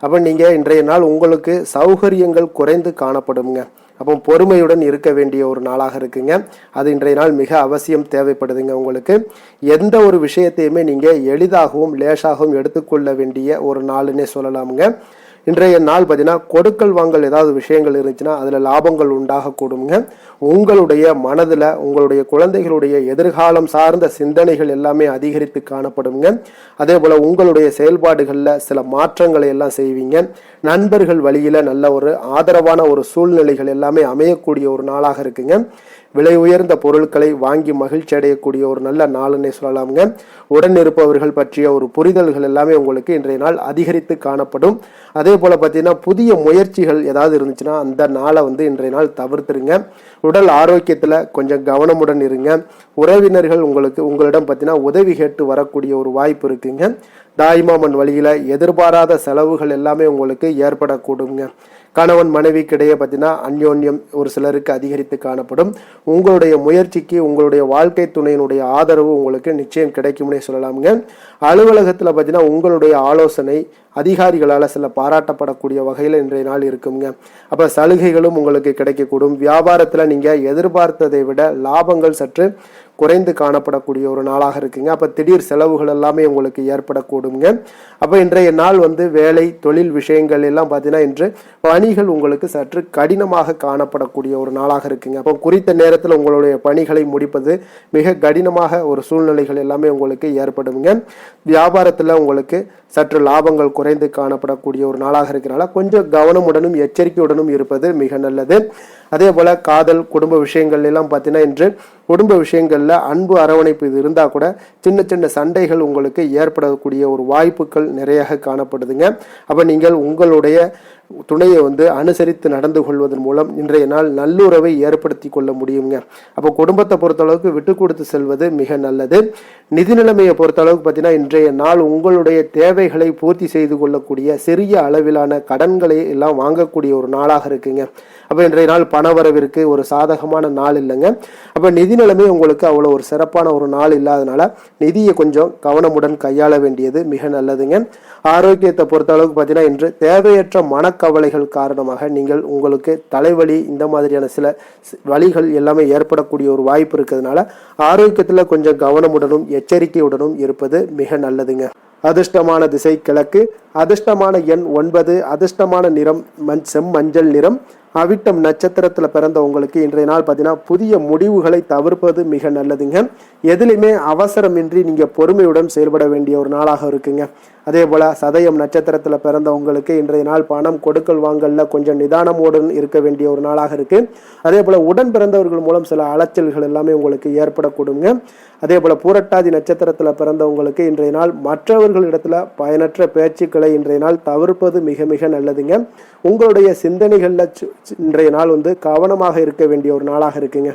அப்போ நீங்கள் இன்றைய நாள் உங்களுக்கு சௌகரியங்கள் குறைந்து காணப்படுங்க. அப்போ பொறுமையுடன் இருக்க வேண்டிய ஒரு நாளாக இருக்குங்க. அது இன்றைய நாள் மிக அவசியம் தேவைப்படுதுங்க. உங்களுக்கு எந்த ஒரு விஷயத்தையுமே நீங்கள் எளிதாகவும் லேசாகவும் எடுத்துக்கொள்ள வேண்டிய ஒரு நாளுன்னே சொல்லலாமுங்க. இன்றைய நாள் பார்த்தீங்கன்னா கொடுக்கல் வாங்கல் ஏதாவது விஷயங்கள் இருந்துச்சுன்னா அதில் லாபங்கள் உண்டாகக்கூடுங்க. உங்களுடைய மனதில் உங்களுடைய குழந்தைகளுடைய எதிர்காலம் சார்ந்த சிந்தனைகள் எல்லாமே அதிகரித்து காணப்படுங்க. அதே போல் உங்களுடைய செயல்பாடுகளில் சில மாற்றங்களை எல்லாம் செய்வீங்க. நண்பர்கள் வழியில் நல்ல ஒரு ஆதரவான ஒரு சூழ்நிலைகள் எல்லாமே அமையக்கூடிய ஒரு நாளாக இருக்குங்க. விலை உயர்ந்த பொருட்களை வாங்கி மகிழ்ச்சி அடையக்கூடிய ஒரு நல்ல நாளுன்னே சொல்லலாமுங்க. உடன் இருப்பவர்கள் பற்றிய ஒரு புரிதல்கள் எல்லாமே உங்களுக்கு இன்றைய நாள் அதிகரித்து காணப்படும். அதே போல் பார்த்தீங்கன்னா புதிய முயற்சிகள் ஏதாவது இருந்துச்சுன்னா அந்த நாளை இன்றைய நாள் தவிர்த்துருங்க. உடல் ஆரோக்கியத்தில் கொஞ்சம் கவனமுடன் இருங்க. உறவினர்கள் உங்களிடம் பார்த்தீங்கன்னா உதவி கேட்டு வரக்கூடிய ஒரு வாய்ப்பு இருக்குங்க. தாய்மாமன் வழியில் எதிர்பாராத செலவுகள் எல்லாமே உங்களுக்கு ஏற்படக்கூடுங்க. கணவன் மனைவிக்கிடையே பார்த்தீங்கன்னா அந்யோன்யம் ஒரு சிலருக்கு அதிகரித்து காணப்படும். உங்களுடைய முயற்சிக்கு உங்களுடைய வாழ்க்கை துணையினுடைய ஆதரவு உங்களுக்கு நிச்சயம் கிடைக்கும்னே சொல்லலாமுங்க. அலுவலகத்தில் பார்த்தீங்கன்னா உங்களுடைய ஆலோசனை அதிகாரிகளால் சில பாராட்டப்படக்கூடிய வகையில் இன்றைய நாள் இருக்குங்க. அப்போ சலுகைகளும் உங்களுக்கு கிடைக்கக்கூடும். வியாபாரத்தில் நீங்கள் எதிர்பார்த்ததை விட லாபங்கள் சற்று குறைந்து காணப்படக்கூடிய ஒரு நாளாக இருக்குங்க. அப்போ திடீர் செலவுகள் எல்லாமே உங்களுக்கு ஏற்படக்கூடுங்க. அப்போ இன்றைய நாள் வேலை தொழில் விஷயங்கள் எல்லாம் பார்த்தீங்கன்னா இன்று பணிகள் உங்களுக்கு சற்று கடினமாக காணப்படக்கூடிய ஒரு நாளாக இருக்குங்க. அப்போ குறித்த நேரத்தில் உங்களுடைய பணிகளை முடிப்பது மிக கடினமாக ஒரு சூழ்நிலைகள் எல்லாமே உங்களுக்கு ஏற்படுங்க. வியாபாரத்தில் உங்களுக்கு சற்று லாபங்கள் குறைந்து காணப்படக்கூடிய ஒரு நாளாக இருக்கிறனால கொஞ்சம் கவனமுடனும் எச்சரிக்கையுடனும் இருப்பது மிக நல்லது. அதே போல காதல் குடும்ப விஷயங்கள் எல்லாம் பார்த்தீங்கன்னா இன்று குடும்ப விஷயங்கள்ல அன்பு அரவணைப்பு இது இருந்தால் கூட சின்ன சின்ன சண்டைகள் உங்களுக்கு ஏற்படக்கூடிய ஒரு வாய்ப்புகள் நிறைய காணப்படுதுங்க. அப்போ நீங்கள் உங்களுடைய துணையை அனுசரித்து நடந்து கொள்வதன் மூலம் இன்றைய நாள் நல்லுறவை ஏற்படுத்தி கொள்ள முடியுங்க. அப்போ குடும்பத்தை பொறுத்தளவுக்கு விட்டு கொடுத்து செல்வது மிக நல்லது. நிதி நிலைமையை பொறுத்தளவுக்கு பார்த்தீங்கன்னா இன்றைய நாள் உங்களுடைய தேவைகளை பூர்த்தி செய்து கொள்ளக்கூடிய சிறிய அளவிலான கடன்களை எல்லாம் வாங்கக்கூடிய ஒரு நாளாக இருக்குங்க. அப்போ இன்றைய நாள் பணவரவிற்கு ஒரு சாதகமான நாள் இல்லைங்க. அப்போ நிதி நிலைமை உங்களுக்கு அவ்வளோ ஒரு சிறப்பான ஒரு நாள் இல்லாதனால நிதியை கொஞ்சம் கவனமுடன் கையாள வேண்டியது மிக நல்லதுங்க. ஆரோக்கியத்தை பொறுத்த அளவுக்கு பார்த்தீங்கன்னா இன்று தேவையற்ற மனக்கவலைகள் காரணமாக நீங்கள் உங்களுக்கு தலைவலி இந்த மாதிரியான சில வலிகள் எல்லாமே ஏற்படக்கூடிய ஒரு வாய்ப்பு இருக்கிறதுனால ஆரோக்கியத்தில் கொஞ்சம் கவனமுடனும் எச்சரிக்கையுடனும் இருப்பது மிக நல்லதுங்க. அதிர்ஷ்டமான திசை கிழக்கு, அதிர்ஷ்டமான எண் 9, அதிர்ஷ்டமான நிறம் செம்மஞ்சள் நிறம். அவிட்டம் நட்சத்திரத்தில் பிறந்த உங்களுக்கு இன்றைய நாள் பார்த்தீங்கன்னா புதிய முடிவுகளை தவிர்ப்பது மிக நல்லதுங்க. எதுலையுமே அவசரமின்றி நீங்கள் பொறுமையுடன் செயல்பட வேண்டிய ஒரு நாளாக இருக்குங்க. அதே போல் சதயம் நட்சத்திரத்தில் பிறந்த உங்களுக்கு இன்றைய நாள் பணம் கொடுக்கல் வாங்கல்ல கொஞ்சம் நிதானமுடன் இருக்க வேண்டிய ஒரு நாளாக இருக்குது. அதே போல் உடன் பிறந்தவர்கள் மூலம் சில அலைச்சல்கள் எல்லாமே உங்களுக்கு ஏற்படக்கூடுங்க. அதே போல் பூரட்டாதி நட்சத்திரத்தில் பிறந்தவங்களுக்கு இன்றைய நாள் மற்றவர்களிடத்துல பயனற்ற பேச்சுக்களை இன்றைய நாள் தவிர்ப்பது மிக மிக நல்லதுங்க. உங்களுடைய சிந்தனைகளில் இன்றைய நாள் கவனமாக இருக்க வேண்டிய ஒரு நாளாக இருக்குங்க.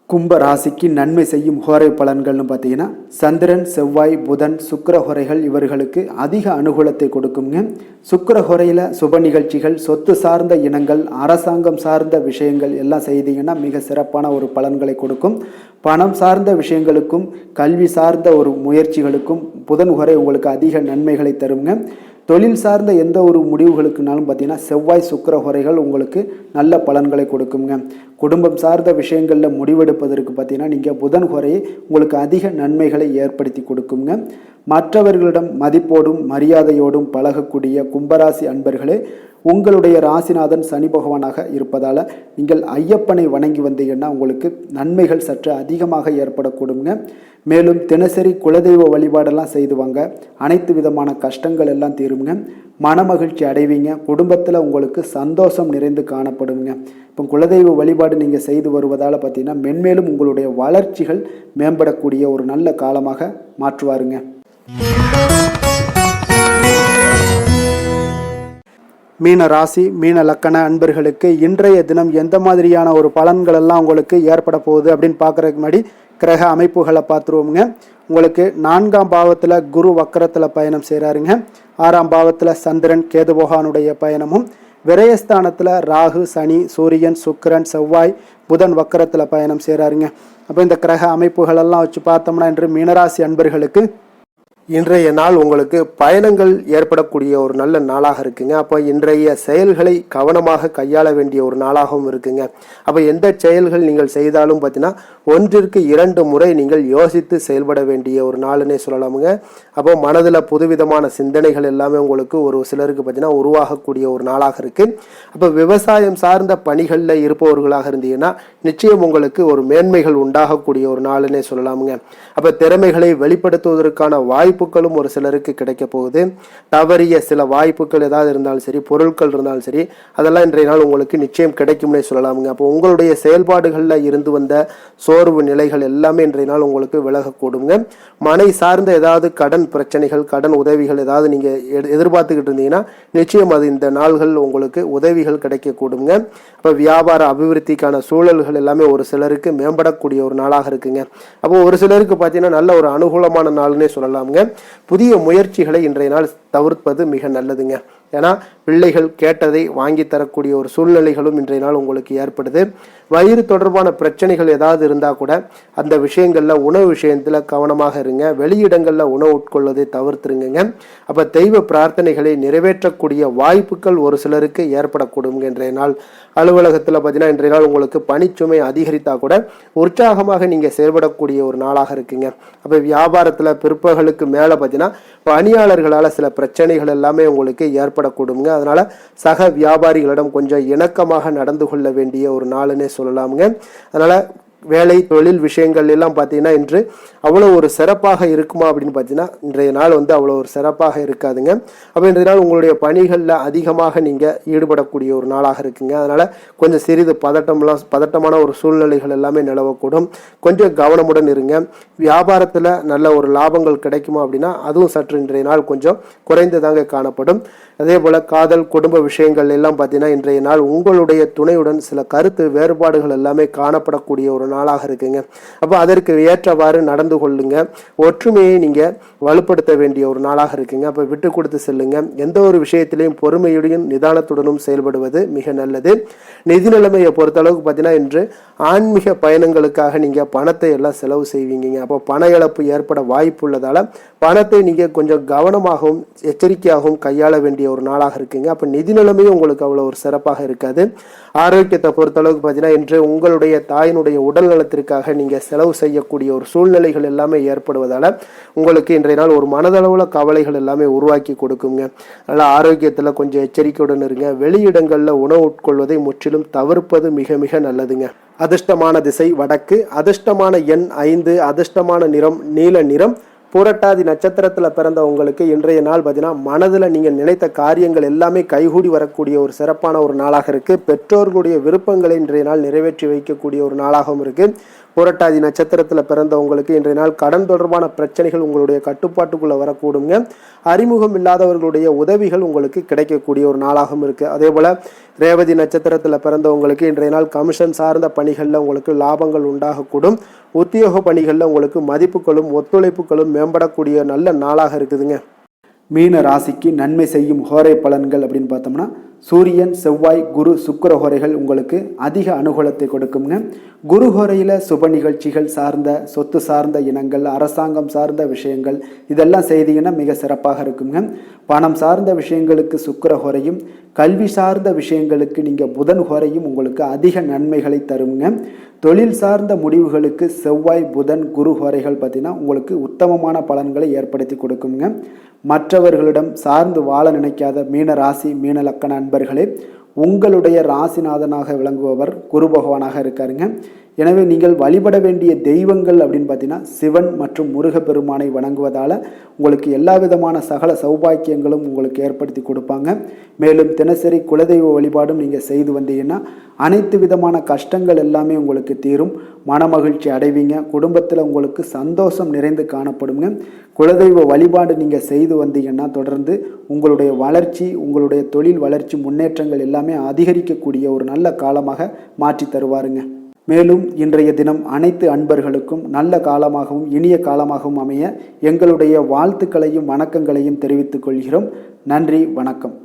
கும்ப ராசிக்கு நன்மை செய்யும் ஹோரை பலன்கள்னு பார்த்தீங்கன்னா சந்திரன், செவ்வாய், புதன், சுக்கிர ஹோரைகள் இவர்களுக்கு அதிக அனுகூலத்தை கொடுக்குங்க. சுக்கிர ஹோரையில் சுப நிகழ்ச்சிகள், சொத்து சார்ந்த இனங்கள், அரசாங்கம் சார்ந்த விஷயங்கள் எல்லாம் செய்தீங்கன்னா மிக சிறப்பான ஒரு பலன்களை கொடுக்கும். பணம் சார்ந்த விஷயங்களுக்கும் கல்வி சார்ந்த ஒரு முயற்சிகளுக்கும் புதன் ஹோரை உங்களுக்கு அதிக நன்மைகளை தருங்க. தொழில் சார்ந்த எந்த ஒரு முடிவுகளுக்குனாலும் பார்த்தீங்கன்னா செவ்வாய் சுக்கிர ஹோரைகள் உங்களுக்கு நல்ல பலன்களை கொடுக்குங்க. குடும்பம் சார்ந்த விஷயங்களில் முடிவெடுப்பதற்கு பார்த்தீங்கன்னா நீங்கள் புதன் ஹோரையை உங்களுக்கு அதிக நன்மைகளை ஏற்படுத்தி கொடுக்குங்க. மற்றவர்களிடம் மதிப்போடும் மரியாதையோடும் பழகக்கூடிய கும்பராசி அன்பர்களே, உங்களுடைய ராசிநாதன் சனி பகவானாக இருப்பதால் நீங்கள் ஐயப்பனை வணங்கி வந்தீங்கன்னா உங்களுக்கு நன்மைகள் சற்று அதிகமாக ஏற்படக்கூடுங்க. மேலும் தினசரி குலதெய்வ வழிபாடெல்லாம் செய்து வாங்க, அனைத்து விதமான கஷ்டங்கள் எல்லாம் தீருங்க, மனமகிழ்ச்சி அடைவீங்க, குடும்பத்தில் உங்களுக்கு சந்தோஷம் நிறைந்து காணப்படுங்க. இப்போ குலதெய்வ வழிபாடு நீங்கள் செய்து வருவதால் பார்த்தீங்கன்னா மென்மேலும் உங்களுடைய வளர்ச்சிகள் மேம்படக்கூடிய ஒரு நல்ல காலமாக மாற்றுவாருங்க. மீன ராசி மீன லக்கண அன்பர்களுக்கு இன்றைய தினம் எந்த மாதிரியான ஒரு பலன்கள் எல்லாம் உங்களுக்கு ஏற்பட போகுது அப்படின்னு பார்க்குறதுக்கு முன்னாடி கிரக அமைப்புகளை பார்த்துருவோமுங்க. உங்களுக்கு 4ஆம் பாவத்தில் குரு வக்கரத்தில் பயணம் செய்கிறாருங்க. 6ஆம் பாவத்தில் சந்திரன் கேது பகவானுடைய பயணமும், விரயஸ்தானத்தில் ராகு சனி சூரியன் சுக்கிரன் செவ்வாய் புதன் வக்கரத்தில் பயணம் செய்கிறாருங்க. அப்போ இந்த கிரக அமைப்புகளெல்லாம் வச்சு பார்த்தோம்னா இன்று மீனராசி அன்பர்களுக்கு இன்றைய நாள் உங்களுக்கு பயணங்கள் ஏற்படக்கூடிய ஒரு நல்ல நாளாக இருக்குங்க. அப்போ இன்றைய செயல்களை கவனமாக கையாள வேண்டிய ஒரு நாளாகவும் இருக்குங்க. அப்போ எந்த செயல்கள் நீங்கள் செய்தாலும் பார்த்தீங்கன்னா 1ற்கு 2 முறை நீங்கள் யோசித்து செயல்பட வேண்டிய ஒரு நாளுன்னே சொல்லலாமுங்க. அப்போ மனதில் புதுவிதமான சிந்தனைகள் எல்லாமே உங்களுக்கு ஒரு சிலருக்கு பார்த்தீங்கன்னா உருவாகக்கூடிய ஒரு நாளாக இருக்கு. அப்போ விவசாயம் சார்ந்த பணிகளில் இருப்பவர்களாக இருந்தீங்கன்னா நிச்சயம் உங்களுக்கு ஒரு மேன்மைகள் உண்டாகக்கூடிய ஒரு நாளுன்னே சொல்லலாமுங்க. அப்போ திறமைகளை வெளிப்படுத்துவதற்கான வாய்ப்புகளும் ஒரு சிலருக்கு கிடைக்க போகுது. தவறிய சில வாய்ப்புகள் ஏதாவது இருந்தாலும் சரி, பொருட்கள் இருந்தாலும் சரி, அதெல்லாம் இன்றைய நாள் உங்களுக்கு நிச்சயம் கிடைக்கும்னே சொல்லலாமுங்க. அப்போ உங்களுடைய செயல்பாடுகளில் இருந்து வந்த சோர்வு நிலைகள் எல்லாமே இன்றைய நாள் உங்களுக்கு விலகக்கூடுங்க. மனை சார்ந்த ஏதாவது கடன் பிரச்சனைகள், கடன் உதவிகள் ஏதாவது நீங்கள் எதிர்பார்த்துக்கிட்டு இருந்தீங்கன்னா நிச்சயம் அது இந்த நாள்கள் உங்களுக்கு உதவிகள் கிடைக்கக்கூடுங்க. அப்போ வியாபார அபிவிருத்திக்கான சூழல்கள் எல்லாமே ஒரு சிலருக்கு மேம்படக்கூடிய ஒரு நாளாக இருக்குங்க. அப்போ ஒரு சிலருக்கு பார்த்தீங்கன்னா நல்ல ஒரு அனுகூலமான நாள்னே சொல்லலாமுங்க. புதிய முயற்சிகளை இன்றைய நாள் தவிர்ப்பது மிக நல்லதுங்க. ஏன்னா பிள்ளைகள் கேட்டதை வாங்கி தரக்கூடிய ஒரு சூழ்நிலைகளும் இன்றைய நாள் உங்களுக்கு ஏற்படுது. வயிறு தொடர்பான பிரச்சனைகள் ஏதாவது இருந்தால் கூட அந்த விஷயங்களில் உணவு விஷயத்தில் கவனமாக இருங்க. வெளியிடங்களில் உணவு உட்கொள்வதை தவிர்த்துருங்க. அப்போ தெய்வ பிரார்த்தனைகளை நிறைவேற்றக்கூடிய வாய்ப்புகள் ஒரு சிலருக்கு ஏற்படக்கூடும். இன்றைய நாள் அலுவலகத்தில் பார்த்தீங்கன்னா இன்றைய நாள் உங்களுக்கு பணிச்சுமை அதிகரித்தா கூட உற்சாகமாக நீங்கள் செயல்படக்கூடிய ஒரு நாளாக இருக்குங்க. அப்போ வியாபாரத்தில் பிற்பகலுக்கு மேலே பார்த்தீங்கன்னா பணியாளர்களால் சில பிரச்சனைகள் எல்லாமே உங்களுக்கு ஏற்படக்கூடுங்க. அதனால சக வியாபாரிகளிடம் கொஞ்சம் இணக்கமாக நடந்து கொள்ள வேண்டிய ஒரு நாளுன்னே சொல்லலாமுங்க. அதனால வேலை தொழில் விஷயங்கள் எல்லாம் பார்த்தீங்கன்னா இன்று அவ்வளோ ஒரு சிறப்பாக இருக்குமா அப்படின்னு பார்த்தீங்கன்னா இன்றைய நாள் அவ்வளோ ஒரு சிறப்பாக இருக்காதுங்க. அப்போ இன்றைய நாள் உங்களுடைய பணிகளில் அதிகமாக நீங்கள் ஈடுபடக்கூடிய ஒரு நாளாக இருக்குங்க. அதனால் கொஞ்சம் சிறிது பதட்டமான ஒரு சூழ்நிலைகள் எல்லாமே நிலவக்கூடும். கொஞ்சம் கவனமுடன் இருங்க. வியாபாரத்தில் நல்ல ஒரு லாபங்கள் கிடைக்குமா அப்படின்னா அதுவும் சற்று இன்றைய நாள் கொஞ்சம் குறைந்ததாங்க காணப்படும். அதே போல் காதல் குடும்ப விஷயங்கள் எல்லாம் பார்த்தீங்கன்னா இன்றைய நாள் உங்களுடைய துணையுடன் சில கருத்து வேறுபாடுகள் எல்லாமே காணப்படக்கூடிய ஒரு நாளாக இருக்குங்க. அப்போ அதற்கு ஏற்றவாறு நடந்து கொள்ளுங்க. ஒற்றுமையை நீங்கள் வலுப்படுத்த வேண்டிய ஒரு நாளாக இருக்குங்க. அப்போ விட்டு கொடுத்து செல்லுங்க. எந்த ஒரு விஷயத்திலையும் பொறுமையுடன் நிதானத்துடனும் செயல்படுவது மிக நல்லது. நிதி நிலைமையை பொறுத்த அளவுக்கு பார்த்தீங்கன்னா இன்று ஆன்மீக பயணங்களுக்காக நீங்கள் பணத்தை எல்லாம் செலவு செய்வீங்க. அப்போ பண இழப்பு ஏற்பட வாய்ப்பு உள்ளதால பணத்தை நீங்கள் கொஞ்சம் கவனமாகவும் எச்சரிக்கையாகவும் கையாள வேண்டிய ஒரு நாளாக இருக்குங்க. அப்போ நிதி நிலைமையும் உங்களுக்கு அவ்வளோ ஒரு சிறப்பாக இருக்காது. ஆரோக்கியத்தை பொறுத்த அளவுக்கு பார்த்தீங்கன்னா இன்று உங்களுடைய தாயினுடைய உடல் நலத்திற்காக நீங்கள் செலவு செய்யக்கூடிய ஒரு சூழ்நிலைகள் எல்லாமே ஏற்படுவதால் உங்களுக்கு இன்றைய நாள் ஒரு மனதளவில் கவலைகள் எல்லாமே உருவாக்கி கொடுக்குங்க. அதனால் ஆரோக்கியத்தில் கொஞ்சம் எச்சரிக்கையுடன் இருங்க. வெளியிடங்களில் உணவு உட்கொள்வதை முற்றிலும் தவிர்ப்பது மிக மிக நல்லதுங்க. அதிர்ஷ்டமான திசை வடக்கு, அதிர்ஷ்டமான எண் 5, அதிர்ஷ்டமான நிறம் நீல நிறம். பூரட்டாதி நட்சத்திரத்தில் பிறந்த உங்களுக்கு இன்றைய நாள் பார்த்தீங்கன்னா மனதில் நீங்கள் நினைத்த காரியங்கள் எல்லாமே கைகூடி வரக்கூடிய ஒரு சிறப்பான ஒரு நாளாக இருக்குது. பெற்றோர்களுடைய விருப்பங்களை இன்றைய நாள் நிறைவேற்றி வைக்கக்கூடிய ஒரு நாளாகவும் இருக்குது. பூரட்டாதி நட்சத்திரத்தில் பிறந்த உங்களுக்கு இன்றைய நாள் கடன் தொடர்பான பிரச்சனைகள் உங்களுடைய கட்டுப்பாட்டுக்குள்ளே வரக்கூடுங்க. அறிமுகம் இல்லாதவர்களுடைய உதவிகள் உங்களுக்கு கிடைக்கக்கூடிய ஒரு நாளாகவும் இருக்குது. அதே போல் ரேவதி நட்சத்திரத்தில் பிறந்தவங்களுக்கு இன்றைய நாள் கமிஷன் சார்ந்த பணிகளில் உங்களுக்கு லாபங்கள் உண்டாகக்கூடும். உத்தியோக பணிகளில் உங்களுக்கு மதிப்புகளும் ஒத்துழைப்புகளும் மேம்படக்கூடிய நல்ல நாளாக இருக்குதுங்க. மீன ராசிக்கு நன்மை செய்யும் ஹோரை பலன்கள் அப்படின்னு பார்த்தோம்னா சூரியன் செவ்வாய் குரு சுக்கிர ஹோரைகள் உங்களுக்கு அதிக அனுகூலத்தை கொடுக்குங்க. குரு ஹோரையில் சுப நிகழ்ச்சிகள் சார்ந்த சொத்து சார்ந்த இனங்கள், அரசாங்கம் சார்ந்த விஷயங்கள் இதெல்லாம் செய்தீங்கன்னா மிக சிறப்பாக இருக்குங்க. பணம் சார்ந்த விஷயங்களுக்கு சுக்கிர ஹோரையும், கல்வி சார்ந்த விஷயங்களுக்கு நீங்கள் புதன் ஹோரையும் உங்களுக்கு அதிக நன்மைகளை தருங்க. தொழில் சார்ந்த முடிவுகளுக்கு செவ்வாய் புதன் குரு ஹோரைகள் பார்த்தீங்கன்னா உங்களுக்கு உத்தமமான பலன்களை ஏற்படுத்தி கொடுக்குங்க. மற்றவர்களிடம் சார்ந்து வாழ நினைக்காத மீன ராசி மீன லக்கண அன்பர்களே, உங்களுடைய ராசிநாதனாக விளங்குபவர் குரு பகவானாக இருக்காருங்க. எனவே நீங்கள் வழிபட வேண்டிய தெய்வங்கள் அப்படின்னு பார்த்தீங்கன்னா சிவன் மற்றும் முருகப்பெருமானை வணங்குவதால் உங்களுக்கு எல்லா விதமான சகல சௌபாக்கியங்களும் உங்களுக்கு ஏற்படுத்தி கொடுப்பாங்க. மேலும் தினசரி குலதெய்வ வழிபாடும் நீங்கள் செய்து வந்தீங்கன்னா அனைத்து விதமான கஷ்டங்கள் எல்லாமே உங்களுக்கு தீரும், மனமகிழ்ச்சி அடைவீங்க, குடும்பத்தில் உங்களுக்கு சந்தோஷம் நிறைந்து காணப்படுங்க. குலதெய்வ வழிபாடு நீங்கள் செய்து வந்தீங்கன்னா தொடர்ந்து உங்களுடைய வளர்ச்சி, உங்களுடைய தொழில் வளர்ச்சி, முன்னேற்றங்கள் எல்லாமே அதிகரிக்கக்கூடிய ஒரு நல்ல காலமாக மாற்றி தருவாருங்க. மேலும் இன்றைய தினம் அனைத்து அன்பர்களுக்கும் நல்ல காலமாகவும் இனிய காலமாகவும் அமைய எங்களுடைய வாழ்த்துக்களையும் வணக்கங்களையும் தெரிவித்துக் கொள்கிறோம். நன்றி, வணக்கம்.